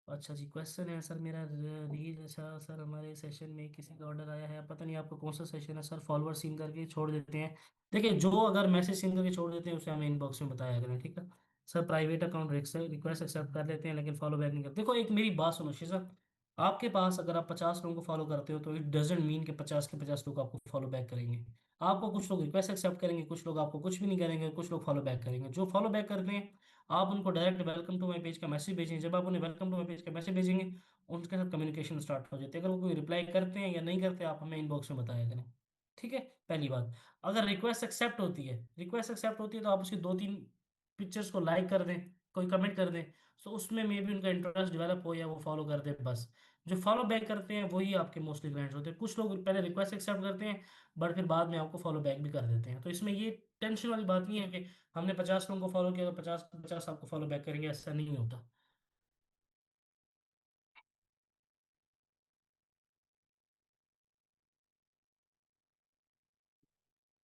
अच्छा जी, क्वेश्चन है सर मेरा रीज, अच्छा सर हमारे सेशन में किसी का ऑर्डर आया है, पता नहीं आपको कौन सा सेशन है सर। फॉलोअर सीन करके छोड़ देते हैं। देखिए, जो अगर मैसेज सीन करके छोड़ देते हैं उसे हमें इनबॉक्स में बताया करें, ठीक है। Sir private account request accept कर लेते हैं लेकिन फॉलो बैक नहीं करते। देखो, एक मेरी बात सुनो शीजा, आपके पास अगर आप 50 लोगों को फॉलो करते हो तो इट डजेंट मीन कि 50 के 50 लोग आपको फॉलो बैक करेंगे। आपको कुछ लोग रिक्वेस्ट एक्सेप्ट करेंगे, कुछ लोग आपको कुछ भी नहीं करेंगे, कुछ लोग फॉलो बैक करेंगे। जो फॉलो बैक करते हैं आप उनको direct welcome to my page का मैसेज भेजेंगे। जब आप उन्हें वेलकम टू माई पेज का मैसेज भेजेंगे उनके साथ कम्युनिकेशन स्टार्ट हो जाती है। अगर वो कोई रिप्लाई करते हैं या नहीं करते आप हमें इनबॉक्स में बताया करें, ठीक है। पहली बात, अगर रिक्वेस्ट एक्सेप्ट होती है तो आप उसकी 2-3 पिक्चर्स को लाइक कर दें, कोई कमेंट कर दें, सो उसमें मे भी उनका इंटरेस्ट डेवलप हो या वो फॉलो कर दे बस। जो फॉलो बैक करते हैं वही आपके मोस्टली क्लाइंट्स होते हैं। कुछ लोग पहले रिक्वेस्ट एक्सेप्ट करते हैं बट फिर बाद में आपको फॉलो बैक भी कर देते हैं। तो इसमें ये टेंशन वाली बात नहीं है कि हमने 50 लोगों को फॉलो किया तो 50 आपको फॉलो बैक करेंगे, ऐसा नहीं होता।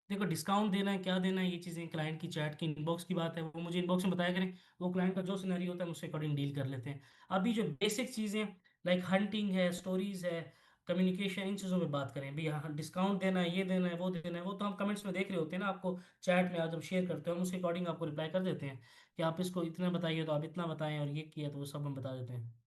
देखो डिस्काउंट देना है क्या देना है ये चीज़ें क्लाइंट की चैट की इनबॉक्स की बात है, वो मुझे इनबॉक्स में बताया करें। वो क्लाइंट का जो सिनेरियो होता है हम उसके अकॉर्डिंग डील कर लेते हैं। अभी जो बेसिक चीज़ें लाइक हंटिंग है, स्टोरीज है, कम्युनिकेशन, इन चीज़ों में बात करें, भैया हाँ डिस्काउंट देना है, ये देना है, वो देना है, वो तो हम कमेंट्स में देख रहे होते हैं ना। आपको चैट में आप जब शेयर करते हो हम उसके अकॉर्डिंग आपको रिप्लाई कर देते हैं कि आप इसको इतना बताइए तो आप इतना बताएं, और ये किया तो वो सब हम बता देते हैं।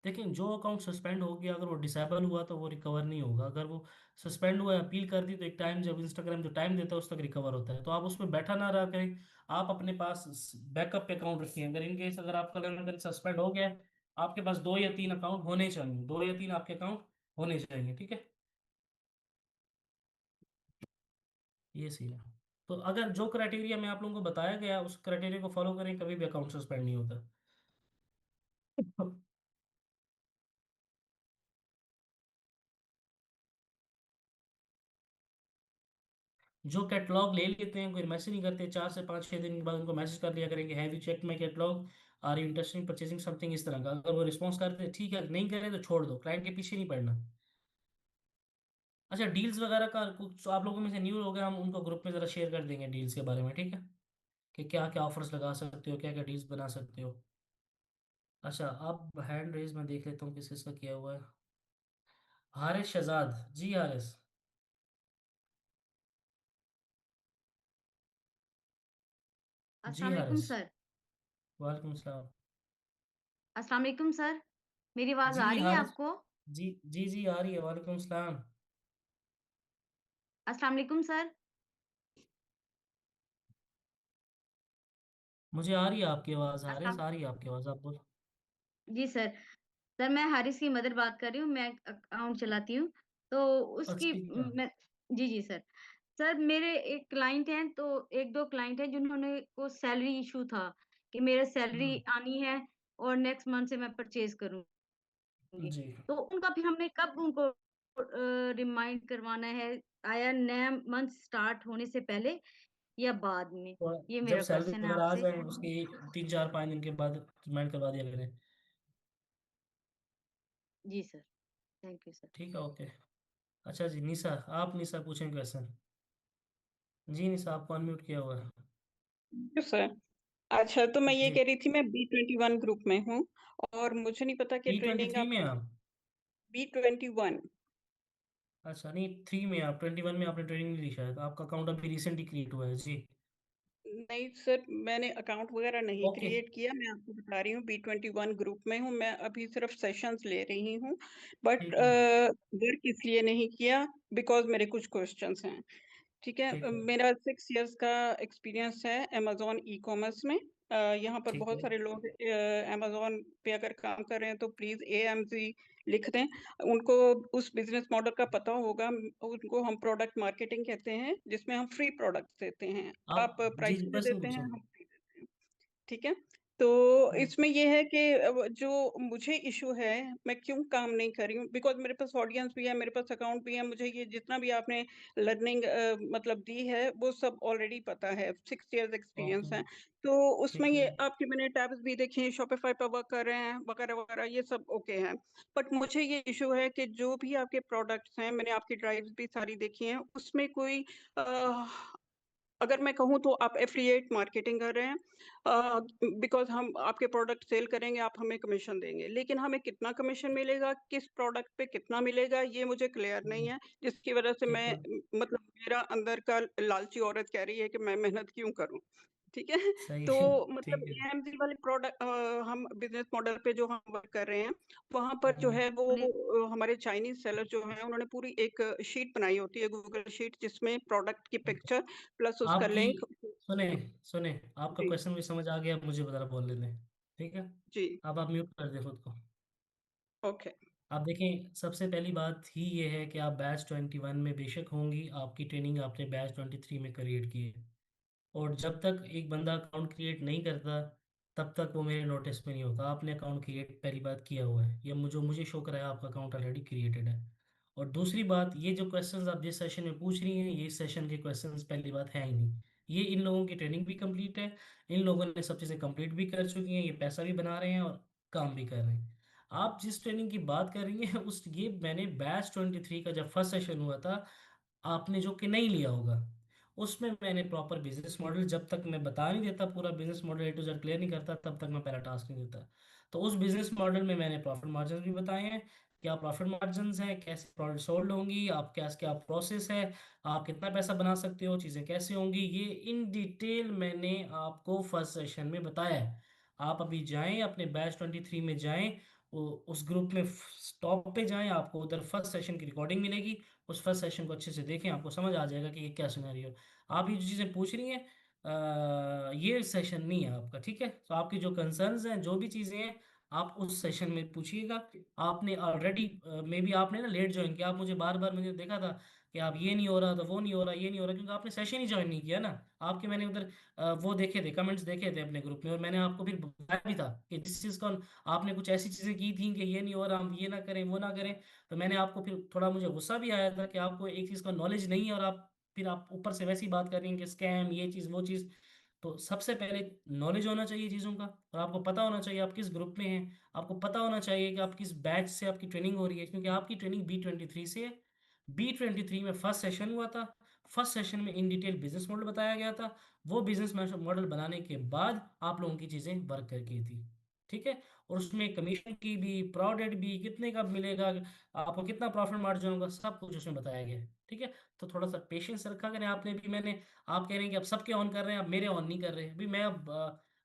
देखिए जो अकाउंट सस्पेंड हो गया, अगर वो डिसेबल हुआ तो वो रिकवर नहीं होगा। अगर वो सस्पेंड हुआ, अपील कर दी, तो एक टाइम जब इंस्टाग्राम जो टाइम देता है उस तक रिकवर होता है। तो आप उसमें बैठा ना रहा करें, आप अपने पास बैकअप पे अकाउंट रखिए। अगर इन केस अगर आपका अगर सस्पेंड हो गया है, आपके पास 2 या 3 अकाउंट होने चाहिए, 2 या 3 आपके अकाउंट होने चाहिए, ठीक है। ये सीन है। तो अगर जो क्राइटेरिया मैं आप लोगों को बताया गया उस क्राइटेरिया को फॉलो करें, कभी भी अकाउंट सस्पेंड नहीं होता। जो कैटलॉग ले लेते हैं, कोई मैसेज नहीं करते, 4 से 5 6 दिन के बाद उनको मैसेज कर लिया करेंगे, have you check my catalogue, are you interested in purchasing something, इस तरह का। अगर वो रिस्पॉन्स करते हैं ठीक है, नहीं करे तो छोड़ दो, क्लाइंट के पीछे नहीं पड़ना। अच्छा डील्स वगैरह का कुछ आप लोगों में से न्यू लोग हैं, हम उनको ग्रुप में ज़रा शेयर कर देंगे डील्स के बारे में, ठीक है, कि क्या क्या ऑफर्स लगा सकते हो, क्या क्या डील्स बना सकते हो। अच्छा आप हैंड रेज में देख लेता हूँ किस किसका किया हुआ है। हारिस शहजाद, जी हारिस। जी अस्सलाम वालेकुम हारिस। सर। वालेकुम सलाम। अस्सलाम वालेकुम सर। मेरी आवाज जी आ रही है हारिस। आपको? जी जी जी आ रही है, वालेकुम सलाम। अस्सलाम वालेकुम सर। मुझे आ रही है आपकी आवाज़ हारिस, अस्सलाम। आ रही है आपकी आवाज़, आप बोलो। जी सर। सर मैं हारिस की मदर बात कर रही हूँ, मैं अकाउंट चलाती हूँ। तो उसकी अच्छा ठीक है। मैं जी जी सर। सर मेरे एक क्लाइंट हैं, तो एक दो क्लाइंट हैं जिन्होंने को सैलरी इशू था कि मेरे सैलरी हम्म। आनी है और नेक्स्ट मंथ से मैं परचेज करूंगी। जी। तो उनका फिर हमने कब उनको रिमाइंड करवाना है? आया नया मंथ स्टार्ट होने से पहले या बाद में? तो ये जब मेरा सैलरी क्वेश्चन है वगैरह आ आपसे। जाए उसकी 3 4 5 दिन के बाद रिमाइंड करवा दिया करें। जी सर। Thank you sir. ठीक है, ओके। अच्छा जी निशा, आप निशा पूछें क्वेश्चन। जी निशा, आपको अनम्यूट किया हुआ है। सर अच्छा, तो मैं ये जी। कह रही थी, मैं B21 ग्रुप में हूँ और मुझे नहीं पता कि ट्रेनिंग T23 आप में आप? B21। अच्छा नहीं 3 में आप, 21 में आपने ट्रेनिंग नहीं ली शायद, आपका अकाउंट अभी रिसेंटली क्रिएट हुआ है जी। नहीं सर, मैंने अकाउंट वगैरह नहीं ओके। क्रिएट किया, मैं आपको बता रही हूँ B21 ग्रुप में हूँ मैं, अभी सिर्फ सेशंस ले रही हूँ। बट ठीक है। वर्क इसलिए नहीं किया बिकॉज मेरे कुछ क्वेश्चंस हैं। ठीक है, ठीक है। मेरा 6 इयर्स का एक्सपीरियंस है अमेजोन ई कॉमर्स में। यहाँ पर ठीक बहुत है। सारे लोग अमेजोन पे अगर काम कर रहे हैं तो प्लीज AMZ लिख दें। उनको उस बिजनेस मॉडल का पता होगा। उनको हम प्रोडक्ट मार्केटिंग कहते हैं, जिसमें हम फ्री प्रोडक्ट देते हैं। आप आप जी प्राइस जी में क्वेश्चन देते हैं, पूछें। हम फ्री देते हैं। ठीक है। तो हम्म। इसमें ये है कि जो मुझे इशू है, मैं क्यों काम नहीं कर रही हूँ, बिकॉज मेरे पास ऑडियंस भी है, मेरे पास अकाउंट भी है, मुझे ये जितना भी आपने लर्निंग मतलब दी है वो सब ऑलरेडी पता है, 6 इयर्स ओके। एक्सपीरियंस है। तो उसमें ठीक है। ये आपके मैंने टैब्स भी देखे हैं, शॉपिफाई पर वर्क कर रहे हैं वगैरह वगैरह, ये सब ओके है। बट मुझे ये इशू है कि जो भी आपके प्रोडक्ट्स हैं, मैंने आपकी ड्राइव्स भी सारी देखी हैं, उसमें कोई अगर मैं कहूँ तो आप एफिलिएट मार्केटिंग कर रहे हैं। बिकॉज हम आपके प्रोडक्ट सेल करेंगे, आप हमें कमीशन देंगे, लेकिन हमें कितना कमीशन मिलेगा, किस प्रोडक्ट पे कितना मिलेगा, ये मुझे क्लियर नहीं है। जिसकी वजह से ठीक मैं है। मतलब मेरा अंदर का लालची औरत कह रही है कि मैं मेहनत क्यों करूं। ठीक है। सही तो है, मतलब ठीक है। एएमजी वाले प्रोडक्ट हम बिजनेस मॉडल पे जो हम वर्क कर रहे हैं, वहां पर जो हम्म। है वो उन्हें हमारे चाइनीज सेलर जो हैं उन्होंने पूरी एक शीट बनाई होती है, गूगल शीट, जिसमें प्रोडक्ट की पिक्चर प्लस उसका आपकी लिंक। सुने सुने, आपका जी क्वेश्चन भी समझ आ गया, अब मुझे बता बोलने दें, ठीक है। जी। अब आप म्यूट कर दें खुद को। ओके। आप देखें, सबसे पहली बात ही ये है कि आप बैच 21 में बेशक होंगी, आपकी ट्रेनिंग आपने बैच 23 में क्रिएट की है। और जब तक एक बंदा अकाउंट क्रिएट नहीं करता, तब तक वो मेरे नोटिस में नहीं होता। आपने अकाउंट क्रिएट पहली बात किया हुआ है, ये मुझे शो कर रहा है आपका अकाउंट ऑलरेडी क्रिएटेड है। और दूसरी बात, ये जो क्वेश्चंस आप जिस सेशन में पूछ रही हैं, ये इस सेशन के क्वेश्चंस पहली बात है ही नहीं। ये इन लोगों की ट्रेनिंग भी कंप्लीट है, इन लोगों ने सब चीज़ें कंप्लीट भी कर चुकी हैं, ये पैसा भी बना रहे हैं और काम भी कर रहे हैं। आप जिस ट्रेनिंग की बात कर रही हैं उस ये मैंने बैच 23 का जब फर्स्ट सेशन हुआ था, आपने जो कि नहीं लिया होगा, उसमें मैंने प्रॉपर बिजनेस मॉडल, जब तक मैं बता नहीं देता पूरा business model A to Z clear नहीं करता, तब तक मैं पहला टास्क नहीं देता। तो उस बिजनेस मॉडल में मैंने प्रॉफिट मार्जिन भी बताए हैं, क्या प्रॉफिट मार्जिन है, कैसे प्रोडक्ट सोल्ड होंगी, आप क्या क्या प्रोसेस है, आप कितना पैसा बना सकते हो, चीज़ें कैसे होंगी, ये इन डिटेल मैंने आपको फर्स्ट सेशन में बताया है। आप अभी जाएं अपने बैच 23 में जाएं, उस ग्रुप में टॉप पे जाएं, आपको उधर फर्स्ट सेशन की रिकॉर्डिंग मिलेगी। उस फर्स्ट सेशन को अच्छे से देखें, आपको समझ आ जाएगा कि ये क्या सिनेरियो। आप ये जो चीज़ें पूछ रही हैं, ये सेशन नहीं है आपका, ठीक है। तो आपकी जो कंसर्न्स हैं, जो भी चीज़ें हैं, आप उस सेशन में पूछिएगा। आपने ऑलरेडी मे बी आपने ना लेट ज्वाइन किया, आप मुझे बार बार मुझे देखा था कि आप ये नहीं हो रहा, तो वो नहीं हो रहा, ये नहीं हो रहा, क्योंकि आपने सेशन ही ज्वाइन नहीं किया ना। आपके मैंने उधर वो देखे थे, कमेंट्स देखे थे अपने ग्रुप में, और मैंने आपको फिर बताया भी था कि जिस चीज़ का आपने कुछ ऐसी चीज़ें की थी कि ये नहीं हो रहा, हम ये ना करें, वो ना करें। तो मैंने आपको फिर थोड़ा, मुझे गुस्सा भी आया था कि आपको एक चीज़ का नॉलेज नहीं है, और आप फिर आप ऊपर से वैसी बात कर रही हैं कि स्कैम, ये चीज़ वो चीज़। तो सबसे पहले नॉलेज होना चाहिए चीज़ों का, और आपको पता होना चाहिए आप किस ग्रुप में हैं, आपको पता होना चाहिए कि आप किस बैच से आपकी ट्रेनिंग हो रही है, क्योंकि आपकी ट्रेनिंग B23 से है। B23 में फर्स्ट सेशन हुआ था, फर्स्ट सेशन में इन डिटेल बिजनेस मॉडल बताया गया था। वो बिजनेस मॉडल बनाने के बाद आप लोगों की चीज़ें वर्क करके थी, ठीक है। और उसमें कमीशन की भी, प्रोडक्ट भी, कितने का मिलेगा, आपको कितना प्रॉफिट मार्जिन होगा, सब कुछ उसमें बताया गया है, ठीक है। तो थोड़ा सा पेशेंस रखा करें। आपने भी मैंने, आप कह रहे हैं कि अब सबके ऑन कर रहे हैं, अब मेरे ऑन नहीं कर रहे हैं। अभी मैं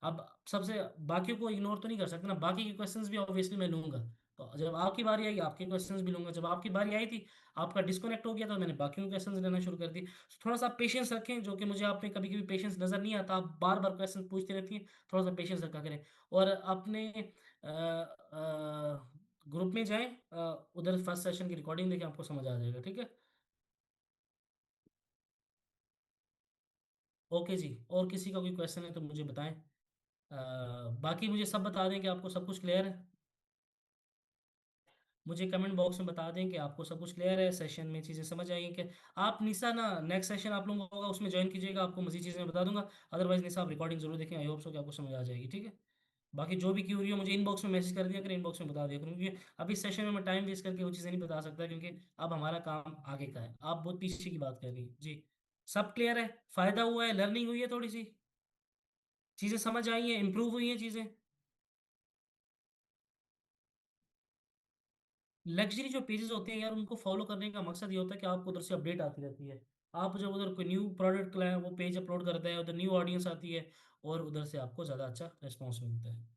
अब सबसे बाकियों को इग्नोर तो नहीं कर सकता ना, बाकी के क्वेश्चंस भी ऑब्वियसली मैं लूंगा। तो जब आपकी बारी आई, आपके क्वेश्चंस भी लूंगा। जब आपकी बारी आई थी, आपका डिस्कनेक्ट हो गया, तो मैंने बाकियों के क्वेश्चंस लेना शुरू कर दिए। थोड़ा सा पेशेंस रखें, जो कि मुझे आप में कभी कभी पेशेंस नजर नहीं आता, आप बार बार क्वेश्चन पूछती रहती हैं। थोड़ा सा पेशेंस रखा करें, और अपने ग्रुप में जाएं, उधर फर्स्ट सेशन की रिकॉर्डिंग देखें, आपको समझ आ जाएगा, ठीक है। ओके जी, और किसी का कोई क्वेश्चन है तो मुझे बताएं। बाकी मुझे सब बता दें कि आपको सब कुछ क्लियर है। मुझे कमेंट बॉक्स में बता दें कि आपको सब कुछ क्लियर है, सेशन में चीज़ें समझ आई हैं कि आप निशा ना, नेक्स्ट सेशन आप लोगों का होगा, उसमें ज्वाइन कीजिएगा, आपको मज़ीद चीज़ें बता दूंगा। अदरवाइज निशा, आप रिकॉर्डिंग जरूर देखें, आई होप सो कि आपको समझ आ जाएगी, ठीक है। बाकी जो भी क्यूरी हो मुझे इनबॉक्स में मैसेज कर दिया करें, इनबॉक्स में बता दिया करूँ, क्योंकि अभी इस सेशन में मैं टाइम वेस्ट करके वो चीज़ें नहीं बता सकता, क्योंकि अब हमारा काम आगे का है। आप बहुत पीछे की बात कर रही हैं जी। सब क्लियर है, फ़ायदा हुआ है, लर्निंग हुई है, थोड़ी सी चीज़ें समझ आई हैं, इंप्रूव हुई हैं चीज़ें। लग्जरी जो पेजेस होते हैं यार, उनको फॉलो करने का मकसद ये होता है कि आपको उधर से अपडेट आती रहती है। आप जब उधर कोई न्यू प्रोडक्ट लाए, वो पेज अपलोड करता है, उधर न्यू ऑडियंस आती है, और उधर से आपको ज़्यादा अच्छा रिस्पॉन्स मिलता है।